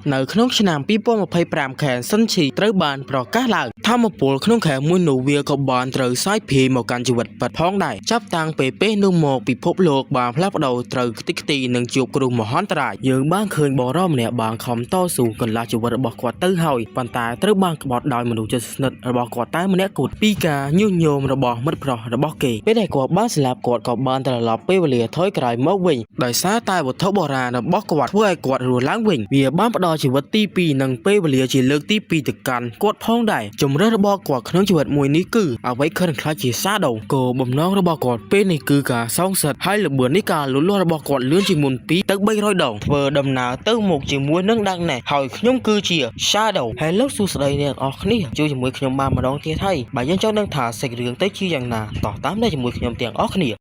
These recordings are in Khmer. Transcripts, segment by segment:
នៅក្នុងឆ្នាំ2025ខែសិនឈីត្រូវបានប្រកាសឡើងថាមពលក្នុងខែមួយនោះវាក៏បានត្រូវសាយភាយមកកាន់ជីវិតពិតផងដែរចាប់តាំងពេលនោះមកពិភពលោកបានផ្លាស់ប្ដូរត្រូវខ្ទេចខ្ទីនឹងជួបគ្រោះមហន្តរាយយើងបានឃើញបរិម្នាក់បានខំតស៊ូកន្លះជីវិតរបស់គាត់ទៅហើយប៉ុន្តែត្រូវបានក្បត់ដោយមនុស្សជិតស្និទ្ធរបស់គាត់តែម្នាក់គត់ពីការញុះញង់របស់មិត្តប្រុសរបស់គេពេលដែលគាត់បានស្លាប់គាត់ក៏បានត្រឡប់ពេលវេលាថយក្រោយមកវិញដោយសារតែវត្ថុបុរាណរបស់គាត់ធ្វើឲ្យគាត់រស់ឡើងវិញវាបានផ្ដល់ជីវិតទី2និងពេលវេលាជាលើកទី2ទៅកាន់គាត់ផងដែរជំរឿនរបស់គាត់ក្នុងជីវិតមួយនេះគឺអ្វីខិនខ្លាចជាសាដូគោលបំណងរបស់គាត់ពេលនេះគឺការសងសឹកហើយល្បឿននេះការលូតលាស់របស់គាត់លឿនជាងមុន2ទៅ300ដងធ្វើដំណើរទៅមុខជាមួយនឹងដាំងណែហើយខ្ញុំគឺជា Shadow ហើយលោកសួស្ដីអ្នកនរគ្នាជួយជាមួយខ្ញុំបានម្ដងទៀតហើយបើយើងចង់ដឹងថាសាច់រឿងទៅជាយ៉ាងណាតោះតាមដែលជាមួយខ្ញុំទាំងអស់គ្នា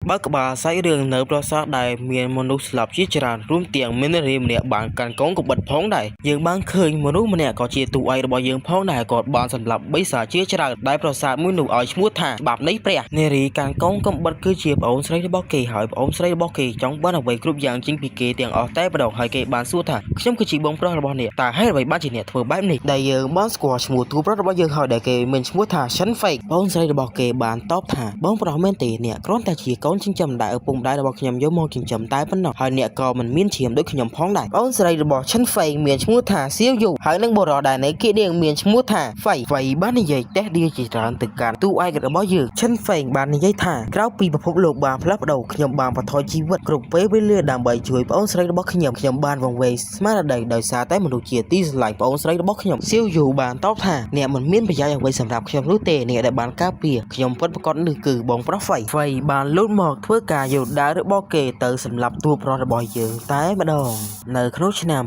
បើក្បាលសាច់រឿងនៅប្រាសាទដែលមានមនុស្សស្លាប់ជាច្រើនរួមទាំងមាននារីម្នាក់បានកាន់កងកបិតផងដែរយើងបានឃើញមនុស្សម្នាក់ក៏ជាទូឯករបស់យើងផងដែរគាត់បានសម្លាប់បិសាចជាច្រើនដែលប្រាសាទមួយនោះឲ្យឈ្មោះថាច្បាប់នៃព្រះនារីកាន់កងកបិតគឺជាប្អូនស្រីរបស់គេហើយប្អូនស្រីរបស់គេចង់បានអ្វីគ្រប់យ៉ាងជាងពីគេទាំងអស់តែម្ដងហើយគេបានសួរថាខ្ញុំគឺជាបងប្រុសរបស់អ្នកតើហេតុអ្វីបានជាអ្នកធ្វើបែបនេះដែលយើងបានស្គាល់ឈ្មោះទូប្រុសរបស់យើងហើយដែលគេមានឈ្មោះថា Shen Fei ប្អូនស្រីរបស់គេបានតបថាបងប្រុសមែនទេអ្នកគ្រាន់តែជាកូនចិញ្ចឹមដែលឪពុកម្ដាយរបស់ខ្ញុំយកមកចិញ្ចឹមតែប៉ុណ្ណោះហើយអ្នកក៏មិនមានឈាមដូចខ្ញុំផងដែរប្អូនស្រីរបស់ Shen Fei មានឈ្មោះថាសៀវយូហើយនឹងបុរសដែលនៅគេនាងមានឈ្មោះថា Fei បាននិយាយតេះដៀជាច្រើនទៅកាន់ទូឯករបស់យើង Shen Fei បាននិយាយថាក្រៅពីពិភពលោកបានផ្លាស់ប្ដូរខ្ញុំបានបន្ថយជីវិតគ្រប់ពេលវេលាដើម្បីជួយប្អូនស្រីរបស់ខ្ញុំបានវង្វេងស្មារតីដោយសារតែមនុស្សជាទីស្រឡាញ់ប្អូនស្រីរបស់ខ្ញុំសៀវយូបានតបថាអ្នកមិនមានប្រយោជន៍អ្វីសម្រាប់ខ្ញុំនោះទេអ្នកដែលបានការពារខ្ញុំពិតប្រាកដនេះគឺបងប្រុស Fei បានលូតមកធ្វើការយល់ដើររបស់គេទៅសម្រាប់តួប្រុសរបស់យើងតែម្ដងនៅក្នុងឆ្នាំ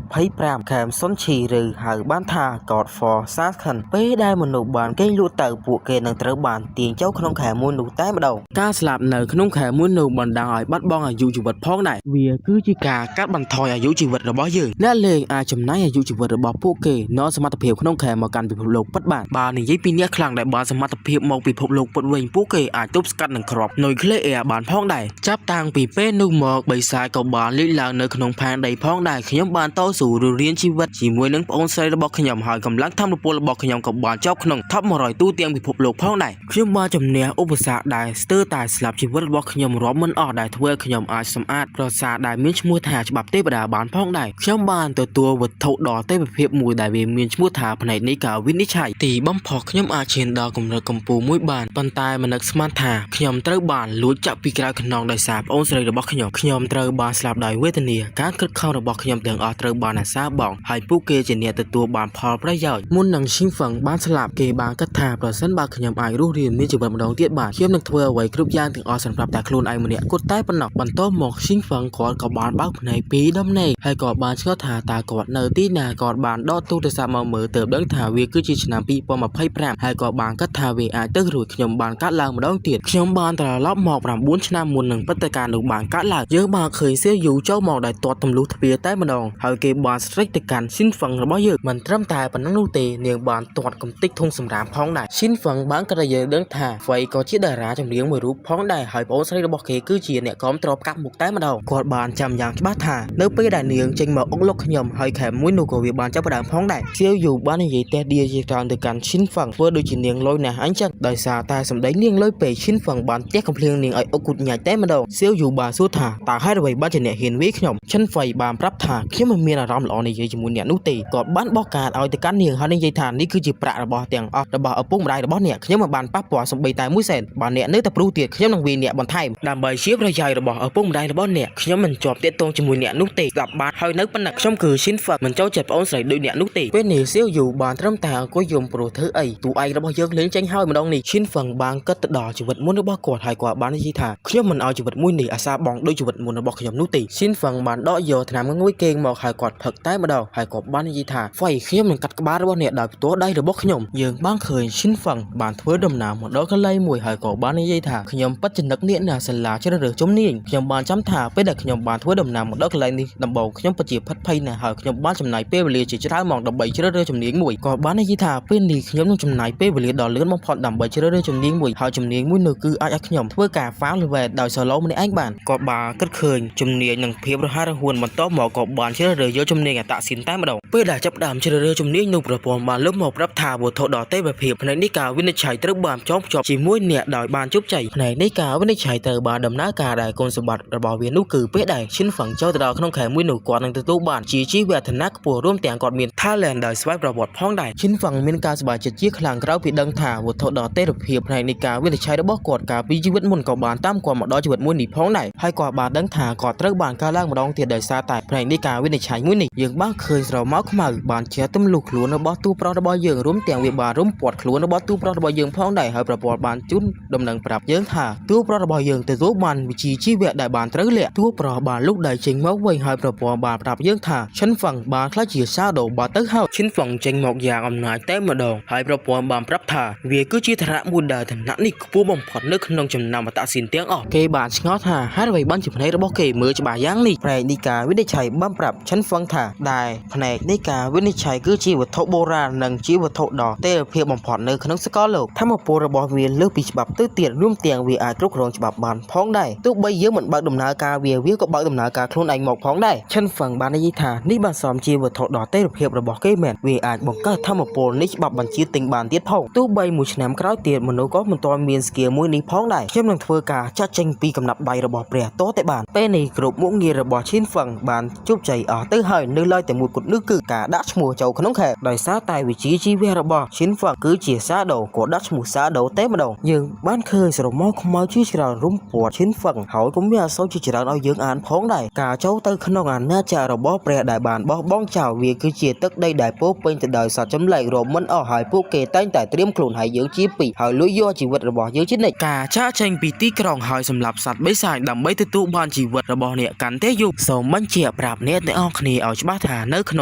2025ខែសុនឈីឬហៅបានថា God for Saken ពេលដែលមនុស្សបានគេងលក់ទៅពួកគេនឹងត្រូវបានទាញចូលក្នុងខែមួយនោះតែម្ដងការស្លាប់នៅក្នុងខែមួយនោះបណ្ដាលឲ្យបាត់បង់អាយុជីវិតផងដែរវាគឺជាការកាត់បន្ថយអាយុជីវិតរបស់យើងអ្នកលេងអាចចំណាយអាយុជីវិតរបស់ពួកគេនៅសមត្ថភាពក្នុងខែមកកាន់ពិភពលោកពិតបានបើនិយាយពីអ្នកខ្លាំងដែលបានសមត្ថភាពមកពិភពលោកពិតវិញពួកគេអាចទប់ស្កាត់នឹងគ្រាប់នុយក្លេអ៊ែរបានផងដែរចាប់តាំងពីពេលនោះមកបិសាចក៏បានលេចឡើងនៅក្នុងផែនដីផងដែរខ្ញុំបានតស៊ូរស់រានជីវិតជាមួយនឹងប្អូនស្រីរបស់ខ្ញុំហើយកម្លាំងធម្មពលរបស់ខ្ញុំក៏បានជាប់ក្នុង Top 100ទូទាំងពិភពលោកផងដែរខ្ញុំបានជំនះឧបសគ្គដែលស្ទើរតែស្លាប់ជីវិតរបស់ខ្ញុំរាប់មិនអស់ដែលធ្វើឲ្យខ្ញុំអាចសម្អាតប្រាសាទដែលមានឈ្មោះថាច្បាប់ទេវតាបានផងដែរខ្ញុំបានទទួលវត្ថុដ៏ទេវភាពមួយដែលវាមានឈ្មោះថាផ្នែកនៃការវិនិច្ឆ័យទីបំផុសខ្ញុំអាចឈានដល់កម្រិតកម្ពស់មួយបានប៉ុន្តែមិននឹកស្មានថាខ្ញុំត្រូវបានលួចចាក់ពីក្រៅខ្នងដោយសារប្អូនស្រីរបស់ខ្ញុំត្រូវបានស្លាប់ដោយវេទនាការខិតខំរបស់ខ្ញុំទាំងអស់ត្រូវបានអាសាបងហើយពួកគេជាអ្នកទទួលបានផលប្រយោជន៍មុននឹងឈីងហ្វឹងបានស្លាប់គេបានគិតថាប្រសិនបើខ្ញុំអាចរស់រានមានជីវិតម្ដងទៀតបានខ្ញុំនឹងធ្វើអ្វីគ្រប់យ៉ាងទាំងអស់សម្រាប់តែខ្លួនឯងម្នាក់គត់តែប៉ុណ្ណោះបន្ទាប់មកឈីងហ្វឹងគាត់ក៏បានបើកភ្នែកពីរដំណេកហើយក៏បានឆ្ងល់ថាតើគាត់នៅទីណាគាត់បានដកទូរស័ព្ទមកមើលទើបដឹងថាវាគឺជាឆ្នាំ2025ហើយក៏បានគិតថាវាអាចទៅរួចខ្ញុំបានកាត់ឡើងម្ដងទៀតខ្ញុំបានត្រឡប់មក9ឆ្នាំមុននឹងព្រឹត្តិការណ៍នោះបានកាត់ឡើងយើងបានឃើញសៀវយូចូលមកដោយទាត់ទម្លុះទ្វារតែម្ដងហើយគេបានស្រេចទៅកាន់ស៊ីនហ្វឹងរបស់យើងមិនត្រឹមតែប៉ុណ្ណឹងនោះទេនាងបានទាត់កំទេចធុងសម្រាមផងដែរស៊ីនហ្វឹងបានក៏យើងដឹងថាហ្វៃក៏ជាតារាចម្រៀងមួយរូបផងដែរហើយប្អូនស្រីរបស់គេគឺជាអ្នកគាំទ្រកាប់មុខតែម្ដងគាត់បានចាំយ៉ាងច្បាស់ថានៅពេលដែលនាងចេញមកអុកលុកខ្ញុំហើយខែមួយនោះក៏វាបានចាប់ផ្ដើមផងដែរសៀវយូបាននិយាយតេះដៀជាច្រើនទៅកាន់ស៊ីនហ្វឹងធ្វើដូចជានាងលុយណាស់អញ្ចឹងដោយសារតែសម្ដីនាងលុយពេកស៊ីនហ្វឹងបានទះកំភ្លៀងនាងឲ្យអុកគូតញ៉ាច់តែម្ដងសៀវយូបានសួរថាតើហេតុអ្វីបានជាអ្នកហ៊ានវាយខ្ញុំឈិនហ្វៃបានប្រាប់ថាខ្ញុំមិនមានអារម្មណ៍ល្អនិយាយជាមួយអ្នកនោះទេគាត់បានបោះកាតឲ្យទៅកាន់នាងហើយនិយាយថានេះគឺជាប្រាក់របស់ទាំងអស់របស់ឪពុកម្ដាយរបស់អ្នកខ្ញុំមិនបានប៉ះពាល់សំបីតែ1សេនបើអ្នកនៅតែព្រុសទៀតខ្ញុំនឹងវាយអ្នកបន្ថែមដើម្បីជាប្រយោជន៍របស់ឪពុកម្ដាយរបស់អ្នកខ្ញុំមិនជាប់ទាក់ទងជាមួយអ្នកនោះទេស្ដាប់បានហើយនៅប៉ុណ្ណឹងខ្ញុំគឺឈិនហ្វឹងមិនចូលចិត្តប្អូនស្រីដូចអ្នកនោះទេពេលនេះសៀវយូបានត្រឹមតែអង្គុយយំព្រោះធ្វើអីទូឯករបស់យើងលេងចេញហើយម្ដងនេះឈិនហ្វឹងបានគិតទៅដល់ជីវិតមុនរបស់គាត់ហើយគាត់បាននិយាយថាខ្ញុំមិនឲ្យជីវិតមួយនេះអាសាបងដូចជីវិតមុនរបស់ខ្ញុំនោះទេឈិនហ្វឹងបានដកយកថ្នាំងងុយគេងមកហើយគាត់ផឹកតែម្ដងហើយគាត់បាននិយាយថាហ្វៃខ្ញុំនឹងកាត់ក្បាលរបស់អ្នកដោយផ្ទាល់ដៃរបស់ខ្ញុំយើងបានឃើញឈិនហ្វឹងបានធ្វើដំណើរមកដល់កន្លែងមួយហើយក៏បាននិយាយថាខ្ញុំពិតជានឹកអ្នកណាសាលាជ្រើសរើសជំនាញខ្ញុំបានចាំថាពេលដែលខ្ញុំបានធ្វើដំណើរមកដល់កន្លែងនេះដំបូងខ្ញុំពិតជាផិតភ័យណាស់ហើយខ្ញុំបានចំណាយពេលវេលាជាច្រើនម៉ោងដើម្បីជ្រើសរើសជំនាញមួយក៏បាននិយាយថាពេលនេះខ្ញុំនឹងចំណាយពេលវេលាដ៏លឿនបំផុតដើម្បីជ្រើសរើសជំនាញមួយហើយជំនាញមួយនោះគឺអាចឲ្យខ្ញុំធ្វើ ការហ្វាវលើដោយសឡូម្នាក់ឯងបានក៏បានគិតឃើញជំនាញនិងភាពរហ័សរហួនបន្តមកក៏បានជ្រើសរើសយកជំនាញអត្តសញ្ញាណតែម្ដងពេលដែលចាប់ដើមជ្រើសរើសជំនាញនោះប្រព័ន្ធបានលើកមកប្រាប់ថាវត្ថុដ៏ទេវភាពផ្នែកនៃការវិនិច្ឆ័យត្រូវបានចងភ្ជាប់ជាមួយអ្នកដោយបានជោគជ័យផ្នែកនៃការវិនិច្ឆ័យត្រូវបានដំណើរការដែលគុណសម្បត្តិរបស់វានោះគឺពេលដែលឈិនហ្វាំងចូលទៅដល់ក្នុងខែមួយនោះគាត់នឹងទទួលបានជាជីវៈឋានៈខ្ពស់រួមទាំងគាត់មាន talent ដោយស្វ័យប្រវត្តិផងដែរឈិនហ្វាំងមានការសប្បាយចិត្តជាខ្លាំងក្រោយពីដឹងថាវត្ថុដ៏ទេវភាពផ្នែកនៃការវិនិច្ឆ័យរបស់គាត់កាលពីជីវិតមុនក៏បានតាមគាត់មកដល់ជីវិតមួយនេះផងដែរហើយគាត់បានដឹងថាគាត់ត្រូវបានកើនឡើងម្ដងទៀតដោយសារតែផ្នែកនៃការវិនិច្ឆ័យមួយនេះយើងបានឃើញស្រមោលខ្មៅបានជាទម្លុះខ្លួនរបស់ទូប្រុសរបស់យើងរួមទាំងវាបានរុំព័ទ្ធខ្លួនរបស់ទូប្រុសរបស់យើងផងដែរហើយប្រព័ន្ធបានជូនដំណឹងប្រាប់យើងថាទូប្រុសរបស់យើងទទួលបានវិជ្ជាជីវៈដែលបានត្រូវលាក់ទូប្រុសបានលុកដៃចេញមកវិញហើយប្រព័ន្ធបានប្រាប់យើងថាឈិនហ្វាំងបានខ្លាចជាសាដូបាត់ទៅហើយឈិនហ្វាំងចេញមកយ៉ាងអំណាចតែម្ដងហើយប្រព័ន្ធបានប្រាប់ថាវាគឺជាឋានៈមួយដែលឋានៈនេះខ្ពស់បំផុតនៅក្នុងចំណោមអត្តសញ្ញាណទាំងអស់គេបានឆ្ងល់ថាហេតុអ្វីបានជាផ្នែករបស់គេមើលច្បាស់យ៉ាងនេះផ្នែកនៃការវិនិច្ឆ័យបានប្រាប់ឈិនហ្វាំងថាដែលផ្នែកនៃការវិនិច្ឆ័យគឺជាវត្ថុបុរាណនិងជាវត្ថុដ៏ទេវភាពបំផុតនៅក្នុងសកលលោកធម្មពលរបស់វាលើសពីច្បាប់ទៅទៀតរួមទាំងវាអាចគ្រប់គ្រងច្បាប់បានផងដែរទោះបីយើងមិនបើកដំណើរការវាក៏បើកដំណើរការខ្លួនឯងមកផងដែរឈិនហ្វាំងបាននិយាយថានេះបានសមជាវត្ថុដ៏ទេវភាពរបស់គេមែនវាអាចបង្កើតធម្មពលនេះច្បាប់បញ្ជាទិញបានទៀតផងទោះបីមួយឆ្នាំក្រោយទៀតមនុស្សក៏មិនទាន់មានស្គីមួយនេះផងដែរខ្ញុំនឹងធ្វើការចាត់ចេញពីកំណាប់ដៃរបស់ព្រះតតែបានពេលនេះគ្រប់មុខងាររបស់ឈិនហ្វាំងបានជោគជ័យអស់ទៅហើយនៅឡើយតែមួយគត់នោះគឺការដាក់ឈ្មោះចូលក្នុងខែដោយសារតែវិជាជីវៈរបស់ឈិនហ្វាំងគឺជាសាដូក៏ដាក់ឈ្មោះសាដូតែម្ដងយើងបានឃើញស្រមោលខ្មៅជាច្រើនរុំព័ទ្ធឈិនហ្វាំងហើយក៏មានអក្សរជាច្រើនឲ្យយើងអានផងដែរការចូលទៅក្នុងអាណាចក្ររបស់ព្រះដែលបានបោះបង់ចោលវាគឺជាទឹកដីដែលពោពេញទៅដោយសត្វចម្លែករាប់មិនអស់ហើយពួកគេតែងតែត្រៀមខ្លួនឲ្យយើងជាពីហើយលួចយកជីវិតរបស់យើងជានិច្ចការចាកចេញពីទីក្រុងហើយសម្រាប់សត្វបិសាចដើម្បីទទួលបានជីវិតរបស់អ្នកកាន់តែយូរសូមបញ្ជាក់ប្រាប់អ្នកទាំងអស់គ្នាឲ្យច្បាស់ថានៅក្ន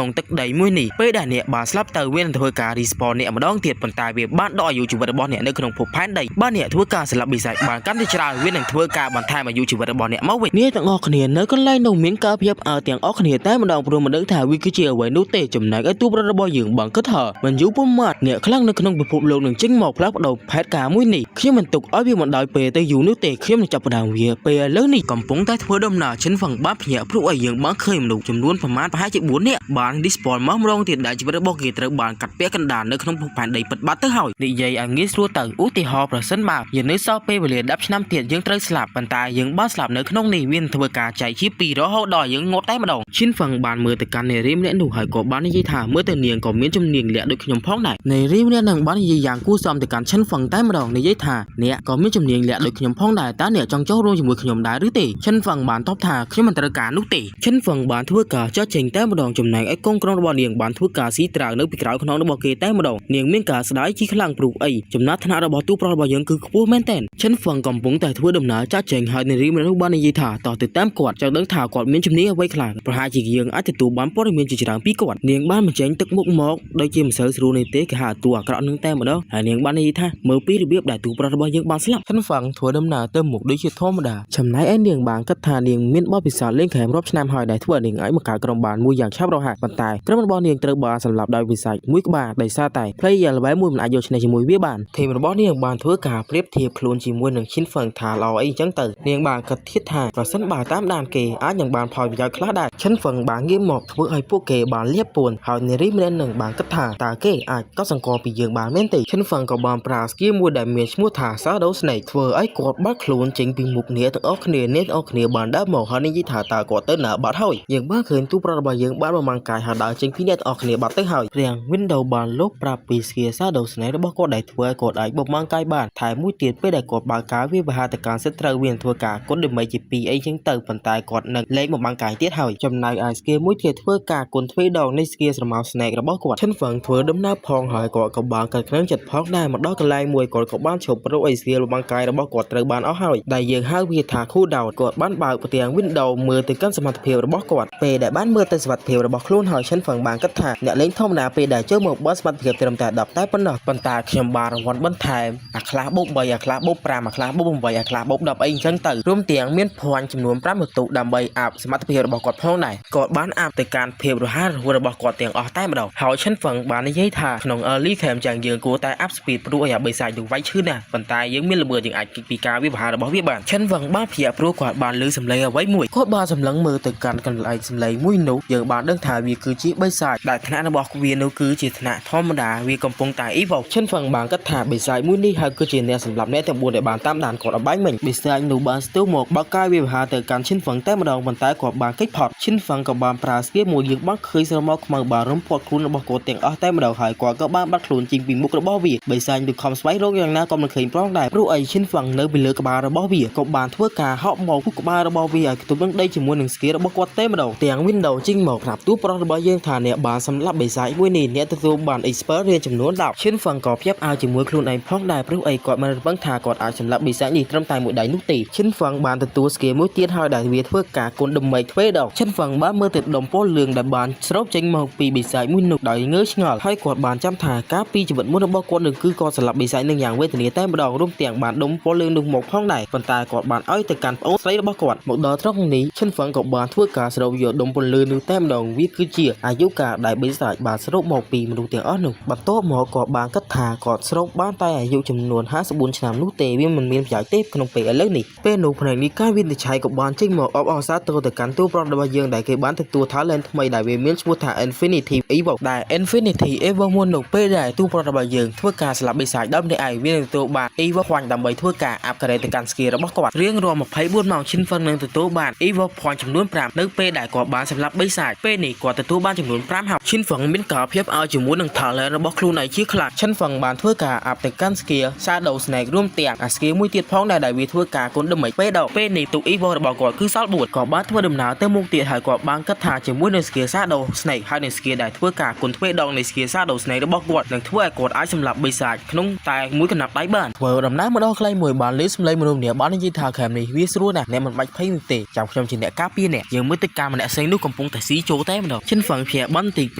ុងទឹកដីមួយនេះពេលដែលអ្នកបានស្លាប់ទៅវានឹងធ្វើការ respawn អ្នកម្ដងទៀតប៉ុន្តែវាបានដកអាយុជីវិតរបស់អ្នកនៅក្នុងភពផែនដីបើអ្នកធ្វើការស្លាប់បិសាចបានកាន់តែច្រើនវានឹងធ្វើការបន្ថែមអាយុជីវិតរបស់អ្នកមកវិញអ្នកទាំងអស់គ្នានៅកន្លែងនោះមានការភ្ញាក់ផ្អើលទាំងអស់គ្នាតែម្ដងព្រមមិនដឹងថាវាគឺជាអ្វីនោះទេចំណែកឯទូប្រុសរបស់យើងបានគិតថាមិនយូរប៉ុន្មានអ្នកខ្លាំងនៅក្នុងពិភពលោកនឹងចេញមកផ្លាស់ប្ដូរផែនការមួយនេះខ្ញុំមិនទុកឲ្យវាមិនដោយពេលទៅយូរនោះទេខ្ញុំនឹងចាប់ផ្ដើមវាពេលឥឡូវនេះកំពុងតែធ្វើដំណើរឈិនហ្វាំងបានភ្ញាក់ព្រោះឲ្យយើងបានឃើញមនុស្សចំនួនប្រមាណប្រហែលជា4នាក់បាន respawn មកម្ដងទៀតដែលជីវិតរបស់គេត្រូវបានកាត់ពាក់កណ្ដាលនៅក្នុងភពផែនដីពិតបាត់ទៅហើយនិយាយឲ្យងាយស្រួលទៅឧទាហរណ៍ប្រសិនបើយើងនៅសល់ពេលវេលា10ឆ្នាំទៀតយើងត្រូវស្លាប់ប៉ុន្តែយើងបានស្លាប់នៅក្នុងនេះវានឹងធ្វើការចែកជា2រហូតដល់យើងងាប់តែម្ដងឈិនហ្វាំងបានមើលទៅកាន់នារីម្នាក់នោះហើយក៏បាននិយាយថាមើលទៅនាងក៏មានជំនាញលាក់ដូចខ្ញុំផងដែរនារីម្នាក់នឹងបាននិយាយយ៉ាងគួរសមទៅកាន់ឈិនហ្វាំងតែម្ដងនិយាយថាអ្នកក៏មានជំនាញលាក់ដូចខ្ញុំផងដែរតើអ្នកចង់ចូលរួមជាមួយខ្ញុំដែរឬទេឈិនហ្វាំងបានតបថាខ្ញុំមិនត្រូវការនោះទេឈិនហ្វាំងបានធ្វើការចោះចេញតែម្ដងចំណែកឯកូនក្រុមរបស់នាងបានធ្វើការស៊ីត្រាវនៅពីក្រោយខ្នងរបស់គេតែម្ដងនាងមានការស្ដាយជាខ្លាំងព្រោះអីចំណាត់ថ្នាក់របស់ទូប្រុសរបស់យើងគឺខ្ពស់មែនទែនឈិនហ្វាំងកំពុងតែធ្វើដំណើរចាស់ចេញហើយនារីម្នាក់នោះបាននិយាយថាតោះទៅតាមគាត់ចង់ដឹងថាគាត់មានជំនាញអ្វីខ្លះប្រហែលជាយើងអាចទទួលបានព័ត៌មានជាច្រើនពីគាត់នាងបានបញ្ចេញទឹកមុខមកដូចជាមិនសូវស្រួលនេះទេគេហៅតួអាក្រក់នឹងតែម្ដងហើយនាងបាននិយាយថាមើលពីរបៀបដែលទូប្រុសរបស់យើងបានស្លាប់ឈិនហ្វាំងធ្វើដំណើរទៅមុខដូចជាធម្មតាចំណែកឯនាងបានគិតថានាងមានបទពិសោធន៍លេងហ្គេមរាប់ឆ្នាំហើយដែលធ្វើឲ្យនាងអាចបង្កើតក្រុមបានមួយយ៉ាងឆាប់រហ័សប៉ុន្តែក្រុមរបស់នាងត្រូវបានសម្លាប់ដោយវិសាចមួយក្បាលដោយសារតែ player level 1មិនអាចយកឈ្នះជាមួយវាបានធីមរបស់នាងបានធ្វើការប្រៀបធៀបខ្លួនជាមួយនឹងឈិនហ្វាំងថាល្អអីចឹងទៅនាងបានគិតធៀបថាប្រសិនបើតាមដានគេអាចនឹងបានផលប្រយោជន៍ខ្លះដែរឈិនហ្វាំងបានងាកមកធ្វើឲ្យពួកគេបានលៀបពួនហើយនារីម្នាក់នឹងបានគិតថាតើគេអាចកត់សម្គាល់ពីយើងបានមែនទេឈិនហ្វាំងក៏បានប្រើស្គីមួយដែលមានឈ្មោះថា Shadow Snake ធ្វើឲ្យគាត់បាត់ខ្លួនចេញពីមុខអ្នកទាំងអស់គ្នាអ្នកទាំងអស់គ្នាបានដើរមកហើយនិយាយថាតើគាត់ទៅណាបាត់ហើយយើងបានឃើញទូប្រុសរបស់យើងបានបំងកាយហើយដើរចេញពីអ្នកទាំងអស់គ្នាបាត់ទៅហើយរាំង Windows បានលុបប្រាប់ពីស្គី Shadow Snake របស់គាត់ដែលធ្វើឲ្យគាត់អាចបំងកាយបានថែមមួយទៀតពេលដែលគាត់បើកការវាវហាទៅកាន់សត្រូវវាធ្វើការគុណដើម្បីជា2អីចឹងទៅប៉ុន្តែគាត់នឹងលេងបំងកាយទៀតហើយចំណែកឯស្គីមួយទៀតធ្វើការគុណទ្វេដងនៃស្គីស្រមោល Snake របស់គាត់ឈិនហ្វាំងធ្វើដំណើរផងហើយគាត់ក៏បានកាត់ក្រាំងចិត្តផងដែរមកដល់កន្លែងមួយគាត់ក៏បានឈប់ព្រោះអីស្គីបំងកាយរបស់គាត់ត្រូវបានអស់ហើយដែលយើងហៅវាថា cooldown គាត់បានបើកប្រទាំង Windows មើលទៅកាន់សមត្ថភាពរបស់គាត់ពេលដែលបានមើលទៅសមត្ថភាពរបស់ខ្លួនហើយឈិនហ្វាំងបានគិតថាអ្នកលេងធម្មតាពេលដែលចូលមកបើសមត្ថភាពត្រឹមតែ10តែប៉ុណ្ណោះប៉ុន្តែខ្ញុំបានរង្វាន់បន្ថែមអាខ្លះបូក3អាខ្លះបូក5អាខ្លះបូក8អាខ្លះបូក10អីអញ្ចឹងទៅរួមទាំងមានភ័ណ្ឌចំនួន5បន្ទុកដើម្បីអាប់សមត្ថភាពរបស់គាត់ផងដែរគាត់បានអាប់ទៅកាន់ភាពរហ័សរហួនរបស់គាត់ទាំងអស់តែម្ដងហើយឈិនហ្វាំងបាននិយាយថាក្នុង early game ចឹងយើងគួរតែ up speed ព្រោះឲ្យអាបិសាចនឹងវាយឈឺណាស់ប៉ុន្តែយើងមានល្បឿនយើងអាចគិតពី ការវិភាគរបស់វាបានឈិនវឹងបានព្យាព្រោះគាត់បានលើសម្លេងអ្វីមួយគាត់បានសម្លឹងមើលទៅកាន់កន្លែងសម្លេងមួយនោះយើងបានដឹងថាវាគឺជាបិសាចដែលថ្នាក់របស់វានោះគឺជាថ្នាក់ធម្មតាវាកំពុងតែ evil ឈិនវឹងបានគិតថាបិសាចមួយនេះហើយគឺជាអ្នកសម្រាប់អ្នកទាំង4ដែលបានតាមដានគាត់អបាយមិញបិសាចនោះបានស្ទុះមកបកកាយវិភាគទៅកាន់ឈិនវឹងតែម្ដងប៉ុន្តែគាត់បានកិច្ចផុតឈិនវឹងក៏បានប្រើស្ពាយមួយយើងបានឃើញស្រមោលខ្មៅបានរំពាត់ខ្លួនរបស់គាត់ទាំងអស់តែម្ដងហើយគាត់ក៏បានបាត់ខ្លួនចេញពីមុខរបស់វាបិសាចនោះខំស្វែងរកយ៉ាងណាក៏មិនឃើញប្រងដែរព្រោះអីឈិនវឹងនៅពីលើក្បាលរបស់វាក៏បានធ្វើការហក់មកពុកក្បាលរបស់វាឲ្យទប់នឹងដីជាមួយនឹងស្គីរបស់គាត់តែម្ដងទាំង Windows ចេញមកប្រាប់ទូប្រុសរបស់យើងថាអ្នកបានសម្លាប់បិសាចមួយនេះអ្នកទទួលបាន experience ចំនួន10ឈិនវឹងក៏ភ្ញាក់ឲ្យជាមួយខ្លួនឯងផងដែរព្រោះអីគាត់មិនរំពឹងថាគាត់អាចសម្លាប់បិសាចនេះត្រឹមតែមួយដៃនោះទេឈិនវឹងបានទទួលស្គីមួយទៀតហើយដែលវាធ្វើការគុណដុំមេឃទ្វេដងឈិនវឹងបានមើលទៅដុំពលលឿងដែលបានស្រូបចេញមកពីបិសាចមួយនោះដោយងើឆ្ងល់ហើយគាត់បានចាំថាការពីជីវិតមុនរបស់គាត់នឹងគឺគាត់សម្លាប់បិសាចនឹងយ៉ាងវេទនាតែម្ដងរួមទាំងបានដុំពលលឿងនោះមកផងដែរប៉ុន្តែគាត់បានឲ្យទៅកាន់ប្អូនស្រីរបស់គាត់មកដល់ត្រង់នេះឈិនវឹងក៏បានធ្វើការស្រូបយកដុំពលលឿងនោះតែម្ដងវាគឺជាអាយុកាលដែលបិសាចបានស្រូបមកពីមនុស្សទាំងអស់នោះបន្ទាប់មកគាត់បានគិតថាគាត់ស្រូបបានតែអាយុចំនួន54ឆ្នាំនោះទេវាមិនមានប្រយោជន៍ទេក្នុងពេលឥឡូវនេះពេលនោះផ្នែកនេះការវិនិច្ឆ័យក៏បានចេញមកអបអរសាទរទៅកាន់ទូប្រុសរបស់យើងដែលគេបានទទួល talent ថ្មីដែលវាមានឈ្មោះថា Infinity Evil ដែល Infinity Evil មុននោះពេលដែលទូប្រុសរបស់យើងធ្វើការស្លាប់បិសាចដល់ម្នាក់ឯងវានឹងទទួលបាន Evil Point ដើម្បីធ្វើការ upgrade ទៅកាន់ skill របស់គាត់រៀងរាល់24ម៉ោងឈិនវឹងនឹងទទួលបាន Evil Point ចំនួន5នៅពេលដែលគាត់បានសម្លាប់បិសាចពេលនេះគាត់ទទួលបានចំនួន5ហើយឈិនវឹងមានការភាពឲ្យជាមួយនឹង talent របស់ខ្លួនឯងជាខ្លាំងឈិនវឹងបានធ្វើការ up ទៅកាន់ skill Shadow Snake រួមទាំង skill មួយទៀតផងដែលវាធ្វើការគុណដុំមេឃពេលនេះទូ Evil របស់គាត់គឺសល់4ក៏បានធ្វើដំណើរទៅមុខទៀតហើយគាត់បានគិតថាជាមួយនឹង skill Shadow Snake ហើយនឹង skill ដែលធ្វើការគុណទ្វេដងនៃ skill Shadow Snake របស់គាត់នឹងធ្វើឲ្យគាត់អាចសម្លាប់បិសាចក្នុងតែមួយកណ្ដាប់ដៃបានធ្វើដំណើរមកដល់ខ្លីមួយបានលេសម្លេងមនុស្សម្នាក់បាននិយាយថាខេមនេះវាស្រួលណាស់អ្នកមិនបាច់ភ័យនោះទេចាំខ្ញុំជាអ្នកការពារអ្នកយើងមើលទៅការម្នាក់ផ្សេងនោះកំពុងតែស៊ីចូលតែម្ដងឈិនវឹងភ្ញាក់បន្តិចព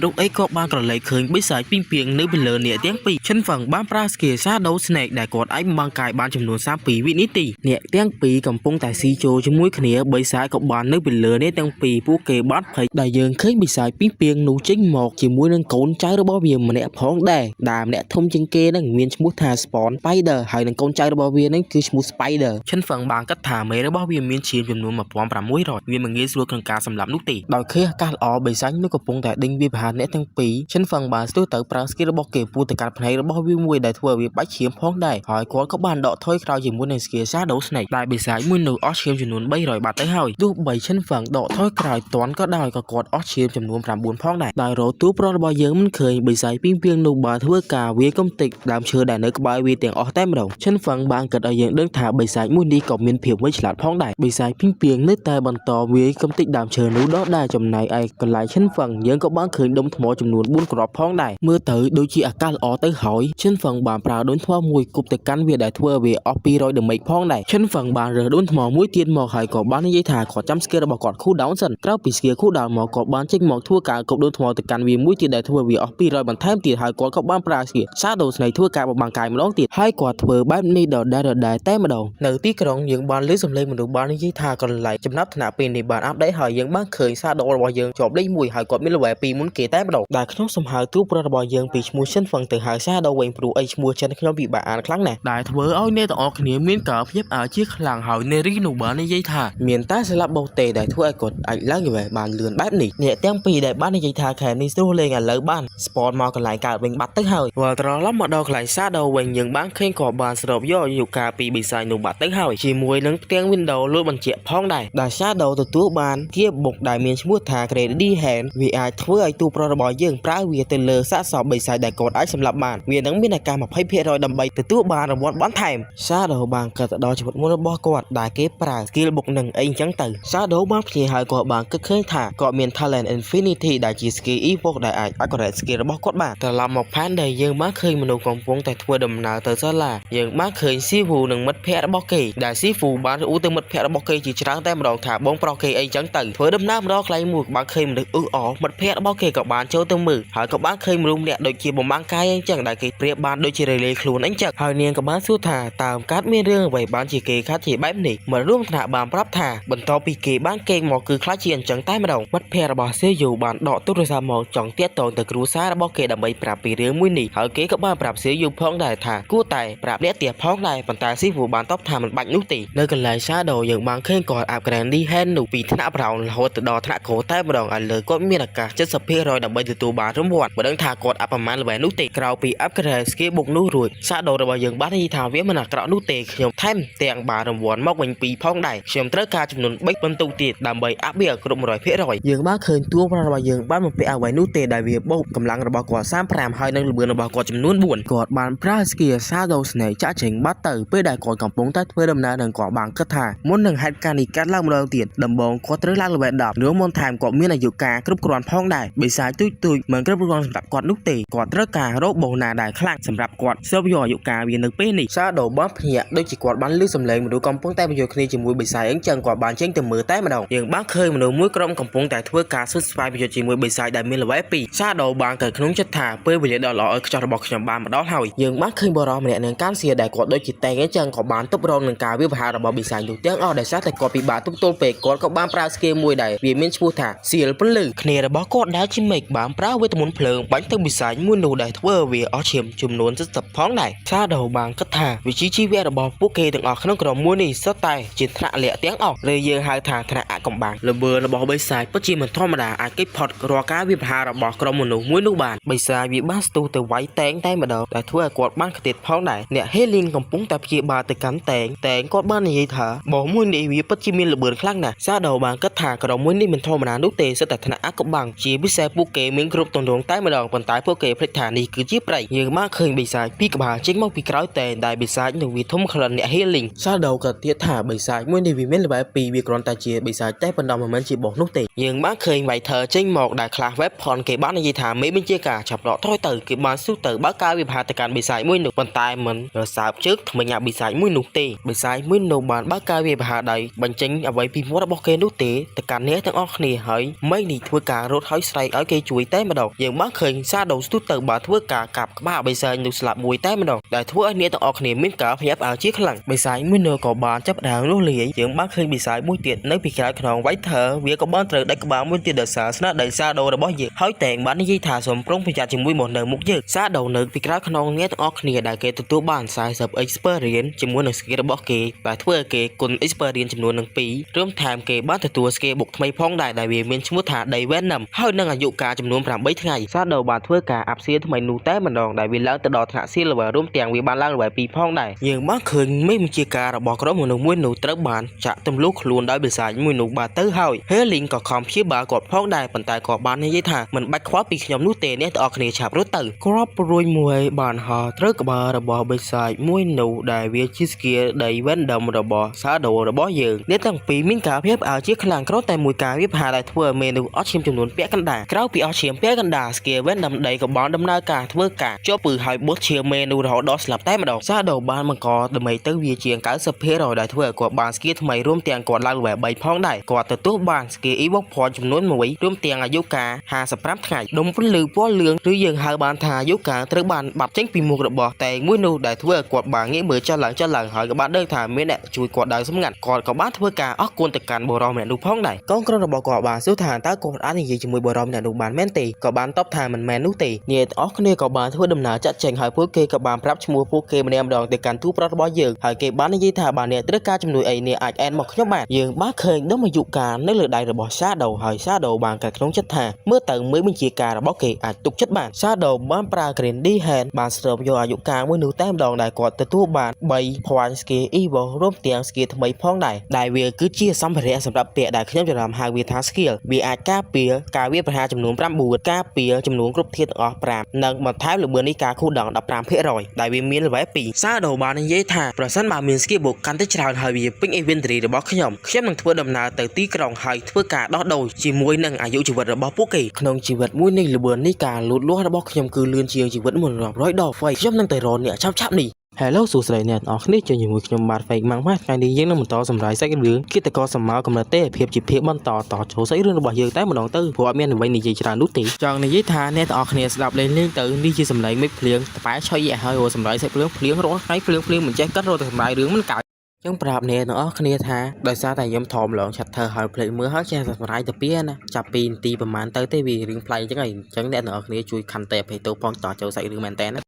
្រោះអីក៏បានក្រឡេកឃើញបិសាចពីងពីងនៅពីលើអ្នកទាំងពីរឈិនវឹងបានប្រើ skill Shadow Snake ដែលគាត់អាចបំបង្កាយបានចំនួន32វិនាទីអ្នកទាំងពីរកំពុងតែស៊ីចូលជាមួយគ្នាបិសាចក៏បាននៅពីលើអ្នកទាំងពីរពួកគេបានភ័យដែលយើងឃើញបិសាចពីងពីងនោះចេញមកជាមួយនឹងកូនចៅរបស់វាម្នាក់ផងដែរដែលម្នាក់ធំជាងគេនឹងមានឈ្មោះថា Spawn Spider ហើយនឹងកូនចៅរបស់វានឹងគឺឈ្មោះ Spider ឈិនវឹងបានគិតថាមេរបស់វាមានឈាមចំនួន1600វាមិនងាយស្រួលក្នុងការសម្លាប់នោះទេដោយឃើញអាកាសល្អបិសាចនោះកំពុងតែដេញវាប្រហារអ្នកទាំងពីរឈិនវឹងបានស្ទុះទៅប្រើ skill របស់គេពូទៅកាត់ភ្នែករបស់វាមួយដែលធ្វើឲ្យវាបាច់ឈាមផងដែរហើយគាត់ក៏បានដកថយក្រោយជាមួយនឹង skill Shadow Snake ដែលបិសាចមួយនោះអស់ឈាមចំនួន300បាត់ទៅហើយទោះបីឈិនវឹងដកថយក្រោយតាន់ក៏ដោយក៏គាត់អស់ឈាមចំនួន9ផងដែរដោយរកទូប្រុសរបស់យើងមិនឃើញបិសាចពីងពីងនោះបានធ្វើការវាកំតិចដើមឈើដែលនៅក្បែរវាទាំងអស់តែម្ដងឈិនវឹងបានគិតឲ្យយើងដឹងថាបិសាចមួយនេះក៏មានភាពវៃឆ្លាតផងដែរបិសាចពីងពីងនៅតែបន្តវាកំតិចដើមឈើនោះដដែលចំណែកឯកន្លែងឈិនវឹងយើងក៏បានឃើញដុំថ្មចំនួន4គ្រាប់ផងដែរមើលទៅដូចជាអាកាសល្អទៅហើយឈិនវឹងបានប្រើដុំថ្មមួយគប់ទៅកាន់វាដែលធ្វើឲ្យវាអស់200ដឺមេចផងដែរឈិនវឹងបានរើសដុំថ្មមួយទៀតមកហើយក៏បាននិយាយថាគាត់ចាំ skill របស់គាត់ cool down សិនក្រោយពី skill cool down មកគាត់បានចេញមកធ្វើការគប់ដុំថ្មទៅកាន់វាមួយទៀតដែលធ្វើឲ្យវាអស់200បន្ថែមទៀតហើយគាត់ក៏បានប្រើ skill Shadow Snake ធ្វើការបំបង្កាយម្ដងទៀតហើយគាត់ធ្វើបែបនេះដដែលតែម្ដងនៅទីក្រុងយើងបានលើសំឡេងមនុស្សបាននិយាយថាកន្លែងចំណាប់ថ្នាក់ពេលនេះបានអាប់ដេតហើយយើងបានឃើញ Shadow របស់យើងជាប់លេខ1ហើយគាត់មាន level 2មុនគេតែម្ដងដែលខ្ញុំសំហៅទូប្រុសរបស់យើងពីឈ្មោះឈិនវឹងទៅហៅ Shadow វិញព្រោះអីឈ្មោះចិនខ្ញុំពិបាកអានខ្លាំងណាស់ដែលធ្វើឲ្យអ្នកទាំងអស់គ្នាមានការភ្ញាក់ផ្អើលជាខ្លាំងហើយនារីនោះបាននិយាយថាមានតែស្លាប់បោកទេដែលធ្វើឲ្យគាត់អាចឡើងវិញបានលឿនបែបនេះអ្នកទាំងពីរដែលបាននិយាយថាខែនេះស្រួលលេងឥឡូវបាន spawn មកកន្លែងកើតវិញបាត់ទៅហើយវល់ត្រឡប់មកដល់កន្លែង Shadow វិញយើងបានឃើញគាត់បានស្រូបយកយុកាពីបិសាចនោះបាត់ទៅហើយជាមួយនឹងផ្ទាំង Windows លួចបញ្ជាក់ផងដែរដែល Shadow ទទួលបានជាបុកដែលមានឈ្មោះថា Grady Hand វាអាចធ្វើឲ្យទូប្រុសរបស់យើងប្រើវាទៅលើសាកសពបិសាចដែលគាត់អាចសម្លាប់បានវានឹងមានឱកាស 20% ដើម្បីទទួលបានរង្វាន់បន្ថែម Shadow បានកាត់ទៅដល់ជីវិតមុនរបស់គាត់ដែលគេប្រើ skill បុកនឹងអីចឹងទៅ Shadow បានព្យាហើយគាត់បានគិតឃើញថាគាត់មាន talent Infinity ដែលជា skill Evil ដែលអាច upgrade skill របស់គាត់បានត្រឡប់មកផែនដែលយើងបានឃើញមនុស្សកំពុងតែធ្វើដំណើរទៅសាលាយើងបានឃើញ Sifu និងមិត្តភ័ក្តិរបស់គេដែល Sifu បានអ៊ូទៅមិត្តភ័ក្តិរបស់គេជាច្រើនតែម្ដងថាបងប្រុសគេអីចឹងទៅធ្វើដំណើរម្ដងខ្លីមួយបានឃើញមនុស្សអ៊ឺអមិត្តភ័ក្តិរបស់គេក៏បានចូលទៅមើលហើយក៏បានឃើញមនុស្សម្នាក់ដូចជាបំបាំងកាយអញ្ចឹងដែលគេប្រៀបបានដូចជារលាយខ្លួនអញ្ចឹងហើយនាងក៏បានសួរថាតើកើតមានរឿងអ្វីបានជាគេខាត់ជាបែបនេះមករួមថ្នាក់បានប្រាប់ថាបន្ទាប់ពីគេបានកេងមកគឺខ្លាចជាអញ្ចឹងតែម្ដងមិត្តភ័ក្តិរបស់ Sifu បានដកទូរស័ព្ទមកចង់ទាក់ទងទៅគ្រួសាររបស់គេដើម្បីប្រាប់ពីរឿងមួយនេះហើយគេក៏បានប្រាប់ Sifu ផងដែរថាគួរតែប្រាប់អ្នកផ្ទះផងដែរប៉ុន្តែ ស៊ីវបានតបថាមិនបាច់នោះទេនៅកន្លែង Shadow យើងបានឃើញគាត់អាប់ក្រែនឌីហែននោះពីថ្នាក់ប្រោនរហូតទៅដល់ថ្នាក់ក្រូតែម្ដងឥឡូវគាត់មានឱកាស 70% ដើម្បីទទួលបានរង្វាន់មិនដឹងថាគាត់អាប់ប្រមាណល្បែងនោះទេក្រៅពី upgrade skill បុកនោះរួច Shadow របស់យើងបាននិយាយថាវាមិនអាក្រក់នោះទេខ្ញុំថែមទាំងបានរង្វាន់មកវិញពីផងដែរខ្ញុំត្រូវការចំនួន3បន្ទុកទៀតដើម្បីអាប់វាគ្រប់ 100% យើងបានឃើញតួរបស់យើងបានបំពាក់អ្វីនោះទេដែលវាបូកកម្លាំងរបស់គាត់35ហើយនឹងល្បឿនរបស់គាត់ចំនួន4គាត់បានប្រើ skill Shadow Snake ចាក់ចេញបាត់ទៅពេលដែលគាត់កំពុងតែធ្វើដំណើរនឹងគាត់បានគិតថាមុននឹងហេតុការណ៍នេះកាត់ឡើងម្ដងទៀតដំបូងគាត់ត្រូវឡើង level 10ឬមុនថែមគាត់មានអាយុកាលគ្រប់គ្រាន់ផងដែរបិសាចទូចមិនគ្រប់គ្រាន់សម្រាប់គាត់នោះទេគាត់ត្រូវការរកបូណាដែលខ្លាំងសម្រាប់គាត់ស្រូបយកអាយុកាលវានៅពេលនេះ Shadow បានភ្ញាក់ដូចជាគាត់បានលឺសំឡេងមនុស្សកំពុងតែបញ្យល់គ្នាជាមួយបិសាចអញ្ចឹងគាត់បានចេញទៅមើលតែម្ដងយើងបានឃើញមនុស្សមួយក្រុមកំពុងតែធ្វើការស៊ើបស្វែងបញ្យល់ជាមួយបិសាចដែលមាន level 2 Shadow បានទៅក្នុងចិត្តថាពេលវេលាដ៏ល្អឲ្យខ្ចោះរបស់ខ្ញុំបានមកដល់ហើយយើងបានឃើញបរិសម្នាក់នឹងកាន់សៀដែលគាត់ដូចជាតែងអញ្ចឹងក៏បានទប់រងនឹងការវាយប្រហាររបស់បិសាចនោះទាំងអស់ដោយសារតែគាត់ពិបាកទប់ទល់ពេកគាត់ក៏បានប្រើ skill មួយដែរវាមានឈ្មោះថាសៀលពលឺគ្នារបស់គាត់ដែលជាមេឃបានប្រើវេទមន្តភ្លើងបាញ់ទៅបិសាចមួយនោះដែលធ្វើឲ្យវាអស់ឈាមចំនួន70ផងដែរ Shadow បានគិតថាវិជ្ជាជីវៈរបស់ពួកគេទាំងអស់ក្នុងក្រុមមួយនេះសុទ្ធតែជាថ្នាក់លក្ខទាំងអស់ឬយើងហៅថាថ្នាក់អកំបាំងល្បឿនរបស់បិសាចពិតជាមិនធម្មតាអាចគេចផុតរាល់ការវាយប្រហាររបស់ក្រុមមនុស្សមួយនោះបានបិសាចវាបានស្ទុះទៅវាយតែងតែម្ដងដែលធ្វើឲ្យគាត់បានខ្ទេតផងដែរអ្នក Healing កំពុងតែព្យាបាលទៅកាន់តែងគាត់បាននិយាយថាបោះមួយនេះវាពិតជាមានល្បឿនខ្លាំងណាស់ Shadow បានគិតថាក្រុមមួយនេះមិនធម្មតានោះទេសុទ្ធតែថ្នាក់អកំបាំងជាពិសេសពួកគេមានគ្រប់ទម្រង់តែម្ដងប៉ុន្តែពួកគេភ្លេចថានេះគឺជាប្រៃយើងបានឃើញបិសាចពីក្បាលចេញមកពីក្រោយតែងដែលបិសាចនឹងវាធំក្លិនអ្នក Healing Shadow ក៏ទៀតថាបិសាចមួយនេះវាមានល្បែង2វាគ្រាន់តែជាបិសាចតែប៉ុណ្ណោះមិនមែនជាបោះនោះទេយើងបានឃើញ Fighter ចេញមកដែលខ្លះ Weapon គេបាននិយាយថាមេបញ្ជាការចាប់ដកថយទៅគេបានស៊ូទៅបើកការវិភាគទៅកាន់បិសាចមួយនោះប៉ុន្តែមិនរសើបជើងថ្មិញអាបិសាចមួយនោះទេបិសាចមួយនោះបានបើកការវិភាគដោយបញ្ចេញអ្វីពីមាត់របស់គេនោះទេទៅកាន់អ្នកទាំងអស់គ្នាហើយមេនេះធ្វើការរត់ហើយស្រែកឲ្យគេជួយតែម្ដងយើងបានឃើញ Shadow ស្ទុះទៅបានធ្វើការកាប់ក្បាលបិសាចនោះស្លាប់មួយតែម្ដងដែលធ្វើឲ្យអ្នកទាំងអស់គ្នាមានការភ្ញាក់ផ្អើលជាខ្លាំងបិសាចមួយនោះក៏បានចាប់ដើមលុះលាយយើងបានឃើញបិសាចមួយទៀតនៅពីក្រោយខ្នង Fighter វាក៏បានត្រូវដាច់ក្បាលមួយទៀតដោយសារស្នាដៃ Shadow របស់យើងហើយតែងបាននិយាយថាសូមប្រុងប្រយ័ត្នជាមួយមកនៅមុខយើង Shadow នៅពីក្រោយខ្នងអ្នកទាំងអស់គ្នាដែលគេទទួលបាន40 experience ជាមួយនឹង skill របស់គេដែលធ្វើឲ្យគេគុណ experience ចំនួននឹង2រួមថែមគេបានទទួល skill បុកថ្មីផងដែរដែលវាមានឈ្មោះថា Day Venom ហើយនឹងអាយុកាលចំនួន8ថ្ងៃ Shadow បានធ្វើការអាប់សៀលថ្មីនោះតែម្ដងដែលវាឡើងទៅដល់ថ្នាក់ Silver រួមទាំងវាបានឡើង level 2ផងដែរយើងបានឃើញមេបញ្ជាការរបស់ក្រុមមនុស្សមួយនោះត្រូវបានចាក់ទម្លុះខ្លួនដោយបិសាចមួយនោះបាទទៅហើយ Healing ក៏ខំព្យាបាលគាត់ផងដែរប៉ុន្តែគាត់បាននិយាយថាមិនបាច់ខ្វល់ពីខ្ញុំនោះទេអ្នកទាំងអស់គ្នាឆាប់រត់ទៅគ្រាប់ព្រួយមួយបានហោះត្រូវក្បាលរបស់បិសាចមួយនោះដែលវាជា skill Day Venom របស់ Shadow របស់យើងអ្នកទាំងពីរមានការភ្ញាក់ផ្អើលជាខ្លាំងក្រោយតែមួយការវាប្រហារដែលធ្វើឲ្យមេនោះអត់ឈាមចំនួនពាក់កណ្ដាលក្រៅពីអស់ឈាមពាក់កណ្ដាល skill Venom ដីក៏បានដំណើរការធ្វើការជាប់ពឺហើយបោះឈាមមេនោះរហូតដល់ស្លាប់តែម្ដង Shadow បានបង្កដើម្បីទៅវាជាង 90% ដែលធ្វើឲ្យគាត់បាន skill ថ្មីរួមទាំងគាត់ឡើង level 3ផងដែរគាត់ទទួលបាន skill Evoke Point ចំនួន1រួមទាំងអាយុកាល55ថ្ងៃដុំពន្លឺពណ៌លឿងឬយើងហៅបានថាអាយុកាលត្រូវបានបាត់ចេញពីមុខរបស់តែងមួយនោះដែលធ្វើឲ្យគាត់បានងាកមើលចុះឡើងហើយក៏បានដឹងថាមានអ្នកជួយគាត់ដោយសម្ងាត់គាត់ក៏បានធ្វើការអស់គុណទៅកាន់បរិសម្នាក់នោះផងដែរកូនក្រុមរបស់គាត់បានសួរថាតើគាត់អាចនិយាយជាមួយបរិសម្នាក់នោះបានមែនទេក៏បានតបថាមិនមែននោះទេអ្នកទាំងអស់គ្នាក៏បានធ្វើដំណើរចាក់ចែងហើយពួកគេក៏បានប្រាប់ឈ្មោះពួកគេម្នាក់ម្ដងទៅកាន់ទូប្រុសរបស់យើងហើយគេបាននិយាយថាបានអ្នកត្រូវការជំនួយអីអ្នកអាចអែនមកខ្ញុំបានយើងបានឃើញដុំអាយុកាលនៅលើដៃរបស់ Shadow ហើយ Shadow បានកាត់ក្នុងចិត្តថាមើលទៅមេបញ្ជាការរបស់គេអាចទុកចិត្តបាន Shadow បានប្រើ Green D Hand បានស្រូបយកអាយុកាលមួយនោះតែម្ដងដែលគាត់ទទួលបាន3 point skill Evo រួមទាំង skill ថ្មីផងដែរដែលវាគឺជាសម្ភារៈសម្រាប់ពាក់ដែលខ្ញុំច្រឡំហៅវាថា skill វាអាចការពារការវាយប្រហារចំនួន9ការពារចំនួនគ្រប់ធាតុទាំងអស់5និងបន្ថែមល្បឿននៃការខូដង 15% ដែលវាមាន level 2 Shadow បាននិយាយថាប្រសិនបើមាន skill បុកកាន់តែច្រើនហើយវាពេញ inventory របស់ខ្ញុំនឹងធ្វើដំណើរទៅទីក្រុងហើយធ្វើការដោះដូរជាមួយនឹងអាយុជីវិតរបស់ពួកគេក្នុងជីវិតមួយនេះល្បឿននៃការលូតលាស់របស់ខ្ញុំគឺលឿនជាងជីវិតមុនរាប់រយដងហ្វៃខ្ញុំនឹងទៅរកអ្នកឆាប់នេះHello សួស្តីអ្នកទាំងអស់គ្នាចូលជាមួយខ្ញុំបាទ Fake ម៉ាំងម៉ាថ្ងៃនេះយើងនឹងបន្តសម្រាយសាច់រឿងគិតកោសម័យកំណត់ទេភាពជាភាពបន្តចូលសាច់រឿងរបស់យើងតែម្ដងទៅព្រោះអត់មានអ្វីនិយាយច្រើននោះទេចង់និយាយថាអ្នកទាំងអស់គ្នាស្ដាប់លេងទៅនេះជាសម្លេងមេឃភ្លៀងតប៉ែឆុយហើយសម្រាយសាច់រឿងភ្លៀងរងថ្ងៃភ្លៀងមិនចេះកាត់រកតែសម្រាយរឿងមិនកើតខ្ញុំប្រាប់អ្នកទាំងអស់គ្នាថាដោយសារតែខ្ញុំធំឡងឆាត់ធ្វើឲ្យភ្លេចមើលហើយចេះសម្រាយទៅពីណាចាប់2នាទីប្រហែលទៅទេវារឿងប្លែកអញ្ចឹងហើយអញ្ចឹងអ្នកទាំងអស់គ្នាជួយខន្តីអភ័យទោសផងតចូលសាច់រឿងមែនតើ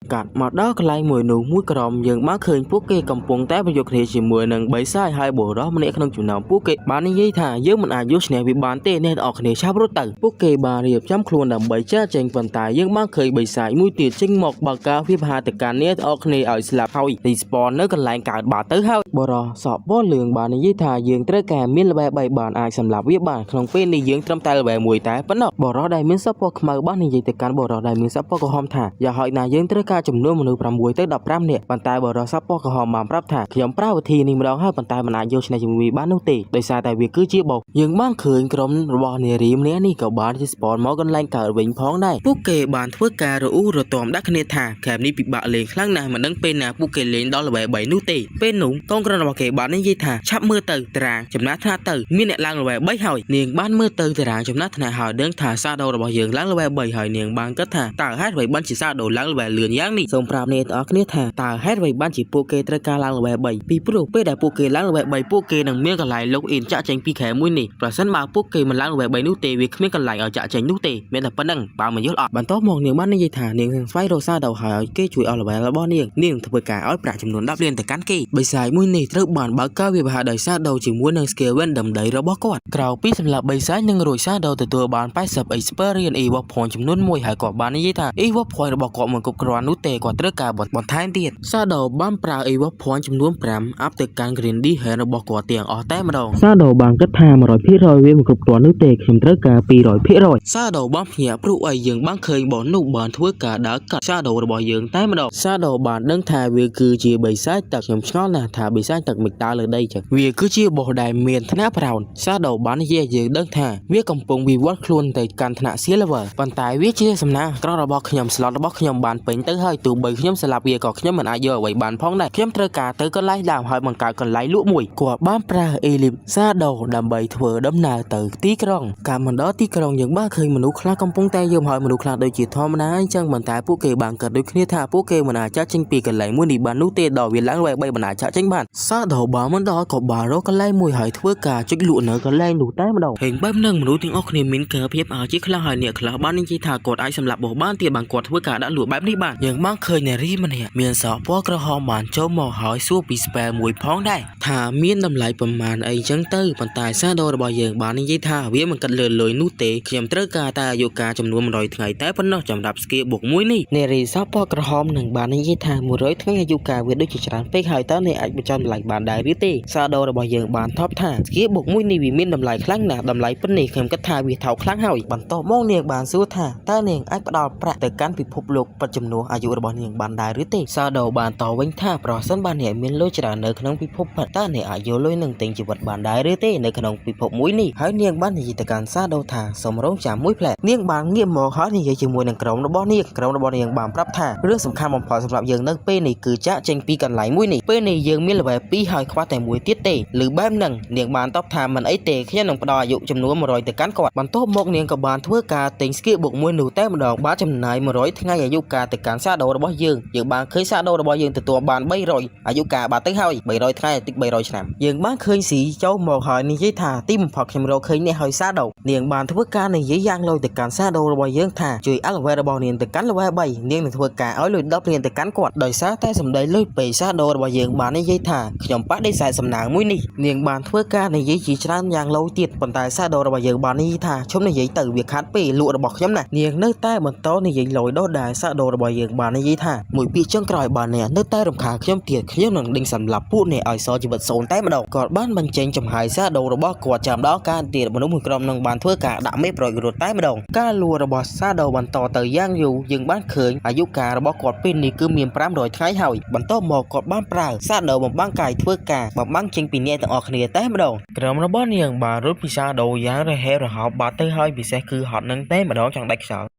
កាត់មកដល់កន្លែងមួយនោះមួយក្រុមយើងបានឃើញពួកគេកំពុងតែប្រយុទ្ធគ្នាជាមួយនឹងបីសាយហើយបុរសម្នាក់ក្នុងចំណោមពួកគេបាននិយាយថាយើងមិនអាចយកឈ្នះវាបានទេអ្នកទាំងអស់គ្នាឆាប់រត់ទៅពួកគេបានរៀបចំខ្លួនដើម្បីចាចេញប៉ុន្តែយើងបានឃើញបីសាយមួយទៀតចេញមកបើកការវាប្រហារទៅកាន់អ្នកទាំងអស់គ្នាឲ្យស្លាប់ហើយទីស្ពននៅកន្លែងកើតបាត់ទៅហើយបុរសក់ពណ៌លឿងបាននិយាយថាយើងត្រូវការមានល្បែ3បានអាចសម្លាប់វាបានក្នុងពេលនេះយើងត្រឹមតែល្បែ1តែប៉ុណ្ណោះបុរសដែលមានសក់ពណ៌ខ្មៅបាននិយាយទៅកាន់បុរសដែលមានសក់ពណ៌ក្រហមថាយ៉ាហើយណាយើងត្រូវការចំនួនមនុស្ស6ទៅ15នាក់ប៉ុន្តែបុរសសក់ពណ៌ក្រហមបានប្រាប់ថាខ្ញុំប្រើវិធីនេះម្ដងហើយប៉ុន្តែមិនអាចយកឈ្នះជាមួយបាននោះទេដោយសារតែវាគឺជាបោកយើងបានឃើញក្រុមរបស់នារីម្នាក់នេះក៏បានជាស្ពនមកកន្លែងកើតវិញផងដែរពួកគេបានធ្វើការរអ៊ូរទាំដាក់គ្នាថាខេមនេះពិបាកលេងខ្លាំងណាស់មិនដឹងពេលណាពួកគេលេងដល់ល្បែ3នោះទេពេលនោះកងក្រុមរបស់គេបាននិយាយថាឆាប់មើលទៅតារាងចំណាត់ថ្នាក់ទៅមានអ្នកឡើងល្បែ3ហើយនាងបានមើលទៅតារាងចំណាត់ថ្នាក់ហើយដឹងថាសាដូរបស់យើងឡើងល្បែ3ហើយនាងបានគិតថាតើហេតុអ្វីបានជាសាដូឡើងល្បែលឿនយ៉ាងនេះសូមប្រាប់អ្នកទាំងអស់គ្នាថាតើហេតុអ្វីបានជាពួកគេត្រូវការឡើងល្បែ3ពីព្រោះពេលដែលពួកគេឡើងល្បែ3ពួកគេនឹងមានកន្លែងលោកអ៊ីនចាក់ចេញពីខែមួយនេះប្រសិនបើពួកគេមិនឡើងល្បែ3នោះទេវាគ្មានកន្លែងឲ្យចាក់ចេញនោះទេមានតែប៉ុណ្្នឹងបើមិនយល់អត់បន្ទាប់មកនាងបាននិយាយថានាងនឹងស្វែងរកសាដូហើយគេជួយអស់ល្បែរបស់នាងនាងធ្វើការឲ្យប្រាក់ចំនួន10លានទៅកាន់គេបិសាចមួយនេះត្រូវបានបើកការវាប្រហារដោយសាដូជាមួយនឹង skill win ដំដីរបស់គាត់ក្រៅពីសម្រាប់បិសាចនឹងរួចសាដូទទួលបាន80 experience evil point ចំនួន1ហើយគាត់បាននិយាយថា evil point របស់គាត់មិនគ្រប់គ្រាន់នោះទេគាត់ត្រូវការបន្ថែមទៀតសាដូបានប្រើ evil point ចំនួន5 up ទៅកាន់ green d hand របស់គាត់ទាំងអស់តែម្ដងសាដូបានគិតថា 100% វាមិនគ្រប់គ្រាន់នោះទេខ្ញុំត្រូវការ 200% សាដូបានភ្ញាក់ព្រោះអីយើងបានឃើញបងនោះបានធ្វើការដើរកាត់សាដូរបស់យើងតែម្ដងសាដូបានដឹងថាវាគឺជាបិសាចទឹកខ្ញុំឆ្ងល់ណាស់ថាបិសាចទឹកមិនដើរលើដីចឹងវាគឺជាបោះដែលមានថ្នាក់ប្រោនសាដូបាននិយាយយើងដឹងថាវាកំពុងវិវត្តខ្លួនទៅកាន់ថ្នាក់ silver ប៉ុន្តែវាជាសំណាងក្ររបស់ខ្ញុំ slot របស់ខ្ញុំបានពេញទៅហើយទោះបីខ្ញុំស្លាប់វាក៏ខ្ញុំមិនអាចយកអ្វីបានផងដែរខ្ញុំត្រូវការទៅកន្លែងដើមហើយបង្កើតកន្លែងលក់មួយគាត់បានប្រើ elip សាដូដើម្បីធ្វើដំណើរទៅទីក្រុងកាលមកដល់ទីក្រុងយើងបានឃើញមនុស្សខ្លះកំពុងតែយំហើយមនុស្សខ្លះដូចជាធម្មតាអញ្ចឹងប៉ុន្តែពួកគេបានគិតដូចគ្នាថាពួកគេមិនអាចចាក់ចេញពីកន្លែងមួយនេះបាននោះទេដល់វាឡើងល្បែ3បណ្ដាចាក់ចេញបានសាដូបានមិនដល់ក៏បានរកកន្លែងមួយហើយធ្វើការចុចលក់នៅកន្លែងនោះតែម្ដងហើយបែបហ្នឹងមនុស្សទាំងអស់គ្នាមានការភាពឲ្យជាខ្លះហើយអ្នកខ្លះបាននិយាយថាគាត់អាចសម្លាប់បោះបានទៀតបានគាត់ធ្វើការដាក់លក់បែបនេះបានយើងបានឃើញនារីម្នាក់មានសក់ពណ៌ក្រហមបានចូលមកហើយសួរពី spell មួយផងដែរថាមានតម្លៃប្រមាណអីចឹងទៅប៉ុន្តែសាដូរបស់យើងបាននិយាយថាវាមិនគិតលើលុយនោះទេខ្ញុំត្រូវការតែអាយុកាលចំនួន100ថ្ងៃតែប៉ុណ្ណោះសម្រាប់ស្គីបុកមួយនេះនារីសក់ពណ៌ក្រហមនឹងបាននិយាយថា100ថ្ងៃអាយុកាលវាដូចជាច្រើនពេកហើយតើអ្នកអាចបញ្ចុះតម្លៃបានដែរឬទេសាដូរបស់យើងបានថប់ថាស្គីបុកមួយនេះវាមានតម្លៃខ្លាំងណាស់តម្លៃប៉ុណ្នេះខ្ញុំគិតថាវាថោកខ្លាំងហើយបន្ទាប់មកនាងបានសួរថាតើនាងអាចផ្ដល់ប្រាក់ទៅកាន់ពិភពលោកពិតចំនួនអាយុរបស់នាងបានដែរឬទេសាដូបានតវិញថាប្រសិនបើអ្នកមានលុយច្រើននៅក្នុងពិភពពិតតើអ្នកអាចយកលុយនឹងទិញជីវិតបានដែរឬទេនៅក្នុងពិភពមួយនេះហើយនាងបាននិយាយទៅកាន់សាដូថាសូមរងចាំមួយផ្លែនាងបានងាកមកហើយនិយាយជាមួយនឹងក្រុមរបស់នាងបានប្រាប់ថារឿងសំខាន់បំផុតសម្រាប់យើងនៅពេលនេះគឺចាក់ចេញពីកន្លែងមួយនេះពេលនេះយើងមានល្បែ2ហើយខ្វះតែមួយទៀតទេឬបែបហ្នឹងនាងបានតបថាមិនអីទេខ្ញុំនឹងផ្ដល់អាយុចំនួន100ទៅកាន់គាត់បន្ទាប់មកនាងក៏បានធ្វើការទិញស្គីបុកមួយនោះតែម្ដងបានចំណាយ100ថ្ងៃអាយុកាលទៅកាន់សាដូរបស់យើងបានឃើញសាដូរបស់យើងទទួលបាន300អាយុកាលបាត់ទៅហើយ300ថ្ងៃតិច300ឆ្នាំយើងបានឃើញស៊ីចូលមកហើយនិយាយថាទីបំផុតខ្ញុំរកឃើញនេះហើយសាដូនាងបានធ្វើការនិយាយយ៉ាងលយទៅកាន់សាដូរបស់យើងថាជួយអាល់វ៉េរបស់នាងទៅកាន់ល្បែ3នាងនឹងធ្វើការឲ្យលុយ10លានទៅកាន់គាត់ដោយសារតែសម្ដីលុយពេកសាដូរបស់យើងបាននិយាយថាខ្ញុំបដិសេធសំណាងមួយនេះនាងបានធ្វើការនិយាយជាច្រើនយ៉ាងលយទៀតប៉ុន្តែសាដូរបស់យើងបាននិយាយថាខ្ញុំនិយាយទៅវាខាត់ពេកលក់របស់ខ្ញុំណានាងនៅតែបន្តនិយាយលយដោះដែរសាដូរបស់យើងបាននិយាយថាមួយពាក្យចុងក្រោយបានអ្នកនៅតែរំខានខ្ញុំទៀតខ្ញុំនឹងដេញសម្លាប់ពួកអ្នកឲ្យសល់ជីវិត0តែម្ដងគាត់បានបញ្ចេញចំហាយសាដូរបស់គាត់ចាំដល់ការទៀតមនុស្សមួយក្រុមនឹងបានធ្វើការដាក់មេប្រយរត់តែម្ដងការលួចរបស់សាដូបន្តទៅយ៉ាងយូរយើងបានឃើញអាយុកាលរបស់គាត់ពេលនេះគឺមាន500ថ្ងៃហើយបន្ទាប់មកគាត់បានប្រើសាដូបំបាំងកាយធ្វើការបំបាំងចេញពីអ្នកទាំងអស់គ្នាតែម្ដងក្រុមរបស់នាងបានរត់ពីសាដូយ៉ាងរហ័សរហោបាត់ទៅហើយពិសេសគឺហត់នឹងតែម្ដងចង់ដាច់ខ្យល់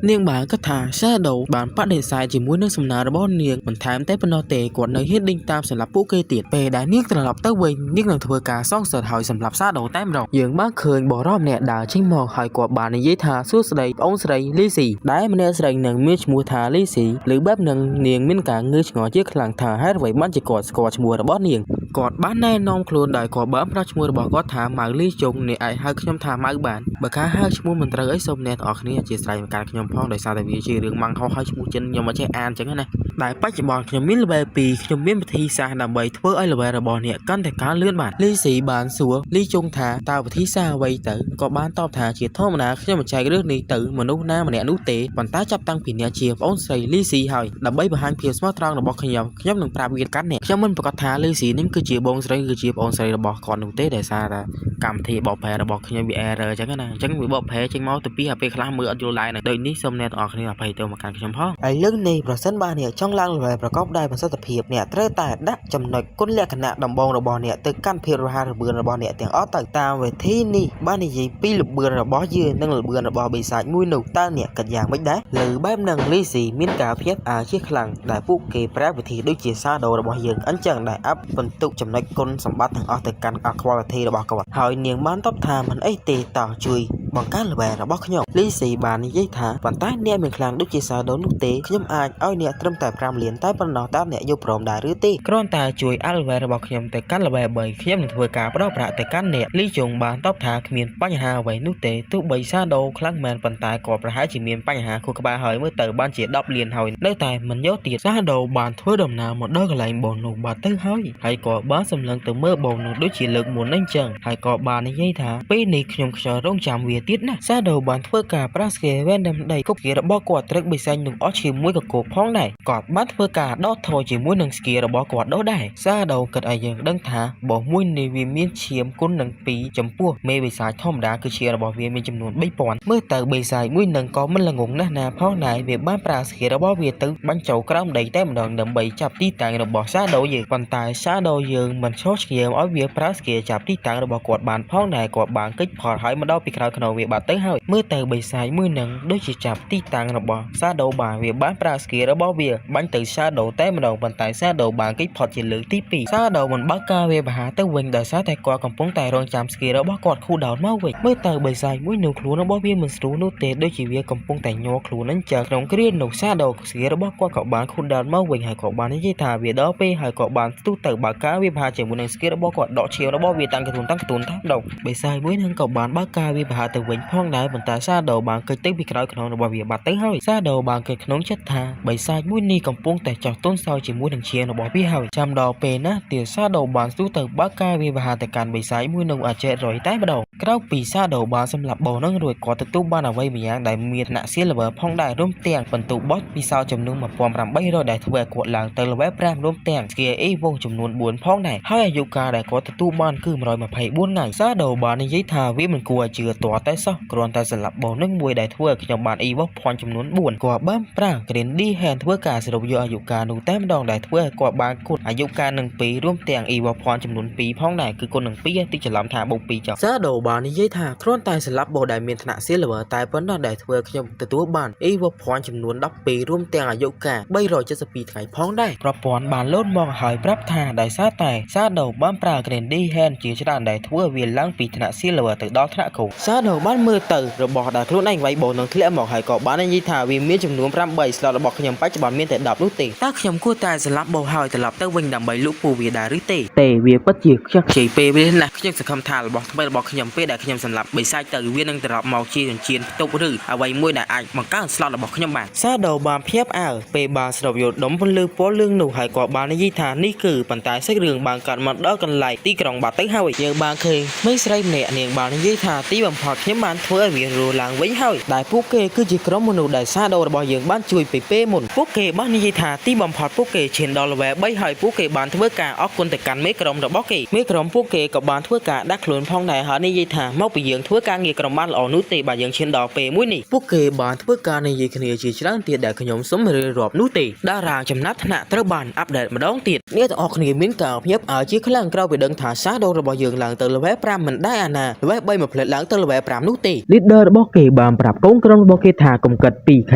នាងបានគិតថាសាដូបានបដិសេធជាមួយនឹងសំណើរបស់នាងបន្ថែមតែប៉ុណ្ណោះទេគាត់នៅហ៊ានដេញតាមសម្រាប់ពួកគេទៀតពេលដែលនាងត្រឡប់ទៅវិញនាងនឹងធ្វើការសងសឹកហើយសម្រាប់សាដូតែម្ដងយើងបានឃើញបរិបម្នាក់ដើរចេញមកហើយគាត់បាននិយាយថាសួស្ដីបងអូនស្រីលីស៊ីដែលម្នាក់ស្រីនឹងមានឈ្មោះថាលីស៊ីឬបែបនឹងនាងមានការងឿឆ្ងល់ជាខ្លាំងថាហេតុអ្វីបានជាគាត់ស្គាល់ឈ្មោះរបស់នាង กอดบ้านแน่นอนครัวได้กอดบ้านพระชมูบอกก็ถามมาลีจงในไอให้ขยมถามมาบ้านบักข้าให้ชมูมันตระไอสมเนตออกนี้จีใส่การขยมพ้องโดยซาตวีจีเรื่องมังเขาให้ชมูจนยังมาใช้อ่านจังไงได้ปัจจุบันขยมมิลเบปีขยมมิลปฏิสาดำใบทั่วไอระเบระบอเนี่ยกันแต่การเลื่อนบาทลีสีบานสัวลีจงถาตาปฏิสาไว้เต๋อก็บ้านตอบถาเฉียดท่อมนาขยมใจเรื่องนี้เต๋อมนุษย์หน้ามันเนี่ยนุเตะปันตาจับตั้งผิดเนี่ยเฉียบอ้นใส่ลีสีหอยดำใบบานเพียสมาตรังระบอกขยมหนึ่งปราบเวียนกันเนี่ยขยมมันประกอบถาลีสีนั่นคือเฉียบบงใส่คือเฉียบอ้นใส่ระบอกก่อนนุเตะได้ซาระกำทีบอกแพ้ระบอกขยมบีแอร์จังไงนะจังมีบอกแพ้จังเมาตัวปีหาไปคลามืออัดยูไลน์โดยนี้สมเนตออกนี่ไปเติมมาการขยมพ้องไอเรื่องนี้ประเสริฐบ้านเนี่ยช่องล่างเลยประกอบได้ประเสริฐเพียบเนี่ยเตะแต่ดักจำนวนก้นเลี้ยขณะดำบงระบอเนี่ยตึกกั้นเพียรหาระเบือระบอเนี่ยเตียงอ้อต่างตามเวทีนี่บ้านนี้ปีระเบือระบอยืนนั่งระเบือระบอใบสายมุ้ยหนุต้าเนี่ยกัดยางไม่ได้หรือแบบนั่งลีสีมิ้นกาเพียบอาเชี่ยขลังได้ผู้เก็บแปรวิธีด้วยเจียซาโดระบอยืนอันจังได้อัพบรรทุกจำนวนก้นสมบัติทางอ้อตึกกันอัควาวิธีระบอกก่อนหอยเนียงบ้านต๊อบทามันไอเตต่อจุยบังการระเบิดระบอขยมลีสีบ้านนี้ยัยถาปันใต้เนี่ยเหมือนขลังด้วยเจียซาโดนุเตขยมอายอ้อยเนี่ยเติมแต่พรามเหรียญใต้ปนนอต้าเนี่ยยุบพร้อมได้หรือตีกรอนตาจุยอัลเวระบอขยมแต่กันระเบิดใบขยมถือกาประประแต่กันเนี่ยลีจงบ้านต๊อบทาเมียนปัญหาไว้นุเตทุกใบซาโดคลังแมนปันตายก่อประหารจีเมียนปัญหาคุกบาหอยเมื่อเติมบ้านเจียดอบเลียนหอยได้แต่มันเยอะตีซาโดบ้านทั่วดำนาหมดเด้อกระไรบ่หนุบาดตื้อหอยให้ก่อบ้านสำลังเติมเมื่อบ่หนุด้วยจีเลือกหมุนนั่งจังให้ก่อบ้านในยัยถาปีนี้ขยมขยร้องจำเวียติดนะซาโดบ้านทั่วกาปราสเกเวนดำได้ก็เกี่ยระบอกกอดตรึกใบไซหนุ่มออชิมมวยกับโกพ้องได้กอดบ้านทั่วกาดอทอยจีมวยหนังสเกียระบอกกอดดอได้ซาโดเกิดอะไรอย่างดังถาบ่มวยในวีเมียนเชียมก้นหนังปีจำพวกเมย์ใบสายท่อมดาคือเชียระบอกเวียนมีจำนวนใบปอนเมื่อเติมใบสายมวยหนังก็มันละงงนะนาเพราะนายเวียบ้านปราสเกียระบอกเวียตึกบ้านเจ้ากล้ามได้แต่มันดำใบจับที่ต่างระบอกซาโดยืนปันตายซาโดยืนมันชอบเกียร์อ้อยเวียปราสเกียจับที่ต่างระบอกกอดบานพ้องนายกอดบานกิจพอหายมาดอปีคราวขนมเวียบาดเตอร์เฮาเมื่อเติมใบสายมวยหนังด้วยจีจับที่ต่างระบอกซาโดบานเวียบ้านปราสเกียระบอกเวียบ้านตึกซาโดแต่มันดองปันตายซาโดบานกิจพอจีเหลือที่ปีซาโดมันบักกาเวียบหาเตอร์เวงเดอซาแต่กอดกับป้องแต่รองจำสเกียระบอกกอดคู่ดาวเมาเวกเมื่อเติมใบสายมวยหนุ่มครูระบอกเวียมันสูนุเตด้วยจีเวียกับป้องแต่โยครูนั้นจากน้องเรียนหนุ่มซาโดสเกียระบอกกอดกับบานคู่ดาวเมาเวกหายกอดบานที่ยี่ถาเวียดอเป้หายกอดบานตู้เติมบักกาเวียพาเจมุนังสเกียระบอกกอดดอกเชียวระบอกเวียตั้งกระตุนทับดอกใบสายมวยนั่งกับบานบักกาเวียพาเติมเวงพ้องได้ปันตายซาโดบานเกิดตึกปีคราวขนมระบอกเวียบาดเตอร์เฮาซาโดบานเกิดขนมชัดทาใบสายมวยนี่กับป้องแต่จากต้นเสาเจมุนังเชียระบอกพี่เฮาจำดอกเปนะเตี๋ยซาโดบานตู้เติมบักกาเวียพาแต่การใบสายมวยนั่งอาจจะรอยใต้บดอกกล้าวปีซาโดบานสำหรับบ่อนั่งรวยกอดตู้บ้านเอาไว้มีอย่างใดมีหน้าเสียระเบิดพ้องได้ร่วมเตียงบรรทุกบอสปีซาวจำนวนมาปอมรำใบรอยได้ทเวกวดหลังเติมระเบิดแปรร่วมเตียงเกียร์เอวงจำนวนบุญพ้องได้ให้อายุการได้กอดตู้บ้านคือรอยมาไผ่บุญไงซาโดบานในยัยทาวิมันกลัวเจือตัวแต่ซอกกรอนแต่สลับบ่อนั่งมวยได้ทเวกจำบานอีวอกพรจำนวนบุญกว่าบ้ามปรางกระเด็นดีแฮนทเวกาสรุปโยอายุการดูแต้มดองได้ทเวกว่าบางกุดอายุการ1 ปีร่วมเตียงอีวอกพรจำนวนปีพ้องได้คือคน1 ปีที่จะลำทาบุปีจากซาโดบานในยัยทาครอนตายสลับบ่ได้เมียนธนาเสียระเบิดตายพ้นดอนได้ทเวกยำตัวบ้านอีวอกพรจำนวน10 ปีร่วมเตียงอายุการใบรอย70 ปีไถพ้องได้กระปอนบานโลดมองหายปรับทาได้ซาตายซาโดบ้านปรากระเด็นดีแฮนจีชดานได้ทเวเวียนล้างปีธนาเสียระเบิดดอธนาคูซาโดบ้านมือเตอระบอกได้คลุ้นไอ้ไว้บ่นังที่เล่หมอกหายเกาะบ้านในยัยทาวิมีจำนวน5 ใบสลับระบอกขยำปัจจุบันมีแต่ดับลูกตีถ้าขยำกู้ตายสลับบ่หายแต่ลับตั้งวิ่งดำใบลูกปูเวียดาหรือเตเวียปัจจิชักเฉยเปไปเลยนะขยำสังคำทาระบอกทำไมระบอกขยำเปได้ขยำสลับใบไซเตอเวียนังตรับเมาชีนเชียนตกหรือเอาไว้มวยได้ไอ้มังก้าสลับระบอกขยำบานซาโดบานเพียบเปบานสลับโยดดมพลลือป้อเรื่องหนูหายเกาะบ้านในยัยทานี่คือปัญตายสักเรื่องบางการมันดอกันไหลตีกรองบาดตั้งห้าวเยอะบางเคยไม่ใช่เนะเนียงบานในยัยทาตีบำพอดขยำบานเพื่อเวียนรูหลังไว้ห้าวได้พวกเกคือจีกรมมนุษย์ได้ซาโดระบอกยังบ้านช่วยไปเป้หมุนพวกเกบ้านในยัยทาตีบำพอดพวกเกเชนดอลแวะใบหายพวกเกบานเพื่อกาออกคนแต่กันไม่กรมระบอกเกไม่กรมพวกเกกับบานเพื่อกาดักหลุนพองได้หาในยัยทาเมาไปยังเพื่อกาเงียกรมบ้านออกนุตีบานยังเชนดอเป้มุ้ยนี่พวกเกบานเพื่อกาในยัยขณีจีชรังเตียดได้ขยมสมเรือรอบนุตีดาราจำนัดธนาตระบานอัปเดตมาดองติดเนี่ยจะออกขณีมิ้นเก่าเพียบจีขลังเราไปเดินถาซาโดระบอกยังหลังเตอร์แวะปรามมันได้อานาแวะใบมาเพลหลังเตอร์แวะปร 5នោះទេ leader របស់គេបានប្រាប់កូនក្រុមរបស់គេថាកុំកិតពីខ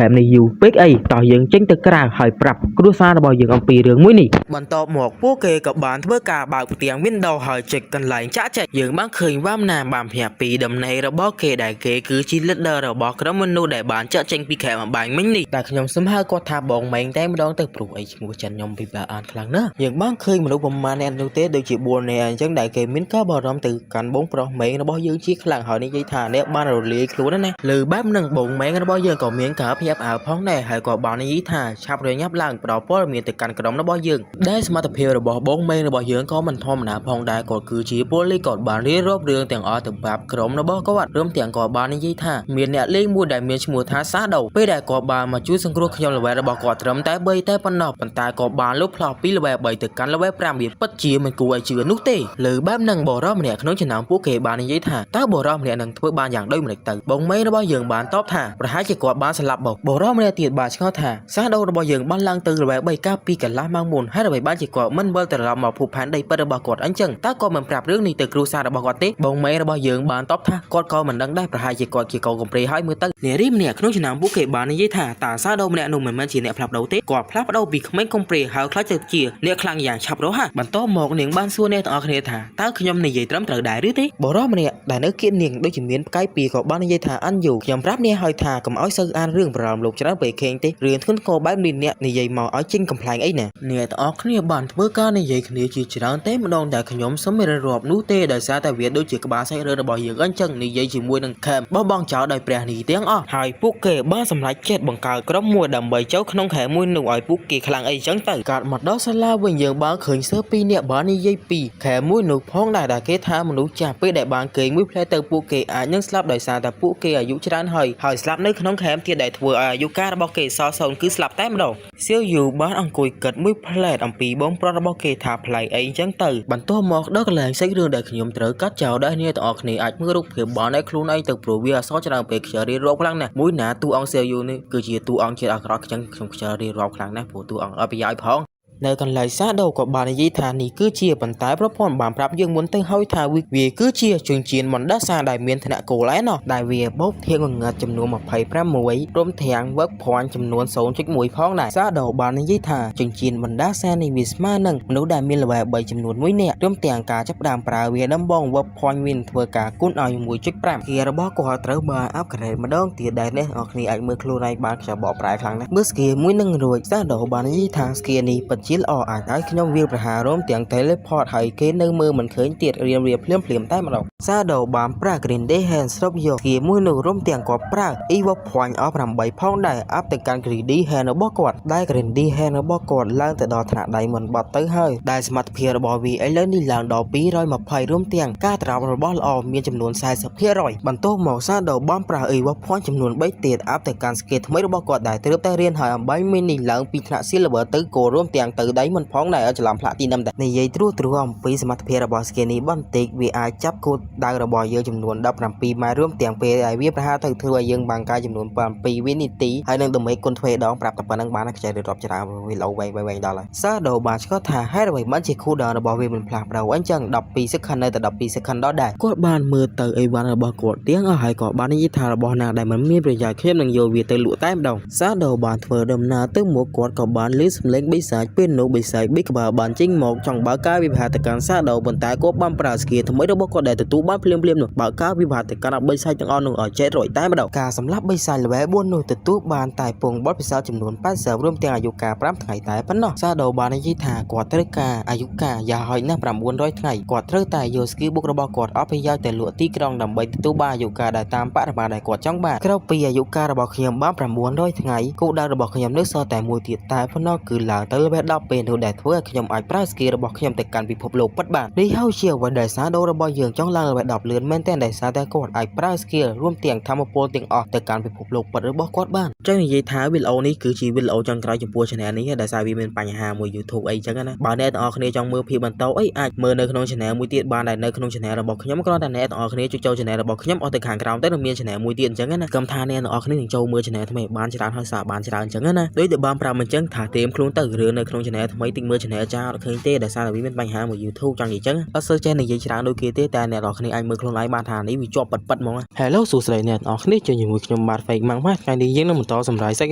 ែមនេះយូរពេកអីតោះយើងចេញទៅក្រៅហើយប្រាប់គ្រួសាររបស់យើងអំពីរឿងមួយនេះបន្ទាប់មកពួកគេក៏បានធ្វើការបើកផ្ទាំង Windows ហើយចុចកន្លែងចាក់ចែកយើងបានឃើញវ៉ាំណាបានប្រាប់ពីដំណេករបស់គេដែលគេគឺជា leader របស់ក្រុមមនុស្សដែលបានចាក់ចេញពីខែអំបែងមិញនេះតែខ្ញុំសឹមហៅគាត់ថាបងម៉េងតែម្ដងទៅព្រោះអីឈ្មោះចិនខ្ញុំពិបាកអានខ្លាំងណាស់យើងបានឃើញមនុស្សប្រមាណអ្នកនោះទេដូចជា4នាក់អញ្ចឹងដែលគេមានការបារម្ភទៅកាន់បងប្រុសម៉េងរបស់យើងជាខ្លាំងហើយនិយាយថាអ្នកបានរលាយខ្លួនណាលើបែបហ្នឹងបងម៉េងរបស់យើងក៏មានការភ្ញាក់ផ្អើលផងដែរហើយក៏បាននិយាយថាឆាប់រញាប់ឡើងផ្ដល់ព័ត៌មានទៅកាន់ក្រុមរបស់យើងដែលសមត្ថភាពរបស់បងម៉េងរបស់យើងក៏មិនធម្មតាផងដែរគាត់គឺជាប៉ូលីសគាត់បានរៀបរាប់រឿងទាំងអស់ទៅប្រាប់ក្រុមរបស់គាត់រួមទាំងគាត់បាននិយាយថាមានអ្នកលេងមួយដែលមានឈ្មោះថាសាដូពេលដែលគាត់បានមកជួយសង្គ្រោះខ្ញុំល្វែរបស់គាត់ត្រឹមតែ3តែប៉ុណ្ណោះប៉ុន្តែគាត់បានលុបផ្លោះពីល្វែ3ទៅកាន់ល្វែ5វាពិតជាមិនគួរឲ្យជឿនោះទេលើបែបហ្នឹងបរិសម្នាក់ក្នុងចំណោមពួកគេបាននិយាយថាតើបរិសម្នាក់នឹងធ្វើបានយ៉ាងដូចម្តេចទៅបងម៉េងរបស់យើងបានតបថាប្រហែលជាគាត់បានស្លាប់បរិសម្នាក់ទៀតបានឆ្ងល់ថាសាដូរបស់យើងបានឡើងទៅល្វែ3កាលពីកន្លះម៉ោងមុនហើយអ្វីបានជាគាត់មិនវិលត្រឡប់មកភពផែនដីពិតរបស់គាត់អញ្ចឹងតើគាត់មិនប្រាប់រឿងនេះទៅគ្រួសាររបស់គាត់ទេបងម៉េងរបស់យើងបានតបថាគាត់ក៏មិនដឹងដែរប្រហែលជាគាត់ជាកូនកំព្រាហើយមើលទៅនារីម្នាក់ក្នុងចំណោមពួកគេបាននិយាយថាតើសាដូម្នាក់នោះមិនមែនជាអ្នកផ្លាស់ប្ដូរទេគាត់ផ្លាស់ប្ដូរពីក្មេងកំព្រាហើយខ្លាចទៅជាអ្នកខ្លាំងយ៉ាងឆាប់រហ័សបន្ទាប់មកនាងបានសួរអ្នកទាំងអស់គ្នាថាតើខ្ញុំនិយាយត្រឹមត្រូវដែរឬទេបរិសម្នាក់ដែលនៅគៀននាងដូចជាមានផ្កាយពីក៏បាននិយាយថាអានយូខ្ញុំប្រាប់នាងហើយថាកុំឲ្យសូវអានរឿងប្រឡំលោកច្រើនពេកខេងទេរឿងធ្ងន់ធ្ងរបែបនេះអ្នកនិយាយមកឲ្យចេញកំ ប្លែងអីណាអ្នកទាំងអស់គ្នាបានធ្វើការនិយាយគ្នាជាច្រើនតែម្ដងដែលខ្ញុំសូមមិនរាប់នោះទេដោយសារតែវាដូចជាក្បាលសាច់រឿងរបស់យើងអញ្ចឹងនិយាយជាមួយនឹងខេមបោះបង់ចោលដោយព្រះនេះទាំងអស់ហើយពួកគេបានសម្រេចចិត្តបង្កើតក្រុមមួយដើម្បីចូលក្នុងខេមមួយនោះឲ្យពួកគេខ្លាំងអីចឹងទៅកាត់មកដល់សាលាវិញយើងបានឃើញសិស្សពីរនាក់បាននិយាយពីខេមមួយនោះផងដែរដែលគេថាមនុស្សចាស់ពេលដែលបានគេងមួយផ្លែទៅពួកគេអាចនឹងស្លាប់ដោយសារតែពួកគេអាយុច្រើនហើយស្លាប់នៅក្នុងខេមទៀតដែលធ្វើឲ្យអាយុកាលរបស់គេសល់សូន្យគឺស្លាប់តែម្ដងសៀវយូបានអង្គុយគិតមួយផ្លែតអំពីបងប្រុសរបស់គេថាប្លែកអីចឹងទៅបន្ទាប់មកដល់កន្លែងសាច់រឿងដែលខ្ញុំត្រូវកាត់ចោលដែរអ្នកទាំងអស់គ្នាអាចមើលរូបភាពបានឲ្យខ្លួនឯងទៅព្រោះវាអសរច្រើនពេកខ្ជិលរៀបរាប់ខ្លាំងណាស់មួយណាតួអង្គសៀវយូនេះគឺជាតួអង្គជាតិអាក្រក់ចឹងខ្ញុំខ្ជិលរៀបរាប់ខ្លាំងណាស់ព្រោះតួអង្គអត់ប្រយោជន៍ផងនៅកន្លែងសាដូក៏បាននិយាយថានេះគឺជាបន្តែប្រព័ន្ធបានប្រាប់យើងមុនទៅហើយថាវាគឺជាជញ្ជាំងបណ្ដាសាដែលមានឋានៈគោលឯណោះដែលវាបូកធៀងងឹតចំនួន26ព្រមទាំងវឹកភ័ណ្ឌចំនួន 0.1 ផងដែរសាដូបាននិយាយថាជញ្ជាំងបណ្ដាសានេះវាស្មើនឹងមនុស្សដែលមានល្បែ3ចំនួន1នាក់ព្រមទាំងការចាប់ផ្ដើមប្រើវាដំបងវឹកភ័ណ្ឌមានធ្វើការគុណឲ្យ 1.5 គីរបស់គាត់ត្រូវបានអាប់ក្រេតម្ដងទៀតដែរអ្នកទាំងអស់គ្នាអាចមើលខ្លួនឯងបានខ្ញុំបកប្រែខ្លាំងណាស់មើលស្គីមួយនឹងរួចសាដូបាននិយាយថាស្គីនេះពិតជាល្អអាចឲ្យខ្ញុំវាប្រហាររោមទាំង teleport ហើយគេនៅមើលមិនឃើញទៀតរៀមភ្លាមតែម្ដងសាដូបានប្រើ Green Day Hand ស្រូបយកគៀមួយនោះរោមទាំងគាត់ប្រើ Evo Point អស់8ផងដែរអាប់ទៅកាន់ Green Day Hand របស់គាត់ដែល Green Day Hand របស់គាត់ឡើងទៅដល់ថ្នាក់ដៃមិនបាត់ទៅហើយដែលសមត្ថភាពរបស់វាឥឡូវនេះឡើងដល់220រួមទាំងការត្រាប់របស់ល្អមានចំនួន 40% បន្ទាប់មកសាដូបានប្រើ Evo Point ចំនួន3ទៀតអាប់ទៅកាន់ skill ថ្មីរបស់គាត់ដែលទើបតែរៀនហើយអំបីមីនេះឡើងពីថ្នាក់ Silver ទៅ Gold រួមទាំងទៅដៃមិនផងដែរច្រឡំផ្លាទីនឹមដែរនិយាយត្រួសអំពីសមត្ថភាពរបស់ Skinny បន្តិចវាអាចចាប់គោលដៅរបស់យើងចំនួន17ម៉ែត្ររួមទាំងពេលដែលវាប្រហែលទៅធ្វើឲ្យយើងបានកាយចំនួន7វិនាទីហើយនឹងដើម្បីគុណទ្វេដងប្រាប់តែប៉ុណ្្នឹងបានខ្ចីរាប់ច្រើនវាលោវែងដល់ហើយសាដូបានឆ្កត់ថាហេតុអ្វីបានជាគូដៅរបស់វាមិនផ្លាស់ប្ដូរអញ្ចឹង12 second នៅតែ12 second ដល់ដែរគាត់បានមើលទៅអីវ៉ាន់របស់គាត់ទាំងអស់ហើយក៏បាននិយាយថារបស់ណាដែលមិនមានប្រយោជន៍ខ្ញុំនឹងយកវាទៅលក់តែម្ដងសាដូបានធ្វើដំណើរទៅមុខគាត់ក៏បានលឺសំឡេងបិសាចពេលនោះបិសាចបិក្បាលបានចេញមកចង់បើកការវិភាគទៅកាន់សាដូប៉ុន្តែគាត់បានប្រើស្គីថ្មីរបស់គាត់ដែលទទួលបានភ្លាមនោះបើកការវិភាគទៅកាន់បិសាចទាំងអស់នោះឲ្យ700តែម្ដងការសម្លាប់បិសាច level 4នោះទទួលបានតែពងបទពិសោធន៍ចំនួន80រួមទាំងអាយុកាល5ថ្ងៃតែប៉ុណ្ណោះសាដូបាននិយាយថាគាត់ត្រូវការអាយុកាលយ៉ាងហោចណាស់900ថ្ងៃគាត់ត្រូវតែយកស្គីបុករបស់គាត់អស់ប្រយោជន៍ទៅលក់ទីក្រុងដើម្បីទទួលបានអាយុកាលដែលតាមបរិមាណដែលគាត់ចង់បានក្រៅពីអាយុកាលរបស់ខ្ញុំបាន900ថ្ងៃគោលដៅរបស់ខ្ញុំនៅសល់តែមួយទៀតតែប៉ុណ្ណោះគឺឡើងទៅ level 10ពេលនោះដែលធ្វើឲ្យខ្ញុំអាចប្រើស្គីរបស់ខ្ញុំទៅកាន់ពិភពលោកពិតបាននេះហើយជាអ្វីដែលសាដូរបស់យើងចង់ឡើង level 10លឿនមែនទែនដោយសារតែគាត់អាចប្រើស្គីរួមទាំងធម្មពលទាំងអស់ទៅកាន់ពិភពលោកពិតរបស់គាត់បានចឹងនិយាយថាវីដេអូនេះគឺជាវីដេអូចុងក្រោយចំពោះ channel នេះដោយសារវាមានបញ្ហាមួយ YouTube អីចឹងណាបើអ្នកទាំងអស់គ្នាចង់មើលភាពបន្តអីអាចមើលនៅក្នុង channel មួយទៀតបានដែលនៅក្នុង channel របស់ខ្ញុំគ្រាន់តែអ្នកទាំងអស់គ្នាចូល channel របស់ខ្ញុំអស់ទៅខាងក្រោមទៅនឹងមាន channel មួយទៀតអញ្ចឹងណាគំថាអ្នកទាំងអស់គ្នានឹងចូលមើល channel ថ្មីបានច្រើនហើយសារបានច្រើនអញ្ចឹងណាដូចតែបានប្រាប់អញ្ចឹងថាត្រៀមខ្លួនទៅរឿងនៅក្នុង channel ថ្មីតិចមើល channel ចាអត់ឃើញទេដោយសារតែវាមានបញ្ហាមួយ YouTube ចង់និយាយចឹងអត់សូវចេះនិយាយច្រើនដូចគេទេតែអ្នកនរគ្នាអាចមើលខ្លួនឯងបានថានេះវាជាប់ប៉ិតៗហ្មង Hello សួស្តីអ្នកនរគ្នាជួយជាមួយខ្ញុំបាទ Fake ម៉ាំងម៉ាថ្ងៃនេះយើងនឹងបន្តសម្រាយសាច់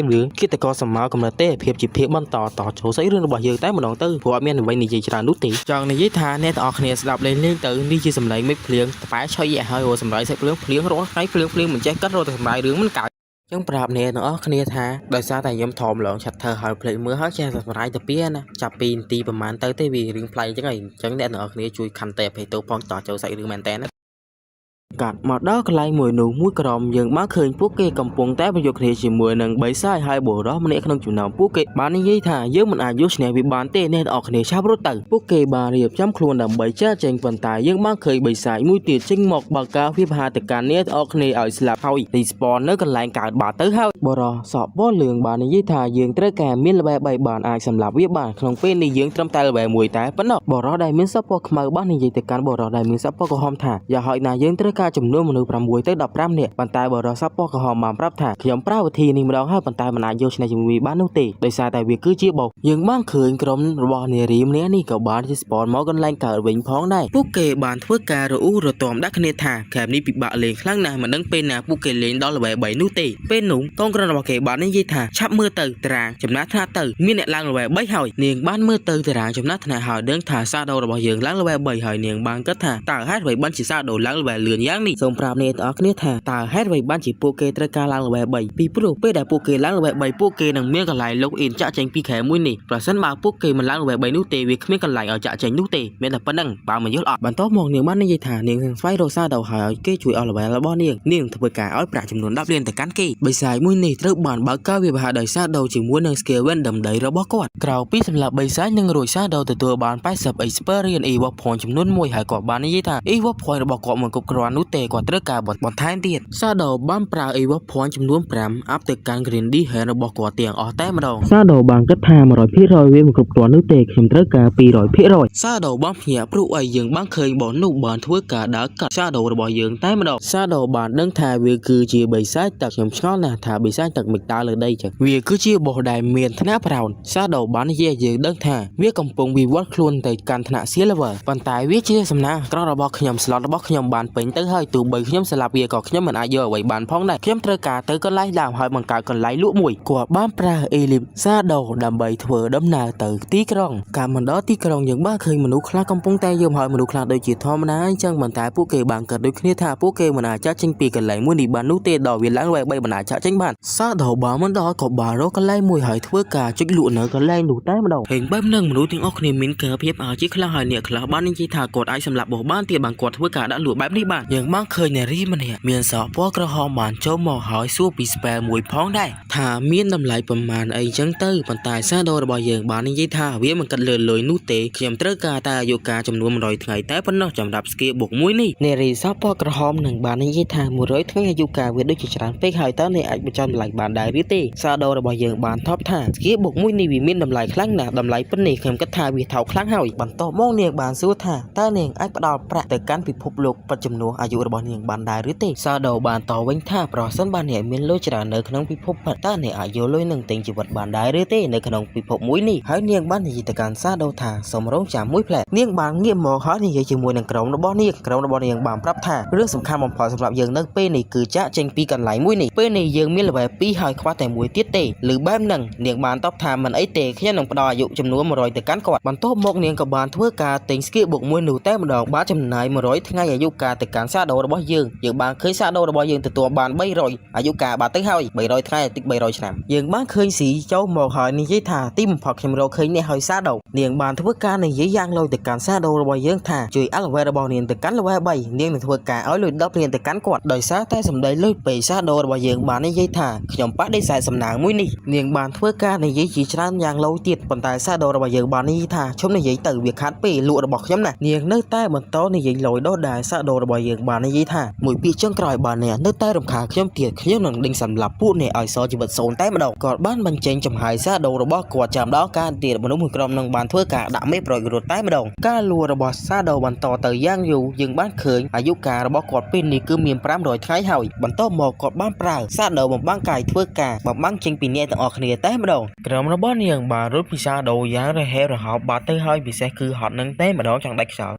រឿងគិតតកសម័យកំណត់ទេភាពជាភាពបន្តតចូលសាច់រឿងរបស់យើងតែម្ដងទៅព្រោះអត់មានអ្វីនិយាយច្រើននោះទេចង់និយាយថាអ្នកនរគ្នាស្ដាប់លេងទៅនេះជាសម្លេងមេឃភ្លៀងត្បែឆុយហើយសម្រាយសាច់ភ្លៀងរាល់ថ្ងៃភ្លៀងមិនចេះកាត់រត់តែសម្រាយរឿងមិនកើតចឹងប្រាប់អ្នកទាំងអស់គ្នាថាដោយសារតែខ្ញុំធំឡងឆាត់ធ្វើឲ្យភ្លេចមើលហើយចេះសម្រាយទៅពីណាចាប់2នាទីប្រហែលទៅទេវារឿងប្លែកចឹងហើយចឹងអ្នកទាំងអស់គ្នាជួយខន្តីអភ័យទោសផងតចូលសាច់រឿងមែនតើកាត់មកដល់កន្លែងមួយនោះមួយក្រុមយើងបានឃើញពួកគេកំពុងតែប្រយុទ្ធគ្នាជាមួយនឹងបិសាចហើយបុរសម្នាក់ក្នុងចំណោមពួកគេបាននិយាយថាយើងមិនអាចយកឈ្នះវាបានទេអ្នកនរគ្នាឆាប់រត់ទៅពួកគេបានរៀបចំខ្លួនដើម្បីចាចេញប៉ុន្តែយើងបានឃើញបិសាចមួយទៀតចេញមកបើកការវាបហាតការអ្នកនរគ្នាឲ្យស្លាប់ហើយរីស្ពននៅកន្លែងកើតបាត់ទៅហើយបុរសសក់បលឿងបាននិយាយថាយើងត្រូវការមានល្បែ3បានអាចសម្លាប់វាបានក្នុងពេលនេះយើងត្រឹមតែល្បែ1តែប៉ុណ្ណោះបុរសដែលមានសក់ពណ៌ខ្មៅបាននិយាយទៅកាន់បុរសដែលមានសក់ពណ៌ក្រហមថាយ៉ាហើយណាយើងត្រូវការចំនួនមនុស្ស6ទៅ15នាក់ប៉ុន្តែបរិស័ទពណ៌ក្រហមបានប្រាប់ថាខ្ញុំប្រើវិធីនេះម្ដងហើយប៉ុន្តែមិនអាចយកឈ្នះជាមួយបាននោះទេដោយសារតែវាគឺជាបោកយើងបានឃើញក្រុមរបស់នារីម្នាក់នេះក៏បានជាស្ពនមកកន្លែងកើតវិញផងដែរពួកគេបានធ្វើការរអ៊ូរទាំដាក់គ្នាថាហ្គេមនេះពិបាកលេងខ្លាំងណាស់មិនដឹងពេលណាពួកគេលេងដល់ល្បែ3នោះទេពេលនោះកងក្រនរបស់គេបាននិយាយថាឆាប់មើលទៅតារាងចំណាត់ថ្នាក់ទៅមានអ្នកឡើងល្បែ3ហើយនាងបានមើលទៅតារាងចំណាត់ថ្នាក់ហើយដឹងថាសាដូរបស់យើងឡើងល្បែ3ហើយនាងបានគិតថាតើហេតុអ្វីបានជាសាដូឡើងល្បែលឿនយ៉ាងនេះសូមប្រាប់អ្នកទាំងអស់គ្នាថាតើហេតុអ្វីបានជាពួកគេត្រូវការឡើងល្បែ3ពីព្រោះពេលដែលពួកគេឡើងល្បែ3ពួកគេនឹងមានកន្លែងលុកអ៊ីនចាក់ចេញពីខែមួយនេះប្រសិនបើពួកគេមិនឡើងល្បែ3នោះទេវាគ្មានកន្លែងឲ្យចាក់ចេញនោះទេមានតែប៉ុណ្្នឹងបើមិនយល់អត់បន្ទាប់មកនាងបាននិយាយថានាងស្វែងរកសារទៅហើយគេជួយអស់ល្បែរបស់នាងធ្វើការឲ្យប្រាក់ចំនួន10លានទៅកាន់គេបិសាចមួយនេះត្រូវបានបើកការវាបហាដោយសារដូវជាមួយនឹង skill win ដំដីរបស់គាត់ក្រៅពីសម្រាប់បិសាចនឹងរួចសារដូវទទួលបាន80 experience evoke point ចំនួន1ហើយគាត់បាននិយាយថា evoke point របស់គាត់មិនគ្រប់គ្រាន់នោះទេគាត់ត្រូវការបន្ថែមទៀតសាដូបានប្រើ evoke point ចំនួន5អាប់ទៅកាន់ green d hand របស់គាត់ទាំងអស់តែម្ដងសាដូបានគិតថា 100% វាមិនគ្រប់គ្រាន់នោះទេខ្ញុំត្រូវការ 200% សាដូបានភ្ញាក់ព្រោះអីយើងបានឃើញបងនោះបានធ្វើការដើរកាត់សាដូរបស់យើងតែម្ដងសាដូបានដឹងថាវាគឺជាបិសាចទឹកខ្ញុំឆ្ងល់ណាស់ថាបិសាចទឹកមិនដើរលើដីចឹងវាគឺជាបោះដែលមានថ្នាក់ប្រោនសាដូបាននិយាយយើងដឹងថាវាកំពុងវិវត្តខ្លួនទៅកាន់ថ្នាក់ silver ប៉ុន្តែវាជាសំណាងក្ររបស់ខ្ញុំ slot របស់ខ្ញុំបានពេញទៅហើយទោះបីខ្ញុំស្លាប់វាក៏ខ្ញុំមិនអាចយកអ្វីបានផងដែរខ្ញុំត្រូវការទៅកន្លែងដើមហើយបង្កើតកន្លែងលក់មួយគាត់បានប្រើអេលីបសាដូដើម្បីធ្វើដំណើរទៅទីក្រុងកាលមកដល់ទីក្រុងយើងបានឃើញមនុស្សខ្លះកំពុងតែយំហើយមនុស្សខ្លះដូចជាធម្មតាអញ្ចឹងប៉ុន្តែពួកគេបានកាត់ដូចគ្នាថាពួកគេមិនអាចចាក់ចេញពីកន្លែងមួយនេះបាននោះទេដល់វាឡើង3បណ្ដាចាក់ចេញបានសាដូបានមិនដល់ក៏បានរកកន្លែងមួយហើយធ្វើការចុចលក់នៅកន្លែងនោះតែម្ដងហេងបែបនឹងមនុស្សទាំងអស់គ្នាមានការភាពឲ្យជាខ្លះហើយអ្នកខ្លះបាននិយាយថាគាត់អាចសម្លាប់បោះបានទៀតបានគាត់ធ្វើការដាក់លក់បែបនេះបានយើងបានឃើញនារីម្នាក់មានសក់ពណ៌ក្រហមបានចូលមកហើយសួរពី spare មួយផងដែរថាមានតម្លៃប្រមាណអីចឹងទៅប៉ុន្តែសាដូរបស់យើងបាននិយាយថាវាមិនគិតលើលុយនោះទេខ្ញុំត្រូវការតែអាយុកាលចំនួន100ថ្ងៃតែប៉ុណ្ណោះសម្រាប់ skill បុកមួយនេះនារីសក់ពណ៌ក្រហមនឹងបាននិយាយថា100ថ្ងៃអាយុកាលវាដូចជាច្រើនពេកហើយតើអ្នកអាចបញ្ចុះតម្លៃបានដែរឬទេសាដូរបស់យើងបានថប់ថា skill បុកមួយនេះវាមានតម្លៃខ្លាំងណាស់តម្លៃប៉ុណ្នេះខ្ញុំគិតថាវាថោកខ្លាំងហើយបន្ទាប់មកនាងបានសួរថាតើនាងអាចផ្ដល់ប្រាក់ទៅកាន់ពិភពលោកពិតចំនួនអាយុរបស់នាងបានដែរឬទេសាដូបានតវិញថាប្រសិនបើអ្នកមានលុយច្រើននៅក្នុងពិភពពិតតើអ្នកអាចយកលុយនឹងទិញជីវិតបានដែរឬទេនៅក្នុងពិភពមួយនេះហើយនាងបាននិយាយទៅកាន់សាដូថាសូមរងចាំមួយផ្លែនាងបានងាកមកហើយនិយាយជាមួយនឹងក្រុមរបស់នាងបានប្រាប់ថារឿងសំខាន់បំផុតសម្រាប់យើងនៅពេលនេះគឺចាក់ចេញពីកន្លែងមួយនេះពេលនេះយើងមាន level 2ហើយខ្វះតែមួយទៀតទេឬបែបហ្នឹងនាងបានតបថាមិនអីទេខ្ញុំនឹងផ្ដល់អាយុចំនួន100ទៅកាន់គាត់បន្ទាប់មកនាងក៏បានធ្វើការទិញ skill បុកមួយនោះតែម្ដងបានចំណាយ100ថ្ងៃអាយុកាលទៅកាន់សាដូរបស់យើងបានឃើញសាដូរបស់យើងទទួលបាន300អាយុកាលបាត់ទៅហើយ300ថ្ងៃតិច300ឆ្នាំយើងបានឃើញស៊ីចូលមកហើយនិយាយថាទីបំផុតខ្ញុំរកឃើញនេះហើយសាដូនាងបានធ្វើការនិយាយយ៉ាងលយទៅកាន់សាដូរបស់យើងថាជួយ elevate របស់នាងទៅកាន់ level 3នាងនឹងធ្វើការឲ្យលុយ10រៀលទៅកាន់គាត់ដោយសារតែសម្ដីលុយពេកសាដូរបស់យើងបាននិយាយថាខ្ញុំបដិសេធសំណាងមួយនេះនាងបានធ្វើការនិយាយជាច្រើនយ៉ាងលយទៀតប៉ុន្តែសាដូរបស់យើងបាននិយាយថាខ្ញុំនិយាយទៅវាខាត់ពេកលក់របស់ខ្ញុំណានាងនៅតែបន្តនិយាយលយដោះដែរសាដូរបស់យើង បាននិយាយថាមួយពីចុងក្រោយបានអ្នកនៅតែរំខានខ្ញុំទៀតខ្ញុំនឹងដេញសម្លាប់ពួកអ្នកឲ្យសល់ជីវិតសូន្យតែម្ដងគាត់បានបញ្ចេញចំហាយសាដូរបស់គាត់ចាំដល់ការទៀតមនុស្សមួយក្រុមនឹងបានធ្វើការដាក់មេប្រយោជន៍រត់តែម្ដងការលួចរបស់សាដូបន្តទៅយ៉ាងយូរយើងបានឃើញអាយុកាលរបស់គាត់ពេលនេះគឺមាន500ថ្ងៃហើយបន្តមកគាត់បានប្រើសាដូបំបាំងកាយធ្វើការបំបាំងចេញពីអ្នកទាំងអស់គ្នាតែម្ដងក្រុមរបស់នាងបានរត់ពីសាដូយ៉ាងរហ័សរហោបបាត់ទៅហើយពិសេសគឺហត់នឹងតែម្ដងចង់ដាច់ខ្យល់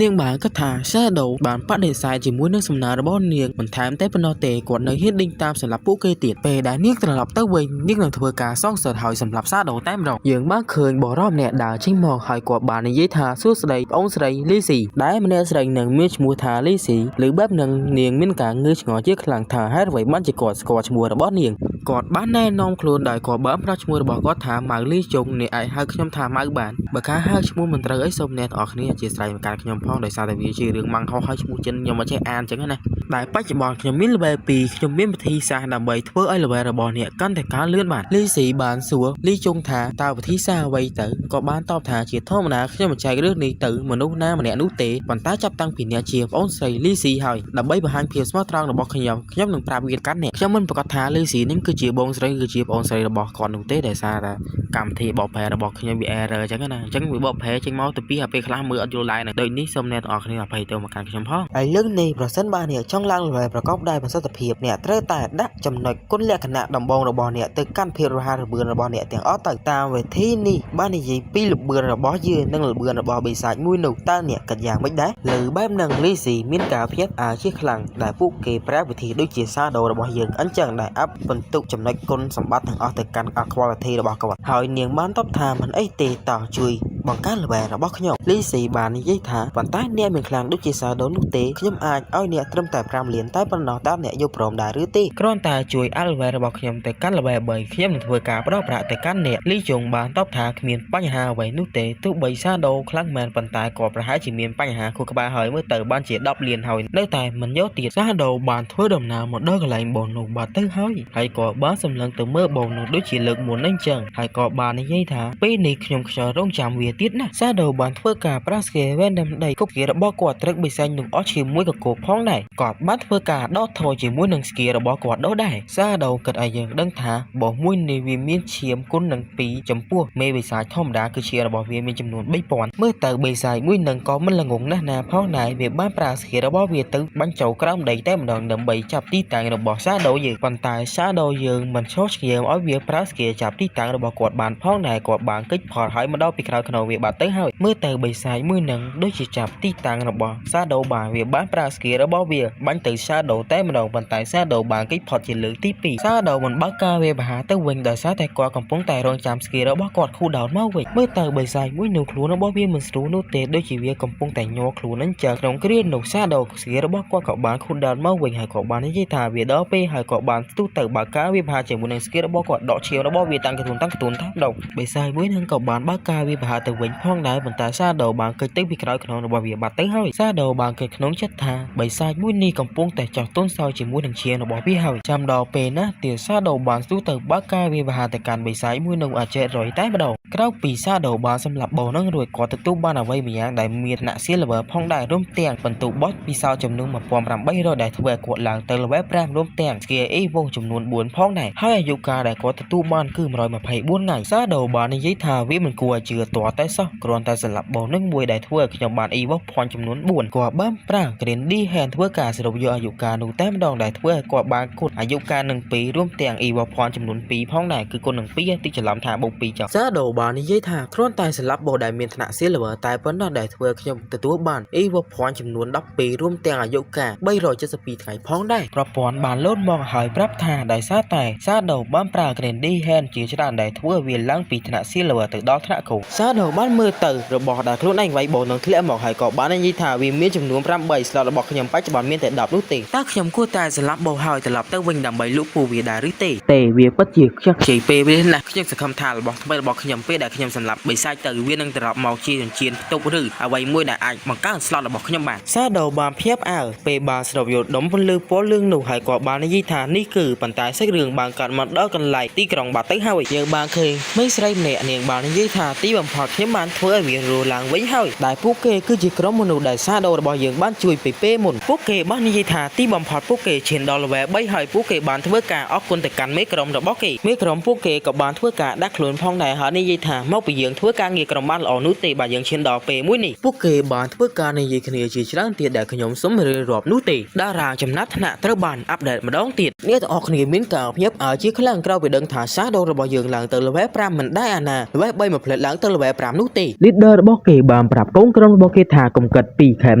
នាងបានគិតថា Shadow បានបដិសេធជាមួយនឹងសំណើរបស់នាងបន្ថែមតែប៉ុណ្ណោះទេគាត់នៅហ៊ានដេញតាមសម្រាប់ពួកគេទៀតពេលដែលនាងត្រឡប់ទៅវិញនាងនឹងធ្វើការសងសឹកហើយសម្រាប់ Shadow តែម្ដងយើងបានឃើញបរិសម្នាក់ដើរចេញមកហើយគាត់បាននិយាយថាសួស្ដីប្អូនស្រី Lizzy ដែលម្នាក់ស្រីនឹងមានឈ្មោះថា Lizzy ឬបែបនឹងនាងមានការងឿឆ្ងល់ជាខ្លាំងថាហេតុអ្វីបានជាគាត់ស្គាល់ឈ្មោះរបស់នាងគាត់បានណែនាំខ្លួនដោយគាត់បានប្រាប់ឈ្មោះរបស់គាត់ថាម៉ៅលីជុងអ្នកអាចហៅខ្ញុំថាម៉ៅបានបើការហៅឈ្មោះមិនត្រូវអីសូមអ្នកទាំងអស់គ្នាអធិស្ឋានមកកាន់ខ្ញុំផងដោយសារតែវាជារឿងម៉ាំងហោហើយឈ្មោះចិនខ្ញុំមិនចេះអានអញ្ចឹងណាដែលបច្ចុប្បន្នខ្ញុំមាន level 2ខ្ញុំមានវិធីសាស្ត្រដើម្បីធ្វើឲ្យ level របស់អ្នកកាន់តែកើនលឿនបានលីស៊ីបានសួរលីជុងថាតើវិធីសាស្ត្រអ្វីទៅក៏បានតបថាជាធម្មតាខ្ញុំមិនចែករឿងនេះទៅមនុស្សណាម្នាក់នោះទេប៉ុន្តែចាប់តាំងពីអ្នកជាប្អូនស្រីលីស៊ីហើយដើម្បីបង្ហាញភាពស្មោះត្រង់របស់ខ្ញុំនឹងប្រាប់វាកាន់អ្នកខ្ញុំមិនប្រកាសថាលីស៊ីនេះគឺជាបងស្រីគឺជាប្អូនស្រីរបស់គាត់នោះទេដោយសារតែកម្មវិធីបបផែរបស់ខ្ញុំវា error អញ្ចឹងណាអញ្ចឹងវាបបផែចេញមកទៅពីពេលខ្លះមើលអត់យល់ដែរដូចនេះសូមអ្នកទាំងអស់គ្នាអភ័យទោសមកកាន់ខ្ញុំផងហើយលើកនេះប្រសិនបើអ្នកចង់ឡើង level ប្រកបដោយប្រសិទ្ធភាពអ្នកត្រូវតែដាក់ចំណុចគុណលក្ខណៈដំបូងរបស់អ្នកទៅកាន់ភាពរហ័សរបឿនរបស់អ្នកទាំងអស់ទៅតាមវិធីនេះបាននិយាយពីល្បឿនរបស់យើងនិងល្បឿនរបស់បិសាចមួយនោះតើអ្នកគិតយ៉ាងម៉េចដែរលើបែបនឹងលីស៊ីមានការភ្ញាក់ជាខ្លាំងដែលពួកគេប្រើវិធីដូចជាសាដូរបស់យើងអញ្ចឹងដែលអាប់បន្ទុកចំណុចគុណសម្បត្តិទាំងអស់ទៅកាន់ quality របស់គាត់ហើយនាងបានតបថាមិនអីទេតោះជួយបង្កើន level របស់ខ្ញុំលីស៊ីបាននិយាយថាប៉ុន្តែអ្នកមានខ្លាំងដូចជាសាដូនោះទេខ្ញុំអាចឲ្យអ្នកត្រឹមតែ5លានតែប៉ុណ្ណោះតើអ្នកយកព្រមដែរឬទេគ្រាន់តែជួយអាល់ level របស់ខ្ញុំទៅកាន់ level 3ខ្ញុំនឹងធ្វើការផ្ដល់ប្រាក់ទៅកាន់អ្នកលីជុងបានតបថាគ្មានបញ្ហាអ្វីនោះទេទោះបីសាដូខ្លាំងមែនប៉ុន្តែក៏ប្រហែលជាមានបញ្ហាខួរក្បាលហើយមើលទៅបានជា10លានហើយនៅតែមិនយកទៀតសាដូបានធ្វើដំណើរមកដល់កន្លែងបងនោះបាត់ទៅហើយក៏បានសម្លឹងទៅមើលបងនោះដូចជាលើកមុនអញ្ចឹងហើយក៏បាននិយាយថាពេលនេះខ្ញុំខ្យល់រងចាំវាទៀតណាសាដូបានធ្វើការប្រាស្គាវ៉ែនដាំដីគប់គៀរបស់គាត់ត្រឹកបិសាញនោះអស់ជាមួយកកោផងដែរគាត់បានធ្វើការដកថយជាមួយនឹងស្គីរបស់គាត់ដោះដែរសាដូគិតឲ្យយើងដឹងថាបោះមួយនេះវាមានឈាមគុណនឹង2ចំពោះមេបិសាចធម្មតាគឺឈាមរបស់វាមានចំនួន3000មើលទៅបិសាចមួយនឹងក៏មិនល្ងងណាស់ណាផងដែរវាបានប្រើស្គីរបស់វាទៅបាញ់ចូលក្រោមដីតែម្ដងដើម្បីចាប់ទីតាំងរបស់សាដូយើងប៉ុន្តែសាដូយើងមិនឈោះឆ្កៀមឲ្យវាប្រើស្គីចាប់ទីតាំងរបស់គាត់បានផងដែរគាត់បានកិច្ចផលហើយមកដល់ពីក្រោយខ្នងវាបាត់ទៅហើយមើលទៅបិសាចមួយនឹងដូចជាចាប់ទីតាំងរបស់សាដូបានវាបានប្រើស្គីរបស់វាបាញ់ទៅសាដូតែម្ដងប៉ុន្តែសាដូបានកិច្ចផុតជាលើកទី2សាដូមិនបើកការវាបហាទៅវិញដោយសារតែគាត់កំពុងតែរងចាំស្គីរបស់គាត់ខូដោនមកវិញមើលទៅបិសាចមួយនោះខ្លួនរបស់វាមិនស្រួលនោះទេដូចជាវាកំពុងតែញ័រខ្លួនអញ្ចឹងក្នុងគ្រានោះសាដូស្គីរបស់គាត់ក៏បានខូដោនមកវិញហើយក៏បាននិយាយថាវាដល់ពេលហើយក៏បានស្ទុះទៅបើកការវាបហាជាមួយនឹងស្គីរបស់គាត់ដកឈាមរបស់វាតាំងកទួនតែម្ដងបិសាចមួយនឹងក៏បានបើកការវាបហាទៅវិញផងដែរប៉ុន្តែសាដូបានកិច្ចទៅពីក្រោយខ្នងរបស់វាបាត់ទៅហើយសាដូបានកិច្ចក្នុងចិត្តថាបិសាចមួយនេះកំពុងតែចោះទន់សោយជាមួយនឹងឈាមរបស់វាហើយចាំដល់ពេលណាទៀតសាដូបានស្ទុះទៅបើកការវាបហាទៅកាន់បិសាចមួយនោះអាចចេះរយតែម្ដងក្រោយពីសាដូបានសម្លាប់បោះនឹងរួចគាត់ទទួលបានអ្វីម្យ៉ាងដែលមានថ្នាក់ silver ផងដែររួមទាំងបន្ទុកបោះពិសោធន៍ចំនួន1800ដែលធ្វើឲ្យគាត់ឡើងទៅ level 5រួមទាំង skill evo ចំនួន4ផងដែរហើយអាយុកាលដែលគាត់ទទួលបានគឺ124ថ្ងៃសាដូបាននិយាយថាវាមិនគួរឲ្យជឿទាល់តែសោះគ្រាន់តែសម្លាប់បោះនឹងមួយដែលធ្វើឲ្យខ្ញុំបាន evo point ចំនួន4គាត់បានប្រើ Grandy Hand ធ្វើការសរុបយកអាយុកាលនោះតែម្ដងដែលធ្វើឲ្យគាត់បានគុណអាយុកាលនឹង2រួមទាំង evo point ចំនួន2ផងដែរគឺគុណនឹង2តិចច្រឡំថាបូក2ចុះសាដូបាននិយាយថាគ្រាន់តែសម្លាប់បោះដែលមានថ្នាក់ silver តែប៉ុណ្ណោះដែលធ្វើខ្ញុំទទួលបាន evo point ចំនួន12រួមទាំងអាយុកាល372ថ្ងៃផងដែរប្រព័ន្ធបានលោតមកហើយប្រាប់ថាដោយសារតែសាដូបានប្រើ Grandy Hand ជាច្រើនដែលធ្វើវាឡើងពីថ្នាក់ silver ទៅដល់ថ្នាក់ gold សាដូបានមើលទៅរបស់ដែលខ្លួនឯងវាយបោះនឹងធ្លាក់មកហើយក៏បាននិយាយថាវាមានចំនួន8 slot របស់ខ្ញុំបច្ចុប្បន្នមានតែ10នោះទេតើខ្ញុំគួរតែសម្លាប់បោះហើយត្រឡប់ទៅវិញដើម្បីលក់ពូវាដែរឬទេវាពិតជាខ្ជិលពេលវាណាស់ខ្ញុំសង្ឃឹមថារបស់ថ្មីរបស់ខ្ញុំពេលដែលខ្ញុំសម្លាប់បិសាចទៅវានឹងត្រឡប់មកជាចិញ្ចៀនផ្ទុកឬអ្វីមួយដែលអាចបង្កើន slot របស់ខ្ញុំបានសាដូបានភ្ញាក់ផ្អើលពេលបានស្រូបយកដុំពន្លឺពណ៌លឿងនោះហើយក៏បាននិយាយថានេះគឺប៉ុន្តែសាច់រឿងបានកាត់មកដល់កន្លែងទីក្រុងបាត់ទៅហើយយើងបានឃើញមេស្រីម្នាក់នាងបាននិយាយថាទីបំផុតខ្ញុំ ខ្ញុំបានធ្វើឲ្យវារឡើងវិញហើយដែលពួកគេគឺជាក្រុមមនុស្សដែលសាដូរបស់យើងបានជួយពីពេលមុនពួកគេបាននិយាយថាទីបំផុតពួកគេឈានដល់ level 3ហើយពួកគេបានធ្វើការអរគុណទៅកាន់មេក្រុមរបស់គេមេក្រុមពួកគេក៏បានធ្វើការដាក់ខ្លួនផងដែរហើយនិយាយថាមកពីយើងធ្វើការងារក្រុមបានល្អនោះទេបើយើងឈានដល់ពេលមួយនេះពួកគេបានធ្វើការនិយាយគ្នាជាច្រើនទៀតដែលខ្ញុំសូមរៀបរាប់នោះទេតារាចំណាត់ថ្នាក់ត្រូវបានអាប់ដេតម្ដងទៀតអ្នកទាំងអស់គ្នាមានការភ្ញាក់ឲ្យជាខ្លាំងក្រោយពីដឹងថាសាដូរបស់យើងឡើងទៅ level 5មិនដែរអាណា level 3មកផ្លេតឡើងទៅ level 5នោះទេ leader របស់គេបានប្រាប់កូនក្រុមរបស់គេថាកុំកិតពីខេម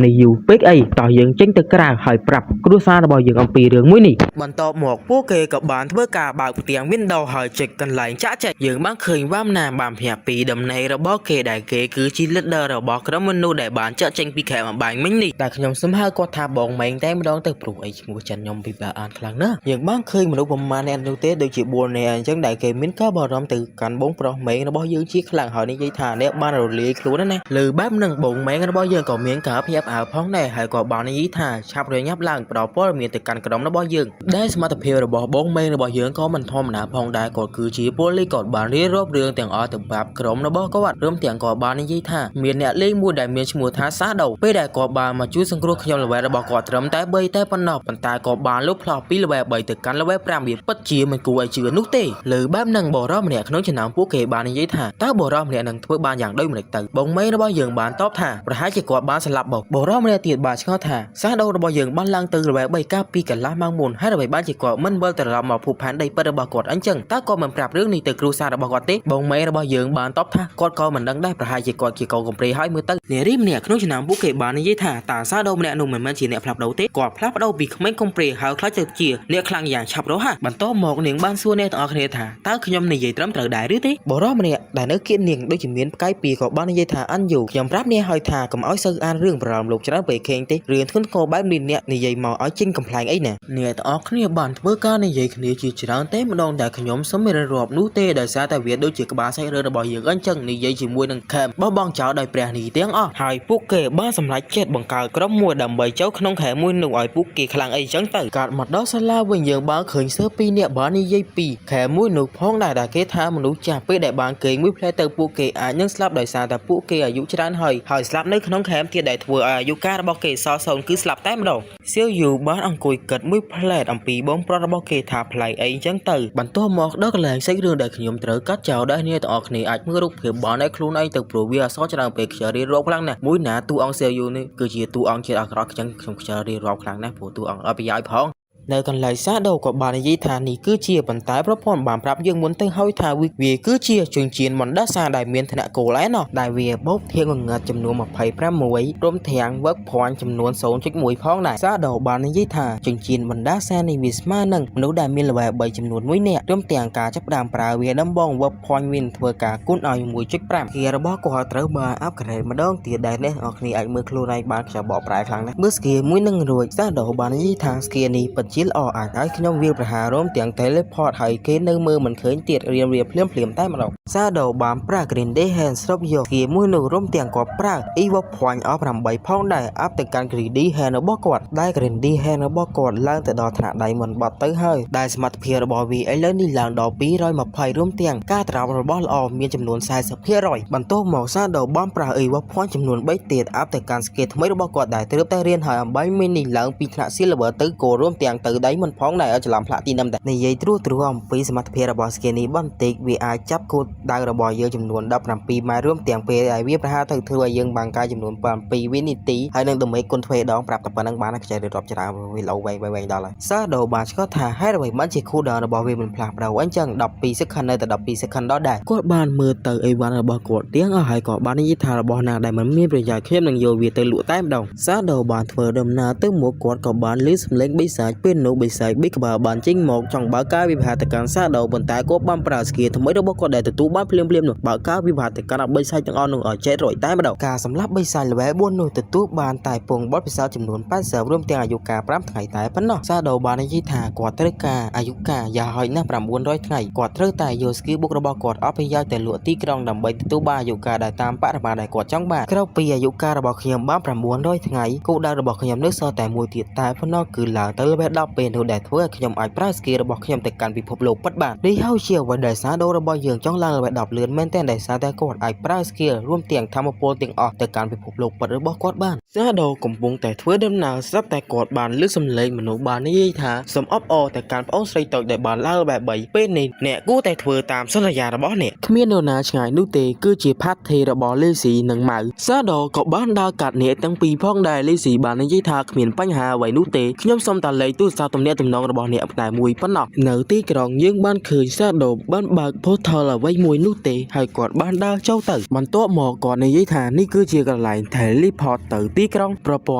នេះយូរពេកអីតោះយើងចេញទៅក្រៅហើយប្រាប់គ្រួសាររបស់យើងអំពីរឿងមួយនេះបន្ទាប់មកពួកគេក៏បានធ្វើការបើកផ្ទាំង Windows ហើយចេញកន្លែងចាក់ចែកយើងបានឃើញវ៉ាំណាបានភ្ញាក់ពីដំណេររបស់គេដែលគេគឺជា leader របស់ក្រុមមនុស្សដែលបានចាក់ចេញពីខេមអំបញ្ញមិញនេះតែខ្ញុំសឹមហៅគាត់ថាបងម៉េងតែម្ដងទៅព្រោះអីឈ្មោះចិនខ្ញុំពិបាកអានខ្លាំងណាស់យើងបានឃើញមនុស្សប្រមាណអ្នកនោះទេដូចជា4នាក់អញ្ចឹងដែលគេមានការបារម្ភទៅកាន់បងប្រុសម៉េងរបស់យើងជាខ្លាំងហើយនិយាយថាអ្នកបានរលាយខ្លួនណាលើបែបនឹងបងម៉េងរបស់យើងក៏មានការភ្ញាក់ផ្អើលផងដែរហើយក៏បាននិយាយថាឆាប់រញាប់ឡើងផ្ដល់ព័ត៌មានទៅកាន់ក្រុមរបស់យើងដែលសមត្ថភាពរបស់បងម៉េងរបស់យើងក៏មិនធម្មតាផងដែរគាត់គឺជាប៉ូលីសគាត់បានរៀបរាប់រឿងទាំងអស់ទៅប្រាប់ក្រុមរបស់គាត់រួមទាំងគាត់បាននិយាយថាមានអ្នកលេងមួយដែលមានឈ្មោះថាសាដូពេលដែលគាត់បានមកជួយសង្គ្រោះខ្ញុំ level របស់គាត់ត្រឹមតែ3តែប៉ុណ្ណោះប៉ុន្តែគាត់បានលុបផ្លោះពី level 3ទៅកាន់ level 5វាពិតជាមិនគួរឲ្យជឿនោះទេលើបែបនឹងបរិសម្នាក់ក្នុងចំណោមពួកគេបាននិយាយថាតើបរិសម្នាក់នឹងធ្វើបានយ៉ាងដូចម្តេចទៅបងម៉េងរបស់យើងបានតបថាប្រហែលជាគាត់បានស្លាប់បរិសម្នាក់ទៀតបានឆ្ងល់ថាសាដូរបស់យើងបានឡើងទៅ level 3កាលពីកន្លះម៉ោងមុនហើយដើម្បីបានជាគាត់មិនវិលត្រឡប់មកភពផែនដីពិតរបស់គាត់អញ្ចឹងតើគាត់មិនប្រាប់រឿងនេះទៅគ្រួសាររបស់គាត់ទេបងម៉េងរបស់យើងបានតបថាគាត់ក៏មិនដឹងដែរប្រហែលជាគាត់ជាកូនកំព្រាហើយមើលទៅនារីម្នាក់ក្នុងចំណោមពួកគេបាននិយាយថាតើសាដូម្នាក់នោះមិនមែនជាអ្នកផ្លាស់ប្ដូរទេគាត់ផ្លាស់ប្ដូរពីក្មេងកំព្រាហើយខ្លាចទៅជាអ្នកខ្លាំងយ៉ាងឆាប់រហ័សបន្ទាប់មកនាងបានសួរអ្នកទាំងអស់គ្នាថាតើខ្ញុំនិយាយត្រឹមត្រូវដែរឬទេបរិសម្នាក់ដែលនៅគៀននាងដូចជាមានផ្កាយពីក៏បាននិយាយថាអានយូខ្ញុំប្រាប់អ្នកហើយថាកុំឲ្យសូវអានរឿងប្រឡំលោកច្រើនពេកខេងទេរឿងធ្ងន់ធ្ងរបែបនេះអ្នកនិយាយមកឲ្យចេញកំ ប្លែងអីណាអ្នកទាំងអស់គ្នាបានធ្វើការនិយាយគ្នាជាច្រើនតែម្ដងដែលខ្ញុំសូមមានរាប់នោះទេដោយសារតែវាដូចជាក្បាលសាច់រឿងរបស់យើងអញ្ចឹងនិយាយជាមួយនឹងខេមបោះបង់ចោលដោយព្រះនេះទាំងអស់ហើយពួកគេបានសម្រេចចិត្តបង្កើតក្រុមមួយដើម្បីចូលក្នុងខេមមួយនោះឲ្យពួកគេខ្លាំងអីចឹងទៅកាត់មកដល់សាលាវិញយើងបានឃើញសិស្សពីរនាក់បាននិយាយពីខេមមួយនោះផងដែរដែលគេថាមនុស្សចាស់ពេលដែលបានគេងមួយផ្លែទៅពួកគេអាចនឹងស្លាប់ដោយសារតែពួកគេអាយុច្រើនហើយស្លាប់នៅក្នុងខេមទៀតដែលធ្វើឲ្យអាយុកាលរបស់គេសល់សូន្យគឺស្លាប់តែម្ដងសៀវយូបានអង្គុយគិតមួយផ្លែតអំពីបងប្រុសរបស់គេថាប្លែកអីចឹងទៅបន្ទាប់មកដល់កន្លែងសាច់រឿងដែលខ្ញុំត្រូវកាត់ចោលដែរអ្នកទាំងអស់គ្នាអាចមើលរូបភាពបានឲ្យខ្លួនឯងទៅព្រោះវាអសរច្រើនពេកខ្ជិលរៀបរាប់ខ្លាំងណាស់មួយណាតួអង្គសៀវយូនេះគឺជាតួអង្គជាតិអាក្រក់ចឹងខ្ញុំខ្ជិលរៀបរាប់ខ្លាំងណាស់ព្រោះតួអង្គអត់ប្រយោជន៍ផងនៅកន្លែងសាដូក៏បាននិយាយថានេះគឺជាបន្តែប្រព័ន្ធបានប្រាប់យើងមុនទៅហើយថាវាគឺជាជំនឿបណ្ដាសាដែលមានឋានៈគោលឯណោះដែលវាបូកធៀងងងឹតចំនួន26រួមទាំងវឹកភ័ណ្ឌចំនួន 0.1 ផងដែរសាដូបាននិយាយថាជំនឿបណ្ដាសានេះវាស្មើនឹងមនុស្សដែលមានល្បែ3ចំនួន1នាក់រួមទាំងការចាប់ផ្ដើមប្រើវាដំបងវឹកភ័ណ្ឌមានធ្វើការគុណឲ្យ 1.5 គេរបស់គាត់ត្រូវបានអាប់ក្រេតម្ដងទៀតដែលអ្នកនរគ្នាអាចមើលខ្លួនឯងបានខ្ចបបប្រែខ្លាំងណាស់មើលស្គីមួយនឹងរួចសាដូបាននិយាយថាស្គីនេះពិតជាល្អអាចឲ្យខ្ញុំវាប្រហាររួមទាំង teleport ហើយគេនៅមើលមិនឃើញទៀតរៀមភ្លាមតែម្ដងសាដូបានប្រើ Green Day Hand ស្រូបយកគេមួយនោះរួមទាំងគាត់ប្រើ Evo Point អស់8ផងដែរអាប់ទៅកាន់ Green Day Hand របស់គាត់ដែល Green Day Hand របស់គាត់ឡើងទៅដល់ថ្នាក់ដៃមិនបាត់ទៅហើយដែលសមត្ថភាពរបស់វាឥឡូវនេះឡើងដល់220រួមទាំងការត្រោបរបស់ល្អមានចំនួន 40% បន្ទាប់មកសាដូបានប្រើ Evo Point ចំនួន3ទៀតអាប់ទៅកាន់ skill ថ្មីរបស់គាត់ដែលទើបតែរៀនហើយអំបីមីនេះឡើងពីថ្នាក់ Silver ទៅគោរួមទាំងទៅដៃមិនផងដែរឲ្យច្រឡំផ្លាក់ទីនឹមដែរនិយាយត្រួសអំពីសមត្ថភាពរបស់ Skinny បន្តិចវាអាចចាប់គោលដៅរបស់យើងចំនួន17ម៉ែត្ររួមទាំងពេលដែលវាប្រហែលទៅធ្វើឲ្យយើងបានការចំនួន7វិនាទីហើយនឹងដើម្បីគុណទ្វេដងប្រាប់តែប៉ុណ្្នឹងបានខ្ចីរាប់ច្រើនវាលោវែងដល់ហើយសាដូបានឆ្កត់ថាហេតុអ្វីបានជាគូដៅរបស់វាមិនផ្លាស់ប្ដូរអញ្ចឹង12 second នៅតែ12 second ដល់ដែរគាត់បានមើលទៅអីវ៉ាន់របស់គាត់ទាំងអស់ហើយក៏បាននិយាយថារបស់ណាដែលមិនមានប្រយោជន៍ខ្ញុំនឹងយកវាទៅលក់តែម្ដងសាដូបានធ្វើដំណើរទៅមុខគាត់ក៏បានលឺសំឡេងបិសាចពេលនោះបិសាចបិក្បាលបានចេញមកចង់បើកការវិវត្តទៅកាន់សាដូប៉ុន្តែគាត់បានប្រើស្គីថ្មីរបស់គាត់ដែលទទួលបានភ្លាមនោះបើកការវិវត្តទៅកាន់បិសាចទាំងអស់នោះឲ្យចេះរយតែម្ដងការសម្លាប់បិសាច level 4នោះទទួលបានតែពងបទពិសោធន៍ចំនួន80រួមទាំងអាយុកាល5ថ្ងៃតែប៉ុណ្ណោះសាដូបាននិយាយថាគាត់ត្រូវការអាយុកាលយ៉ាងហោចណាស់900ថ្ងៃគាត់ត្រូវតែយកស្គីបុករបស់គាត់អស់ប្រយោជន៍ទៅលក់ទីក្រុងដើម្បីទទួលបានអាយុកាលដែលតាមបរិមាណដែលគាត់ចង់បានក្រៅពីអាយុកាលរបស់ខ្ញុំបាន900ថ្ងៃគោលដៅរបស់ខ្ញុំនៅសល់តែមួយទៀតតែប៉ុណ្ណោះគឺឡើងទៅ level ប់ពេលនោះដែលធ្វើឲ្យខ្ញុំអាចប្រើស្គីរបស់ខ្ញុំទៅកាន់ពិភពលោកពិតបាននេះហើយជាអ្វីដែលសាដូរបស់យើងចង់ឡើងល្បិច10លឿនមែនទែនដែលសារតែគាត់អាចប្រើស្គីរួមទាំងធម្មពលទាំងអស់ទៅកាន់ពិភពលោកពិតរបស់គាត់បានសាដូកំពុងតែធ្វើដំណើរស្រាប់តែគាត់បានលើកសំឡេងមនុស្សបាននិយាយថាសូមអបអរទៅកាន់ប្អូនស្រីតូចដែលបានឡើងល្បែប3ពេលនេះអ្នកគួរតែធ្វើតាមសន្យារបស់អ្នកគ្មាននរណាឆ្ងាយនោះទេគឺជាផាត់ធីរបស់លីស៊ីនិងម៉ៅសាដូក៏បានដើរកាត់អ្នកទាំងពីរផងដែរលីស៊ីបាននិយាយថាគ្មានបញ្ហាអ្វីនោះទេខ្ញុំសូមតែលេខទូរស័ព្ទទំនាក់ទំនងរបស់អ្នកតែមួយប៉ុណ្ណោះនៅទីក្រុងយើងបានឃើញសាដូបានបើក portal អ្វីមួយនោះទេហើយគាត់បានដើរចូលទៅបន្ទាប់មកគាត់និយាយថានេះគឺជាកន្លែង teleport ទៅទីក្រុងប្រព័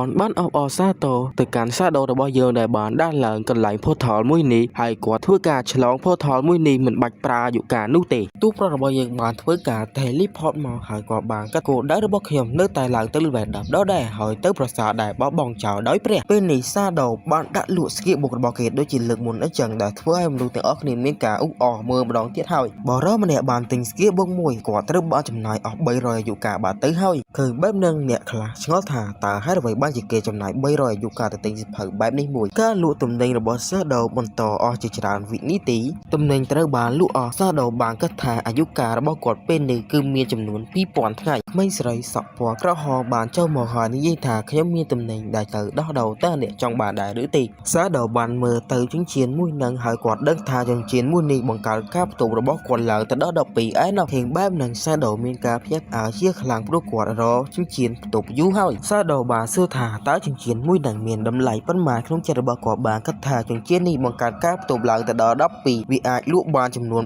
ន្ធបានអបអរសាទរទៅកាន់សាដូរបស់យើងដែលបានដើរឡើងកន្លែង portal មួយនេះហើយគាត់ធ្វើការឆ្លង portal មួយនេះមិនបាច់ប្រើអាយុកាលនោះទេទូប្ររបស់យើងបានធ្វើការ teleport មកហើយគាត់បានកាត់គោលដៅរបស់ខ្ញុំនៅតែឡើងទៅ level 10ដដែលហើយទៅប្រាសាទដែលបោះបង់ចោលដោយព្រះពេលនេះសាដូបានដាក់លក់ស្គីបុករបស់គេដូចជាលើកមុនអញ្ចឹងដែលធ្វើឲ្យមនុស្សទាំងអស់គ្នាមានការអ៊ូអរមើលម្ដងទៀតហើយបរិសម្នាក់បានទិញស្គីបុកមួយគាត់ត្រូវបានចំណាយអស់300អាយុកាលបាត់ទៅហើយឃើញបែបនឹងអ្នកខ្លះឆ្ងល់ថាតើហេតុអ្វីបានជាគេចំណាយ300អាយុកាលទៅទិញសៀវភៅបែបនេះមួយការលក់ទំនិញរបស់សាដូបន្តអស់ជាច្រើនវិនាទីទំនិញត្រូវបានលក់អស់សាដូបានគិតថាអាយុកាលរបស់គាត់ពេលនេះគឺមានចំនួន2000ថ្ងៃក្មេងស្រីសក់ពណ៌ក្រហមបានចូលមកហើយនិយាយថាខ្ញុំមានទំនិញដែលទៅដោះដូរតើអ្នកចង់បានដែរឬទេសាដូបានមើលទៅចិញ្ចៀនមួយនឹងហើយគាត់ដឹងថាចិញ្ចៀនមួយនេះបង្កើតការផ្ទុំរបស់គាត់ឡើងទៅដល់12ឯណោះធៀងបែបនឹងសាដូមានការភ្ញាក់ផ្អើលជាខ្លាំងព្រោះគាត់រកចិញ្ចៀនផ្ទុំយូរហើយសាដូបានសួរថាតើចិញ្ចៀនមួយនឹងមានតម្លៃប៉ុន្មានក្នុងចិត្តរបស់គាត់បានគិតថាចិញ្ចៀននេះបង្កើតការផ្ទុំឡើងទៅដល់12វាអាចលក់បានចំនួន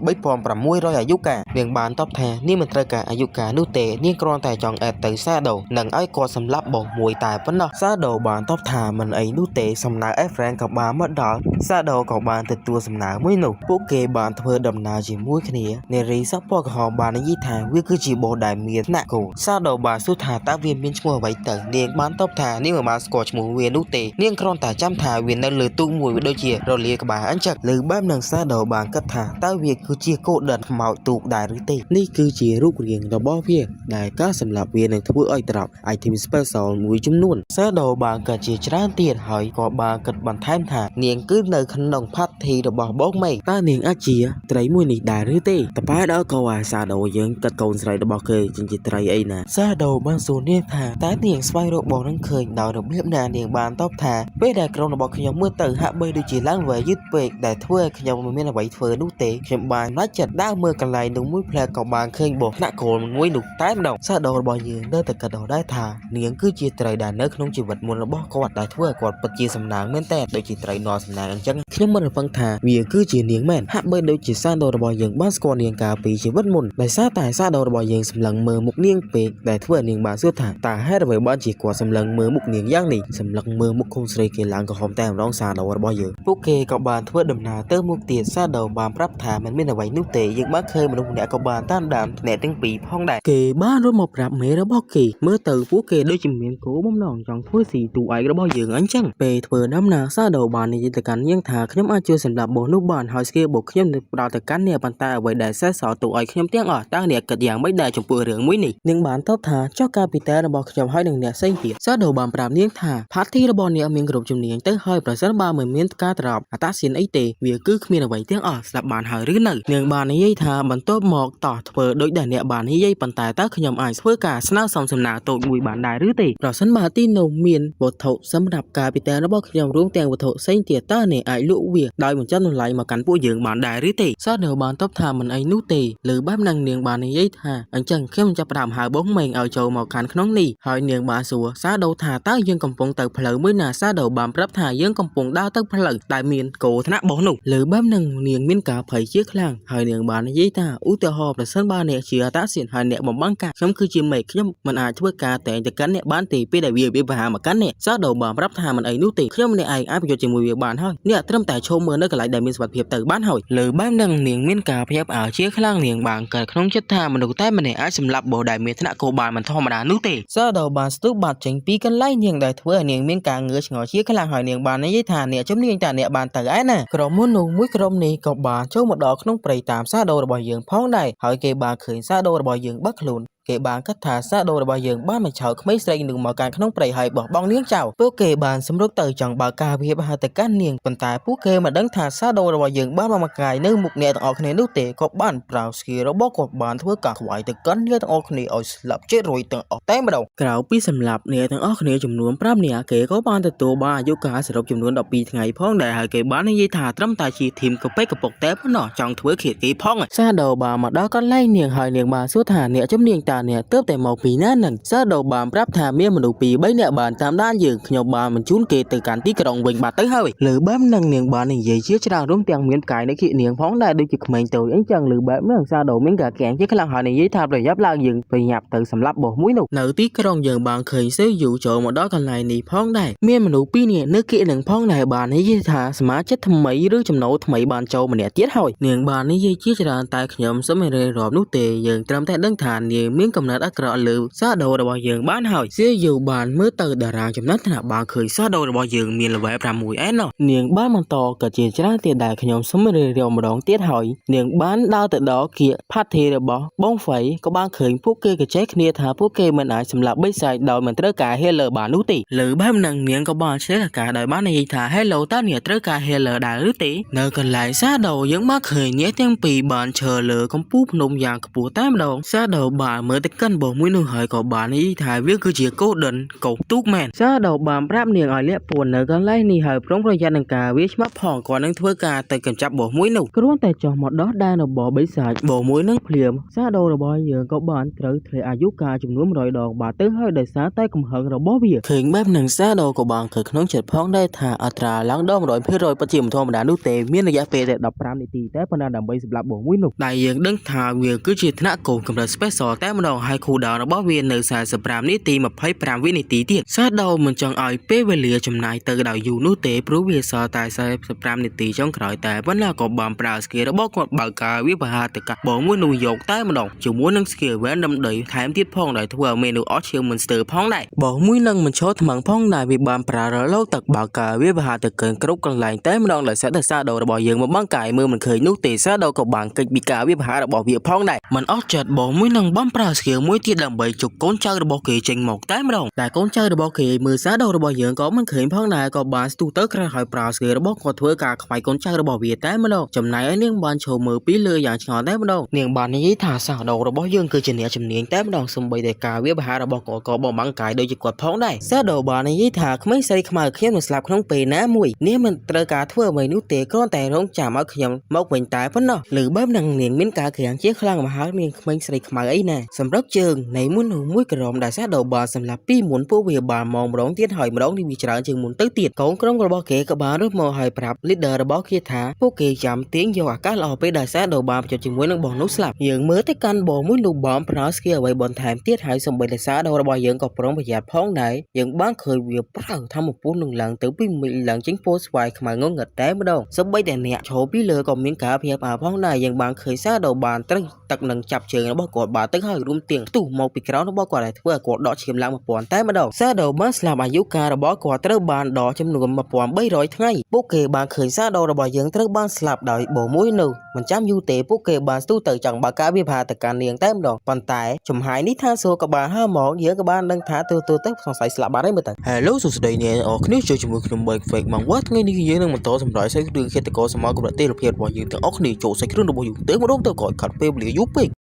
3600អាយុកាលនាងបានតបថានាងមិនត្រូវការអាយុកាលនោះទេនាងគ្រាន់តែចង់អេតទៅសាដូនឹងឲ្យគាត់សម្លាប់បងមួយតែប៉ុណ្ណោះសាដូបានតបថាមិនអីនោះទេសំណើអេហ្វ្រេនក៏បានមកដល់សាដូក៏បានទទួលសំណើមួយនោះពួកគេបានធ្វើដំណើរជាមួយគ្នានារីសក់ពណ៌ក្រហមបាននិយាយថាវាគឺជាបោះដែលមានថ្នាក់គោសាដូបានសួរថាតើវាមានឈ្មោះអ្វីទៅនាងបានតបថានាងមិនបានស្គាល់ឈ្មោះវានោះទេនាងគ្រាន់តែចាំថាវានៅលើទូកមួយវាដូចជារលាក្បាលអញ្ចឹងលើបែបនឹងសាដូបានគិតថាតើវាគឺជាកូដិនខ្មោចទូកដែរឬទេនេះគឺជារូបរាងរបស់វាដែលការសម្លាប់វានឹងធ្វើឲ្យត្រប់ item special មួយចំនួនសាដូបានកាត់ជាច្រើនទៀតហើយក៏បានគិតបន្ថែមថានាងគឺនៅក្នុងផាត់ធីរបស់បងមេតើនាងអាចជាត្រីមួយនេះដែរឬទេតបែដល់ក៏អាសាដូយើងកាត់កូនស្រីរបស់គេជាត្រីអីណាសាដូបានសួរនាងថាតើនាងស្វែងរកបងនឹងឃើញដោយរបៀបណានាងបានតបថាពេលដែលក្រុមរបស់ខ្ញុំមើលទៅហាក់បីដូចជាឡើងវែងយឺតពេកដែលធ្វើឲ្យខ្ញុំមិនមានអ្វីធ្វើនោះទេខ្ញុំបានណាច់ចិត្តដើរមើលកន្លែងនោះមួយផ្លែក៏បានឃើញបងថ្នាក់គោលមួយនោះតែម្ដងសាដូរបស់យើងនៅតែគិតដល់ដែរថានាងគឺជាត្រីដែលនៅក្នុងជីវិតមុនរបស់គាត់ដែលធ្វើឲ្យគាត់ពិតជាសំណាងមែនតើដូចជាត្រីនរសំណាងអញ្ចឹងខ្ញុំមិនរំពឹងថាវាគឺជានាងមែនហាក់បីដូចជាសាដូរបស់យើងបានស្គាល់នាងកាលពីជីវិតមុនដោយសារតែសាដូរបស់យើងសម្លឹងមើលមុខនាងពេកដែលធ្វើឲ្យនាងបានសួរថាតើហេតុអ្វីបានជាគាត់សម្លឹងមើលមុខនាងយ៉ាងនេះសម្លឹងមើលមុខកូនស្រីគេឡើងក្រហមតែម្ដងសាដូរបស់យើងពួកគេក៏បានធ្វើដំណើរទៅមុខទៀតសាដូបានប្រាប់ថាមិនមានអ្វីនោះទេយើងបានឃើញមនុស្សម្នាក់ក៏បានតាមដានអ្នកទាំងពីរផងដែរគេបានរត់មកប្រាប់មេរបស់គេមើលទៅពួកគេដូចជាមានគោលបំណងចង់ធ្វើស៊ីទូឯករបស់យើងអញ្ចឹងពេលធ្វើដំណើរសាដូបាននិយាយទៅកាន់នាងថាខ្ញុំអាចជួយសម្រាប់បោះនោះបានហើយស្គីបោះខ្ញុំនឹងផ្ដល់ទៅកាន់អ្នកប៉ុន្តែអ្វីដែលសេះសល់ទូឲ្យខ្ញុំទាំងអស់តើអ្នកគិតយ៉ាងម៉េចដែរចំពោះរឿងមួយនេះនាងបានតបថាចុះកាពីតែរបស់ខ្ញុំហើយនឹងអ្នកផ្សេងទៀតសាដូបានប្រាប់នាងថាផាធីរបស់អ្នកមានគ្រប់ជំនាញទៅហើយប្រសិនបើមិនមានការត្រប់អតាសៀនអីទេវាគឺគ្មានអ្វីទាំងអស់ស្លាប់បានហើយឬនៅនាងបាននិយាយថាបន្ទាប់មកតោះធ្វើដូចដែលអ្នកបាននិយាយប៉ុន្តែតើខ្ញុំអាចធ្វើការស្នើសុំសំណើតូចមួយបានដែរឬទេប្រសិនបើទីនោះមានវត្ថុសម្រាប់ការពីតែរបស់ខ្ញុំរួមទាំងវត្ថុផ្សេងទៀតតើអ្នកអាចលក់វាដោយបញ្ចុះតម្លៃមកកាន់ពួកយើងបានដែរឬទេសាដូបានតបថាមិនអីនោះទេលើបែបហ្នឹងនាងបាននិយាយថាអញ្ចឹងខ្ញុំចាប់ផ្ដើមហៅបងមេងឲ្យចូលមកកាន់ក្នុងនេះហើយនាងបានសួរសាដូថាតើយើងកំពុងទៅផ្លូវមួយណាសាដូបានប្រាប់ថាយើងកំពុងដើរទៅផ្លូវដែលមានគោថ្នាក់បោះនោះលើបែបហ្នឹងនាងមានការភ័យជាខ្លាំងហើយនាងបាននិយាយថាឧទាហរណ៍ប្រសិនបើអ្នកជាអតាសៀនហើយអ្នកបំបង្ការខ្ញុំគឺជាមេខ្ញុំមិនអាចធ្វើការតែងទៅកាន់អ្នកបានទេពេលដែលវាបហាមកកាន់អ្នកសាដូបានប្រាប់ថាមិនអីនោះទេខ្ញុំម្នាក់ឯងអាចប្រយុទ្ធជាមួយវាបានហើយអ្នកត្រឹមតែឈោមមើលនៅកន្លែងដែលមានសុវត្ថិភាពទៅបានហើយលើបែបហ្នឹងនាងមានការភ្ញាក់ផ្អើលជាខ្លាំងនាងបានកើតក្នុងចិត្តថាមនុស្សតែម្នាក់អាចសម្លាប់បោដែលមានថ្នាក់គោបានមិនធម្មតានោះទេសាដូបានស្ទុះបាត់ចេញពីកន្លែងនាងដែលធ្វើឲ្យនាងមានការងឿឆ្ងល់ជាខ្លាំងហើយនាងបាននិយាយថាអ្នកជំនាញតាអ្នកបានទៅឯណាក្រុមមនុស្សមួយក្រុមនេះក៏បានចូលមកដល់ក្នុងព្រៃតាមសាដូរបស់យើងផងដែរហើយគេបានឃើញសាដូរបស់យើងបាត់ខ្លួន គេបានគិតថាសាដូរបស់យើងបានមកឆោតក្មេងស្រីនឹងមកកាន់ក្នុងព្រៃហើយបោះបង់នាងចោលពួកគេបានសម្រុកទៅចង់បើកការវាបហទៅកាន់នាងប៉ុន្តែពួកគេមិនដឹងថាសាដូរបស់យើងបានមកកាយនៅមុខអ្នកទាំងអស់គ្នានោះទេក៏បានប្រើស្គីរបស់គាត់បានធ្វើការខ្វាយទៅកាន់អ្នកទាំងអស់គ្នាឲ្យស្លាប់chếtរួយទាំងអស់តែម្ដងក្រៅពីសម្លាប់អ្នកទាំងអស់គ្នាចំនួន5នាក់គេក៏បានទទួលបានអាយុកាលសរុបចំនួន12ថ្ងៃផងដែរហើយគេបាននិយាយថាត្រឹមតែជាធីមកប៉ិកកពុកតែប៉ុណ្ណោះចង់ធ្វើឃាតគេផងសាដូបានមកដល់កន្លែងនាងហើយនាងបានសួរថាអ្នកជំនាញតាអ្នកទើបតែមកពីណានឹងសាដូបានប្រាប់ថាមានមនុស្ស2 3នាក់បានតាមដានយើងខ្ញុំបានបញ្ជូនគេទៅកាន់ទីក្រុងវិញបាត់ទៅហើយលើបែបនឹងនាងបាននិយាយជាច្រើនរួមទាំងមានផ្កាយនៅគៀកនាងផងដែរដូចជាក្មេងតូចអញ្ចឹងលើបែបនឹងសាដូមានការកែងជាខ្លាំងហើយនិយាយថាប្រយ័ត្នឡើងយើងប្រញាប់ទៅសម្លាប់បោះមួយនោះនៅទីក្រុងយើងបានឃើញសេយូចូលមកដល់កន្លែងនេះផងដែរមានមនុស្ស2នាក់នៅគៀកនឹងផងដែរបាននិយាយថាសមាជិកថ្មីឬចំណូលថ្មីបានចូលម្នាក់ទៀតហើយនាងបាននិយាយជាច្រើនតែខ្ញុំសមិនរៀបរាប់នោះទេយើងត្រឹមតែដឹងថានាងមានកំណត់អាក្រក់លើសាដូរបស់យើងបានហើយសេយូបានមើលទៅតារាងចំណាត់ថ្នាក់បានឃើញសាដូរបស់យើងមានល្វែ6ឯណោះនាងបានបន្តក៏ជាច្រើនទៀតដែលខ្ញុំសមិនរៀបរាប់ម្ដងទៀតហើយនាងបានដើរទៅដល់គៀកផាត់ធីរបស់បងហ្វៃក៏បានឃើញពួកគេកចេះគ្នាថាពួកគេមិនអាចសម្លាប់បិសាចដោយមិនត្រូវការ healer បាននោះទេលើបែបហ្នឹងនាងក៏បានឆ្លើយការដោយបាននិយាយថា hello តើអ្នកត្រូវការ healer ដែរឬទេនៅកន្លែងសាដូយើងបានឃើញអ្នកទាំងពីរបានឈរលើកំពូលភ្នំយ៉ាងខ្ពស់តែម្ដងសាដូបានមើលទៅកាន់បងមួយនោះហើយក៏បាននិយាយថាវាគឺជា golden កោទូកមែនសាដូបានប្រាប់នាងឲ្យលាក់ពួននៅកន្លែងនេះហើយប្រុងប្រយ័ត្ននឹងការវាឆ្មាប់ផងគាត់នឹងធ្វើការទៅកម្ចាត់បងមួយនោះគ្រាន់តែចោះមកដោះដែនរបស់បិសាចបងមួយនឹងភ្លាមសាដូរបស់យើងក៏បានត្រូវធ្លាក់អាយុកាលចំនួន100 ដងបាទទៅហើយដោយសារតែកំហឹងរបស់វាឃើញបែបនឹងសាដូក៏បានឃើញក្នុងចិត្តផងដែរថាអត្រាឡើងដល់ 100% ពិតជាមិនធម្មតានោះទេមានរយៈពេលតែ15នាទីតែប៉ុណ្ណាដើម្បីសម្លាប់បងមួយនោះដែលយើងដឹងថាវាគឺជាថ្នាក់កូនកម្រិត special តែម្ដងហើយ cooldown របស់វានៅ45នាទី25វិនាទីទៀតសាដូមិនចង់ឲ្យពេលវេលាចំណាយទៅដោយយូរនោះទេព្រោះវាសល់តែ45នាទីចុងក្រោយតែប៉ុន្តែក៏បានប្រើ skill របស់គាត់បើកការវាបហាទៅកាត់បងមួយនោះយកតែម្ដងជាមួយនឹង skill random ដីថែមទៀតផងដែលធ្វើឲ្យមេนูអស់ជាង monster ផងដែរបងមួយនឹងមិនឈរថ្មឹងផងដែរវាបានប្រើរលកទឹកបើកការវាបហាទៅកើគ្រប់កន្លែងតែម្ដងដោយសារតែសាដូរបស់យើងមកបង្កាយមើលមិនឃើញនោះទេសាដូក៏បានកិច្ចពីការវាបហារបស់វាផងដែរមិនអស់ចិត្តបងមួយនឹងបានប្រើ skill មួយទៀតដើម្បីជុកកូនចៅរបស់គេចេញមកតែម្ដងតែកូនចៅរបស់គេមើលសាដូរបស់យើងក៏មិនឃើញផងដែរក៏បានស្ទុះទៅក្រៅហើយប្រើ skill របស់គាត់ធ្វើការខ្វាយកូនចៅរបស់វាតែម្ដងចំណែកឯនាងបានឈរមើលពីលើយ៉ាងឆ្ងល់តែម្ដងនាងបាននិយាយថាសាដូរបស់យើងគឺជាអ្នកជំនាញតែម្ដងសំបីតែការវាបហារបស់គាត់ក៏បំបង្កាយដូចជាគាត់ផងដែរសាដូបាននិយាយថាក្មេងស្រីខ្មៅខ្ញុំនឹងស្លាប់ក្នុងពេលណាមួយនាងមិនត្រូវការធ្វើអ្វីនោះទេគ្រាន់តែរងចាំឲ្យខ្ញុំមកវិញតែប៉ុណ្ណោះលើបែបហ្នឹងនាងមានការក្រាំងជាខ្លាំងមកហើយនាងក្មេងស្រីខ្មៅអីណាសម្រាប់ជើងនៃមុននោះមួយក្រុមដែលសាដូបានសម្លាប់ពីមុនពួកវាបានមកម្ដងទៀតហើយម្ដងនេះវាច្រើនជាងមុនទៅទៀតកូនក្រុមរបស់គេក៏បានរត់មកហើយប្រាប់ leader របស់គេថាពួកគេចាំទាញយកឱកាសល្អពេលដែលសាដូបានប្រជុំជាមួយនឹងបងនោះស្លាប់យើងមើលទៅកាន់បងមួយនោះបានប្រើ skill អ្វីបន្ថែមទៀតហើយសូម្បីតែសាដូរបស់យើងក៏ប្រុងប្រយ័ត្នផងដែរយើងបានឃើញវាប្រើធម្មពលនឹងឡើងទៅពីមិញឡើងចេញពោស្វាយខ្មៅងងឹតតែម្ដងសូម្បីតែអ្នកឈរពីលើក៏មានការភ័យផ្អើលផងដែរយើងបានឃើញសាដូបានត្រូវទឹកនឹងចាប់ជើងរបស់គាត់បានទឹកហើយរួមទាំងផ្ទុះមកពីក្រោមរបស់គាត់ដែលធ្វើឲ្យគាត់ដកឈាមឡើង1000តែម្ដងសាដូបានស្លាប់អាយុកាលរបស់គាត់ត្រូវបានដកចំនួន1300ថ្ងៃពួកគេបានឃើញសាដូរបស់យើងត្រូវបានស្លាប់ដោយបងមួយនោះមិនចាំយូរទេពួកគេបានស្ទុះទៅចង់បើកការវិភាគទៅកាន់នាងតែម្ដងប៉ុន្តែចំហាយនេះថាសួរក៏បានហើមកយើងក៏បានដឹងថាទូទៅសង្ស័យស្លាប់បាត់ហើយមើលទៅ Hello សួស្តីអ្នកនរគ្នាចូលជាមួយខ្ញុំ Bike Fake មកវត្តថ្ងៃនេះយើងនឹងបន្តសម្រាប់សាច់រឿងឃាតករសម័យកម្រិតទេលភាពរបស់យើងទាំងអស់គ្នាចូលសាច់រឿងរបស់យើងទៅម្ដងទៅក៏ខាត់ពេលវេលាយូរពេក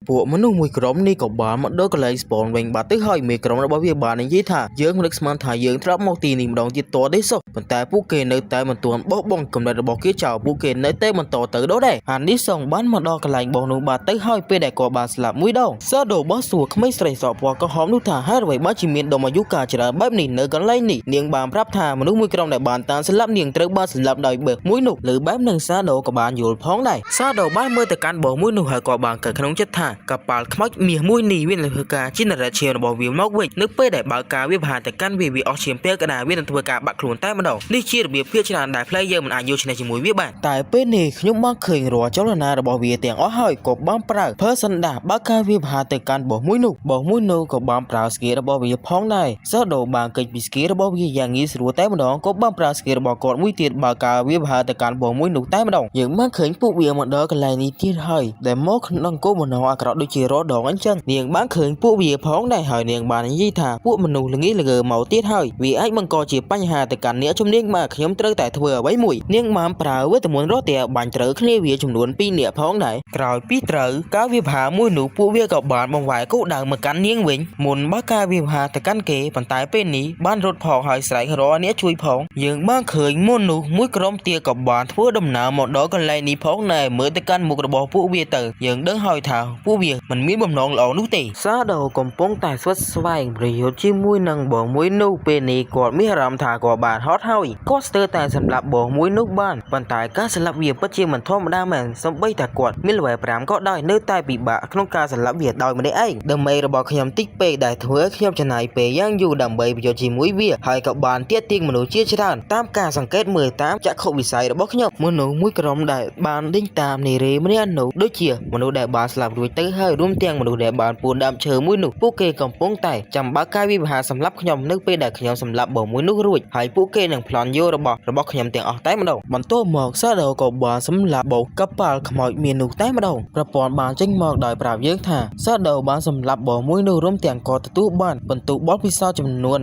ពួកមនុស្សមួយក្រុមនេះក៏បានមកដល់កន្លែង spawn វិញបាត់ទៅហើយមេក្រុមរបស់វាបាននិយាយថាយើងមិននឹកស្មានថាយើងធ្លាប់មកទីនេះម្ដងទៀតតទេសោះប៉ុន្តែពួកគេនៅតែមិនទាន់បោះបង់កំណត់របស់គេចោលពួកគេនៅតែបន្តទៅដល់ដែរហានីសងបានមកដល់កន្លែងបោះនោះបាត់ទៅហើយពេលដែលគាត់បានស្លាប់មួយដងសាដូបោះសួរក្មេងស្រីសក់ពណ៌ក្រហមនោះថាហេតុអ្វីបានជាមានដុំអាយុកាលច្រើនបែបនេះនៅកន្លែងនេះនាងបានប្រាប់ថាមនុស្សមួយក្រុមដែលបានតាមស្លាប់នាងត្រូវបានស្លាប់ដោយបើកមួយនោះលើបែបនឹងសាដូក៏បានយល់ផងដែរសាដូបានមើលទៅកាន់បោះមួយនោះហើយក៏បានកើតក្នុងចិត្តថាកប៉ាល់ខ្មោចមាសមួយនេះវានឹងធ្វើការgenerate ឈាមរបស់វាមកវិញនៅពេលដែលបើកការវាបហាទៅកាន់វាអស់ឈាមពេលកណ្ដាលវានឹងធ្វើការបាក់ខ្លួនតែម្ដងនេះជារបៀបភាគច្រើនដែល player មិនអាចយកឈ្នះជាមួយវាបានតែពេលនេះខ្ញុំបានឃើញរាល់ចលនារបស់វាទាំងអស់ហើយក៏បានប្រើ person ដាបើកការវាបហាទៅកាន់បោះមួយនោះក៏បានប្រើ skill របស់វាផងដែរសាដូបានកិច្ចពី skill របស់វាយ៉ាងងាយស្រួលតែម្ដងក៏បានប្រើ skill របស់គាត់មួយទៀតបើកការវាបហាទៅកាន់បោះមួយនោះតែម្ដងយើងបានឃើញពួកវាមកដល់កន្លែងនេះទៀតហើយដែលមកក្នុងគោលបំណងអា ក្រក់ដូចជារដងអញ្ចឹងនាងបានឃើញពួកវាផងដែរហើយនាងបាននិយាយថាពួកមនុស្សល្ងីល្ងើមកទៀតហើយវាអាចបង្កជាបញ្ហាទៅកាន់អ្នកជំនាញមកខ្ញុំត្រូវតែធ្វើអ្វីមួយនាងបានប្រើវេទមន្តរត់តែបាញ់ត្រូវគ្នាវាចំនួន2នាក់ផងដែរក្រោយពីត្រូវការវាហាមួយនោះពួកវាក៏បានបង្វែរគោដៅមកកាន់នាងវិញមុនបើការវាហាទៅកាន់គេប៉ុន្តែពេលនេះបានរត់ផងហើយស្រែករកអ្នកជួយផងយើងបានឃើញមុននោះមួយក្រុមទាក៏បានធ្វើដំណើរមកដល់កន្លែងនេះផងដែរមើលទៅកាន់មុខរបស់ពួកវាទៅយើងដឹងហើយថាពួកវាមិនមានបំណងល្អនោះទេសាដូកំពុងតែស្វិតស្វែងប្រយោជន៍ជាមួយនឹងបងមួយនោះពេលនេះគាត់មានអារម្មណ៍ថាគាត់បានហត់ហើយគាត់ស្ទើរតែសម្លាប់បងមួយនោះបានប៉ុន្តែការសម្លាប់វាពិតជាមិនធម្មតាមែនសូម្បីតែគាត់មាន level 5ក៏ដោយនៅតែពិបាកក្នុងការសម្លាប់វាដោយម្នាក់ឯងដើម្បីរបស់ខ្ញុំតិចពេកដែលធ្វើខ្ញុំចំណាយពេលយ៉ាងយូរដើម្បីប្រយោជន៍ជាមួយវាហើយក៏បានទាក់ទាញមនុស្សជាច្រើនតាមការសង្កេតមើលតាមចក្ខុវិស័យរបស់ខ្ញុំមនុស្សមួយក្រុមដែលបានដេញតាមនារីម្នាក់នោះដូចជាមនុស្សដែលបានស្លាប់រួចទៅហើយរួមទាំងមនុស្សដែលបានពួនដើមឈើមួយនោះពួកគេកំពុងតែចាំបើកការវិវហាសម្រាប់ខ្ញុំនៅពេលដែលខ្ញុំសម្លាប់បងមួយនោះរួចហើយពួកគេនឹងប្លន់យករបស់ខ្ញុំទាំងអស់តែម្ដងបន្ទាប់មកសាដូក៏បានសម្លាប់បោកកប៉ាល់ខ្មោចមាននោះតែម្ដងប្រព័ន្ធបានចេញមកដោយប្រាប់យើងថាសាដូបានសម្លាប់បងមួយនោះរួមទាំងក៏ទទួលបានបន្ទុកបទពិសោធន៍ចំនួន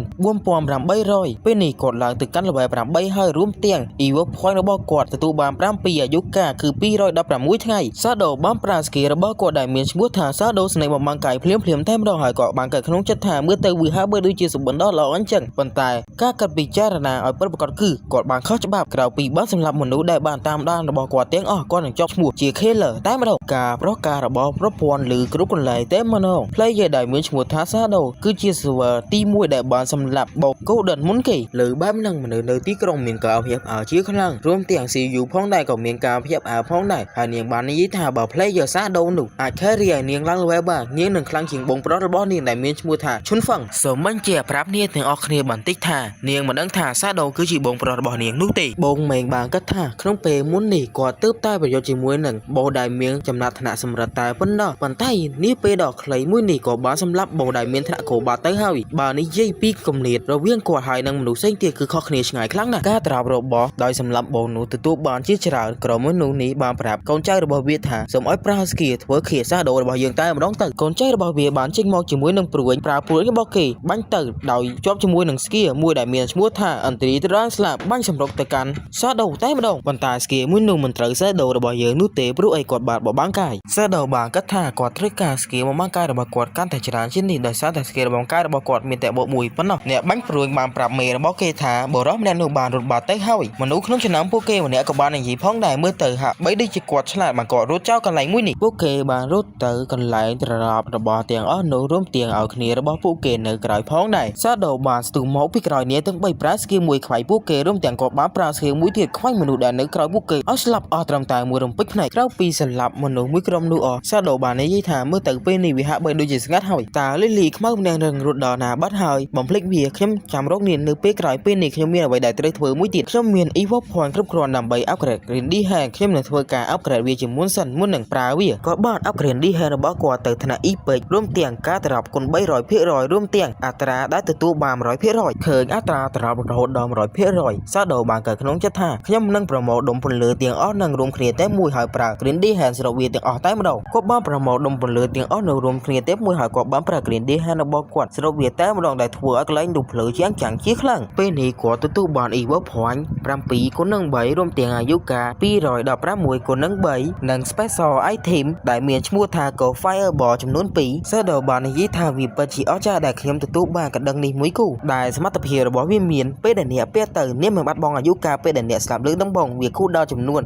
4800 ពេលនេះគាត់ឡើងទៅកាន់ level 8ហើយរួមទាំង Evil Point របស់គាត់ទទួលបាន5ពីអាយុកាលគឺ216ថ្ងៃសាដូបានប្រើ skill របស់គាត់ដែលមានឈ្មោះថាសាដូស្នេហ៍បំងកាយភ្លាមតែម្ដងហើយក៏បានកើតក្នុងចិត្តថាមើលទៅវាហាក់បីដូចជាសុបិនដ៏ល្អអញ្ចឹងប៉ុន្តែការកាត់ពិចារណាឲ្យពិតប្រាកដគឺគាត់បានខុសច្បាប់ក្រៅពីបានសម្លាប់មនុស្សដែលបានតាមដានរបស់គាត់ទាំងអស់គាត់នឹងជាប់ឈ្មោះជា Killer តែម្ដងការប្រកាសរបស់ប្រព័ន្ធឬគ្រប់កន្លែងតែម្ដង Player ដែលមានឈ្មោះថាសាដូគឺជា server ទី1ដែលបានសម្លាប់បោក Golden មុនគេលើបែបហ្នឹងមនុស្សនៅទីក្រុងមានការភ័យអើជាខ្លាំងរួមទាំង CU ផងដែរក៏មានការភ័យអើផងដែរហើយនាងបាននិយាយថាបើ Player សាដូនោះអាច carry ឲ្យនាងឡើង level បាននាងនឹងខ្លាំងជាងបងប្រុសរបស់នាងដែលមានឈ្មោះថាឈុនហ្វឹងសូមបញ្ជាក់ប្រាប់នាងទាំងអស់គ្នាបន្តិចថានាងមិនដឹងថាសាដូគឺជាបងប្រុសរបស់នាងនោះទេបងមេងបានគិតថាក្នុងពេលមុននេះគាត់ទើបតែប្រយោជន៍ជាមួយនឹងបោដែលមានចំណាត់ថ្នាក់សម្រិតតែប៉ុណ្ណោះប៉ុន្តែនេះពេលដ៏ខ្លីមួយនេះក៏បានសម្លាប់បោដែលមានថ្នាក់កោបាត់ទៅហើយបើនិយាយពីគម្លាតរវាងគាត់ហើយនឹងមនុស្សផ្សេងទៀតគឺខុសគ្នាឆ្ងាយខ្លាំងណាស់ការត្រាប់របស់ដោយសម្លាប់បោនោះទទួលបានជាច្រើនក្រុមមនុស្សនេះបានប្រាប់កូនចៅរបស់វាថាសូមឲ្យប្រើស្គីធ្វើខៀសាដូរបស់យើងតែម្ដងទៅកូនចៅរបស់វាបានចេញមកជាមួយនឹងព្រួយប្រើព្រួយរបស់គេបាញ់ទៅដោយជាប់ជាមួយនឹងស្គីមួយដែលមានឈ្មោះថាអន្ត្រីត្រាំងស្លាប់បាញ់សម្រុកទៅកាន់សាដូតែម្ដងប៉ុន្តែស្គីមួយនោះមិនត្រូវសាដូរបស់យើងនោះទេព្រោះអីគាត់បានបបាំងកាយសាដូបានគិតថាគាត់ត្រូវការស្គីបបាំងកាយរបស់គាត់កាន់តែច្រើនជាងនេះដោយសារតែស្គីបបាំងកាយរបស់គាត់មានតែបបមួយប៉ុណ្ណោះអ្នកបាញ់ព្រួយបានប្រាប់មេរបស់គេថាបរិះម្នាក់នោះបានរត់បាត់ទៅហើយមនុស្សក្នុងចំណោមពួកគេម្នាក់ក៏បាននិយាយផងដែរមើលទៅហាក់បីដូចជាគាត់ឆ្លាតបានគាត់រត់ចោលកន្លែងមួយនេះពួកគេបានរត់ទៅកន្លែងត្រឡប់របស់ទាំងអស់នោះរួមទាំងឲ្យគ្នារបស់ពួកគេនៅក្រោយផងដែរសាដូបានស្ទុះមកពីក្រោយនេះទាំង3ប្រើស្គីមួយខ្វាយពួកគេរួមទាំងគាត់បានប្រើស្គីមួយទៀតខ្វាយមនុស្សដែលនៅក្រោយពួកគេឲ្យស្លាប់អស់ត្រឹមតែមួយរំពេចភ្នែកក្រៅពីសម្លាប់មនុស្សមួយក្រុមនោះអស់សាដូបាននិយាយថាមើលទៅពេលនេះវាហាក់បីដូចជាស្ងាត់ហើយតើលីលីខ្មៅម្នាក់នឹងរត់ដល់ណាបាត់ហើយបំភ្លេចវាខ្ញុំចាំរកនាងនៅពេលក្រោយពេលនេះខ្ញុំមានអ្វីដែលត្រូវធ្វើមួយទៀតខ្ញុំមាន Evil Point គ្រប់គ្រាន់ដើម្បី upgrade Grindy Hand ខ្ញុំនឹងធ្វើការ upgrade វាជាមុនសិនមុននឹងប្រើវាក៏បាន upgrade Grindy Hand របស់គាត់ទៅថ្នាក់ EP រួមទាំងការត្រឡប់គុណ 300% រួមទាំងអត្រាដែលទទួលបាន 100% ឃើញអត្រាត្រឡប់រហូតដល់ 100% សាដូបានកើតក្នុងចិត្តថាខ្ញុំនឹងប្រមូលដុំពន្លឺទាំងអស់នឹងរួមគ្នាតែមួយហើយប្រើ Grindy Hand ស្រូបវាទាំងអស់តែម្ដងគាត់បានប្រមូលដុំពន្លឺទាំងអស់នៅរួមគ្នាតែមួយហើយគាត់បានប្រើ Grindy Hand របស់គាត់ស្រូបវាតែម្ដងដែលធ្វើឲ្យកន្លែងនោះភ្លើជាងចាំងជាខ្លាំងពេលនេះគាត់ទទួលបាន Evil Point 7គុណនឹង3រួមទាំងអាយុកាល216គុណនឹង3និង Special Item ដែលមានឈ្មោះថា Go Fireball ចំនួន2សាដូបាននិយាយថាវាពិតជាអស្ចារ្យដែលខ្ញុំទទួលបានកណ្ដឹងនេះមួយគូដែលសមត្ថភាពរបស់វាមានពេលដែលអ្នកពាក់ទៅអ្នកមិនបាត់បង់អាយុកាលពេលដែលអ្នកស្លាប់លើដំបងវាគូដល់ចំនួន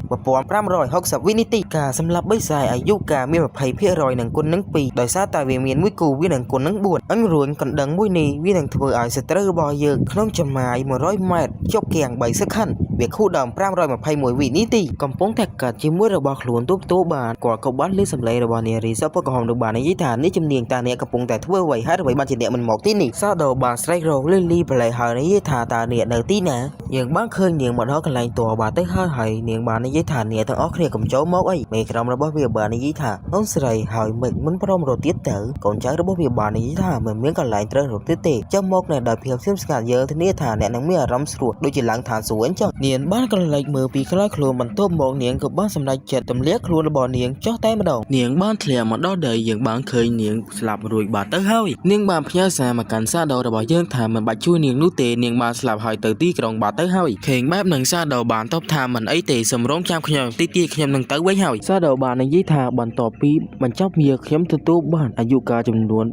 1560វិនាទីការសម្លាប់បិសាចអាយុកាលមាន 20% និងគុណនឹង2ដោយសារតែវាមានមួយគូវានឹងគុណនឹង4អញរួញកណ្ដឹងមួយនេះវានឹងធ្វើឲ្យសត្រូវរបស់យើងក្នុងចម្ងាយ100ម៉ែត្រជប់គៀង3សឹកខណ្ឌវាគូដល់521វិនាទីកំពុងតែកាត់ជាមួយរបស់ខ្លួនទូបានគាត់ក៏បានលើសម្លេងរបស់នារីសពក៏ហមនោះបាននិយាយថានេះជំនាញតាអ្នកកំពុងតែធ្វើអ្វីហើយអ្វីបានជាអ្នកមិនមកទីនេះសាដូបានស្រែករកលីលីប្លែហើយនិយាយថាតាអ្នកនៅទីណាយើងបានឃើញនាងមកដល់កន្លែងតបាទៅហើយនាងបាននិយាយថាអ្នកទាំងអស់គ្នាកុំចូលមកអីមេក្រុមរបស់វាបាននិយាយថាអូនស្រីហើយមិនព្រមរត់ទៀតទៅកូនចៅរបស់វាបាននិយាយថាមិនមានកន្លែងត្រូវរត់ទៀតទេចាំមកនៅដោយភាពស្ងៀមស្ងាត់យើងធានាថាអ្នកនឹងមានអារម្មណ៍ស្រួលដូចជាឡើងឋានសួគ៌អញ្ចឹងនា នាងបានក៏លេចមើលពីក្រោយខ្លួនបន្ទាប់មកនាងក៏បានសម្រេចចិត្តទម្លាក់ខ្លួនរបស់នាងចុះតែម្ដងនាងបានធ្លាក់មកដល់ដីយើងបានឃើញនាងស្លាប់រួចបាត់ទៅហើយនាងបានផ្ញើសារមកកាន់សាដូរបស់យើងថាមិនបាច់ជួយនាងនោះទេនាងបានស្លាប់ហើយទៅទីក្រុងបាត់ទៅហើយឃើញបែបនឹងសាដូបានតបថាមិនអីទេសម្រងចាំខ្ញុំទីខ្ញុំនឹងទៅវិញហើយសាដូបាននិយាយថាបន្ទាប់ពីបញ្ចប់វាខ្ញុំទទួលបានអាយុកាលចំនួន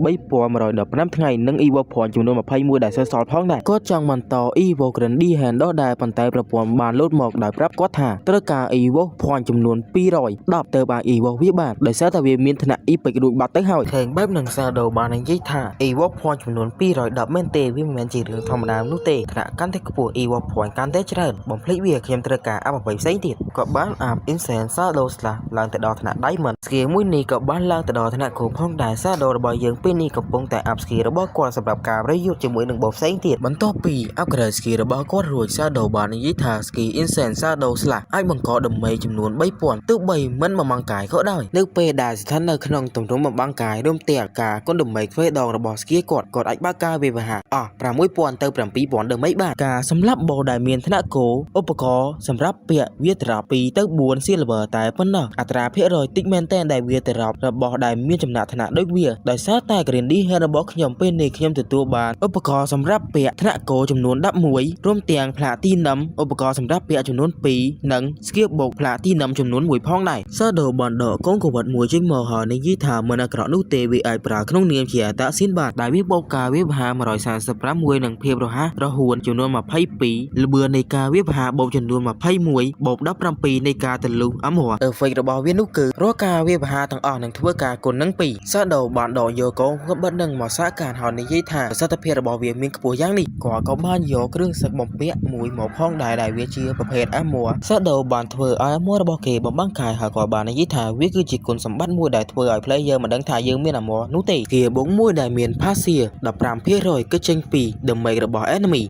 3115ថ្ងៃនិង Evo Point ចំនួន21ដែលសេសសល់ផងដែរគាត់ចង់បន្ត Evo Grand Hand ដដែលប៉ុន្តែប្រព័ន្ធបានលោតមកដោយប្រាប់គាត់ថាត្រូវការ Evo Point ចំនួន210ទៅបាន Evo វាបានដោយសារតែវាមានឋានៈ Epic រួចបាត់ទៅហើយឃើញបែបនឹងសាដូបាននិយាយថា Evo Point ចំនួន210មែនទេវាមិនមែនជារឿងធម្មតានោះទេឋានៈកាន់តែខ្ពស់ Evo Point កាន់តែច្រើនបំភ្លេចវាខ្ញុំត្រូវការអាប់អ្វីផ្សេងទៀតក៏បានអាប់ Insane Shadow Slash ឡើងទៅដល់ឋានៈ Diamond Skill មួយនេះក៏បានឡើងទៅដល់ឋានៈគោផងដែរ Shadow របស់យើងពេលនេះកំពុងតែ up skill របស់គាត់សម្រាប់ការប្រយុទ្ធជាមួយនឹងបបផ្សេងទៀតបន្ទាប់ពី upgrade skill របស់គាត់រួច Shadow បាននិយាយថា Skill Insane Shadow Slash អាចបង្កដមេចំនួន 3000 ទោះបីមិនបំបាំងកាយក៏ដោយនៅពេលដែលស្ថិតនៅក្នុងទម្រង់បំបាំងកាយរួមទាំងការគុណដមេទ្វេដងរបស់ Skill គាត់អាចបើកការវាវហាអស់ 6000 ទៅ 7000 ដមេបានការសម្លាប់បោដែលមានឋានៈគោឧបករណ៍សម្រាប់ពាក់វាត្រប់2ទៅ4 Silver តែប៉ុណ្ណោះអត្រាភាគរយតិចមែនតែនដែលវាត្រប់របស់ដែលមានចំណាក់ឋានៈដូចវាដោយសារតែ Grandy Hand របស់ខ្ញុំពេលនេះខ្ញុំទទួលបានឧបករណ៍សម្រាប់ពាក់ឋានៈគោចំនួន11រួមទាំង Platinum ឧបករណ៍សម្រាប់ពាក់ចំនួន2និង Skill Box Platinum ចំនួន1ផងដែរ Shadow បានដកកូនកវ៉ាត់មួយចេញមកហើយនិយាយថាមិនអាក្រក់នោះទេវាអាចប្រើក្នុងនាមជាអត្តសញ្ញាណបានដែលវាបូកការវាវហា145មួយនិងភាពរហ័សរហួនចំនួន22ល្បឿននៃការវាវហាបូកចំនួន21បូក17នៃការទលុះអមរ Effect របស់វានោះគឺរាល់ការវាវហាទាំងអស់នឹងធ្វើការគុណនឹង2 Shadow បានដកយកកូនក្បិតនឹងមកសាកការហើយនិយាយថាប្រសិទ្ធភាពរបស់វាមានខ្ពស់យ៉ាងនេះគាត់ក៏បានយកគ្រឿងសឹកបំពាក់មួយមកផងដែរដែលវាជាប្រភេទ Armor Shadow បានធ្វើឲ្យ Armor របស់គេបំបាំងកាយហើយគាត់បាននិយាយថាវាគឺជាគុណសម្បត្តិមួយដែលធ្វើឲ្យ player មិនដឹងថាយើងមាន Armor នោះទេវាបូកមួយដែលមាន Passive 15% គឺចេញពី damage របស់ enemy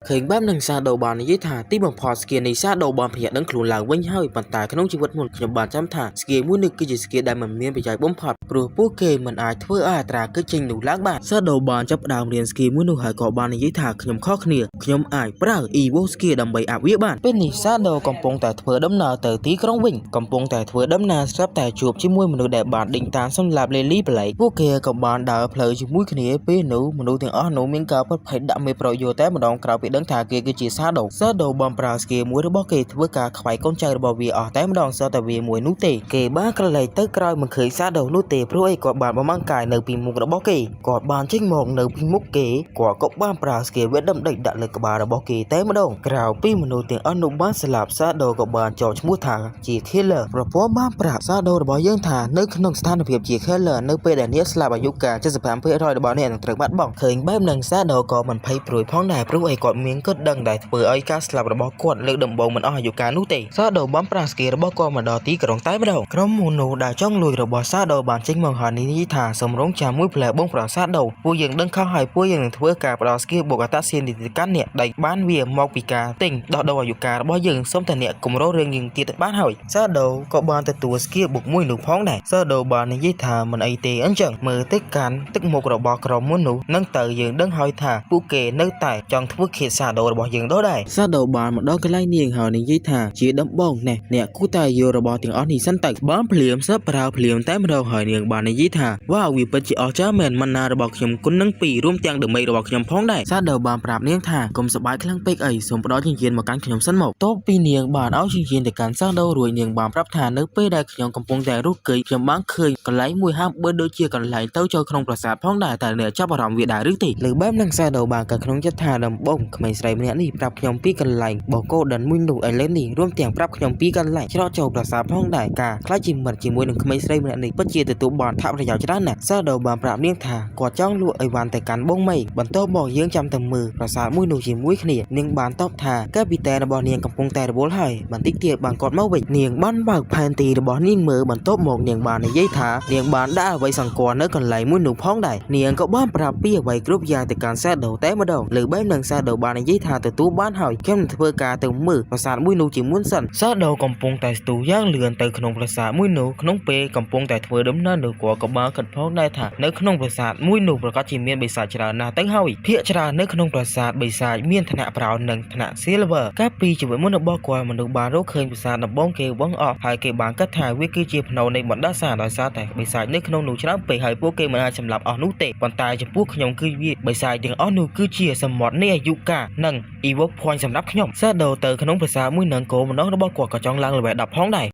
ឃើញបែបនឹងShadowបាននិយាយថាទីបំផុត Skill នៃShadowបានភ្ញាក់ដឹងខ្លួនឡើងវិញហើយប៉ុន្តែក្នុងជីវិតមុនខ្ញុំបានចាំថា Skill មួយនេះគឺជា Skill ដែលមិនមានប្រយោជន៍បំផុតព្រោះពួកគេមិនអាចធ្វើឲ្យអត្រាគិតចេញនោះឡើងបាន Shadow បានចាប់ផ្ដើមរៀន Skill មួយនោះហើយក៏បាននិយាយថាខ្ញុំខុសគ្នាខ្ញុំអាចប្រើ Evo Skill ដើម្បីអាប់វាបានពេលនេះShadow កំពុងតែធ្វើដំណើរទៅទីក្រុងវិញកំពុងតែធ្វើដំណើរស្រាប់តែជួបជាមួយមនុស្សដែលបានដេញតាមសម្លាប់ Lily Blake ពួកគេក៏បានដើរផ្លូវជាមួយគ្នាពេលនោះមនុស្សទាំងអស់នោះមានការពិតភ័យដាក់មេប្រយោជន៍តែម្ដងក្រោយពីដឹងថាគេគឺជាShadow បានប្រើ Skill មួយរបស់គេធ្វើការខ្វាយកូនចៅរបស់វាអស់តែម្ដងសោះតែវាមួយនោះទេគេបានក្រឡេកទៅក្រោយមិនឃើញShadowនោះទេព្រោះអីគាត់បានបំបាំងកាយនៅពីមុខរបស់គេគាត់បានចេញមកនៅពីមុខគេគាត់ក៏បានប្រើ Skill វាដំដេកដាក់លើក្បាលរបស់គេតែម្ដងក្រៅពីមនុស្សទាំងអស់នោះបានស្លាប់ Shadow ក៏បានចោទឈ្មោះថាជា Killer ប្រព័ន្ធបានប្រាប់ Shadow របស់យើងថានៅក្នុងស្ថានភាពជា Killer នៅពេលដែលអ្នកស្លាប់អាយុកាល 75% របស់អ្នកនឹងត្រូវបាត់បង់ឃើញបែបនឹងShadow ក៏មិនភ័យព្រួយផងដែរព្រោះអីគាត់មានគិតដឹងដែលធ្វើឲ្យការស្លាប់របស់គាត់លើកដំបូងមិនអស់អាយុកាលនោះទេShadowបានប្រើ Skill របស់គាត់មកដល់ទីក្រុងតែម្ដងក្រុមមនុស្សដែលចង់លួចរបស់Shadowបានចេញមកហើយនិយាយថាសូមរងចាំមួយផ្លែបងប្រុសShadowពួកយើងដឹងខុសហើយពួកយើងនឹងធ្វើការផ្ដល់ Skill បុកអត្តសញ្ញាណទៅកាន់អ្នកដែលបានវាមកពីការទិញដោះដូរអាយុកាលរបស់យើងសូមតែអ្នកគម្រោងរឿងយើងទៀតបានហើយShadow ក៏បានទទួល Skill បុកមួយនោះផងដែរ Shadow បាននិយាយថាមិនអីទេអញ្ចឹងមើលទៅកាន់ទឹកមុខរបស់ក្រុមមនុស្សនឹងទៅយើងដឹងហើយថាពួកគេនៅតែចង់ធ្វើឃាតShadow របស់យើងដែរ Shadow បានមកដល់កន្លែងនាងហើយនិយាយថាជាដំបងណែអ្នកគូតែយករបស់ទាំងអស់នេះសិនទៅបានភ្លាមសឹកប្រើភ្លាមតែម្ដងហើយនាងបាននិយាយថាវ៉ាវវាពិតជាអស្ចារ្យមែនមិនណារបស់ខ្ញុំគុណនឹង2រួមទាំងដមេរបស់ខ្ញុំផងដែរ Shadow បានប្រាប់នាងថាកុំសប្បាយខ្លាំងពេកអីសូមផ្ដល់ចិញ្ចៀនមកកាន់ខ្ញុំសិនមកតបពីនាងបានឲ្យចិញ្ចៀនទៅកាន់Shadowរួចនាងបានប្រាប់ថានៅពេលដែលខ្ញុំកំពុងតែរស់គេចខ្ញុំបានឃើញកន្លែងមួយហាមបើដូចជាកន្លែងទៅចូលក្នុងប្រាសាទផងដែរតែអ្នកចាប់អារម្មណ៍វាដែរឬទេលើបែបនឹងShadow បានក៏ក្នុងចិត្តថាដំបងក្មេងស្រីម្នាក់នេះប្រាប់ខ្ញុំពីកន្លែងបោកូដិនមួយនោះឥឡូវនេះរួមទាំងប្រាប់ខ្ញុំពីកន្លែងច្រកចូលប្រាសាទផងដែរការខ្លាចជាមិត្តជាមួយនឹងក្មេងស្រីម្នាក់នេះពិតជាទទួលបានថវិកាច្រើនណាស់Shadow បានប្រាប់នាងថាគាត់ចង់លក់អីវ៉ាន់ទៅកាន់បងមីបន្ទាប់មកយើងចាំទៅមើលប្រាសាទមួយនោះជាមួយគ្នានាងបានតបថាកាពីតែរបស់នាងកំពុងតែរវល់ហើយបន្តិចទៀតបានគាត់មកវិញនាងបានបើកផែនទីរបស់នាងមើលបន្ទាប់មកនាងបាននិយាយថានាងបានដាក់អ្វីសង្កត់នៅកន្លែងមួយនោះផងដែរនាងក៏បានប្រាប់ពីអ្វីគ្រប់យ៉ាងទៅកាន់Shadowតែម្ដងលើបែបនឹងShadowបាន បាននិយាយថាទទួលបានហើយខ្ញុំនឹងធ្វើការទៅមើលប្រាសាទមួយនោះជាមុនសិនសាដូកំពុងតែស្ទុះយ៉ាងលឿនទៅក្នុងប្រាសាទមួយនោះក្នុងពេលកំពុងតែធ្វើដំណើរនោះគាត់ក៏បានគិតផងដែរថានៅក្នុងប្រាសាទមួយនោះប្រកាសជាមានបិសាចច្រើនណាស់ទៅហើយភាគច្រើននៅក្នុងប្រាសាទបិសាចមានឋានៈប្រោននិងឋានៈ Silver កាលពីជីវិតមុនរបស់គាត់មនុស្សបានរកឃើញប្រាសាទដំបងគេបងអស់ហើយគេបានគិតថាវាគឺជាផ្នូរនៃបណ្ដាសាដោយសារតែបិសាចនៅក្នុងនោះច្រើនពេកហើយពួកគេមិនអាចសម្លាប់អស់នោះទេប៉ុន្តែចំពោះខ្ញុំគឺវាបិសាចទាំងអស់នោះគឺជាសមុទ្រនៃអាយុកាលនិង Evoke Point សម្រាប់ខ្ញុំសាដូទៅក្នុងប្រាសាទមួយនឹងគោលម្ដងរបស់គាត់ក៏ចង់ឡើង level 10ផងដែរ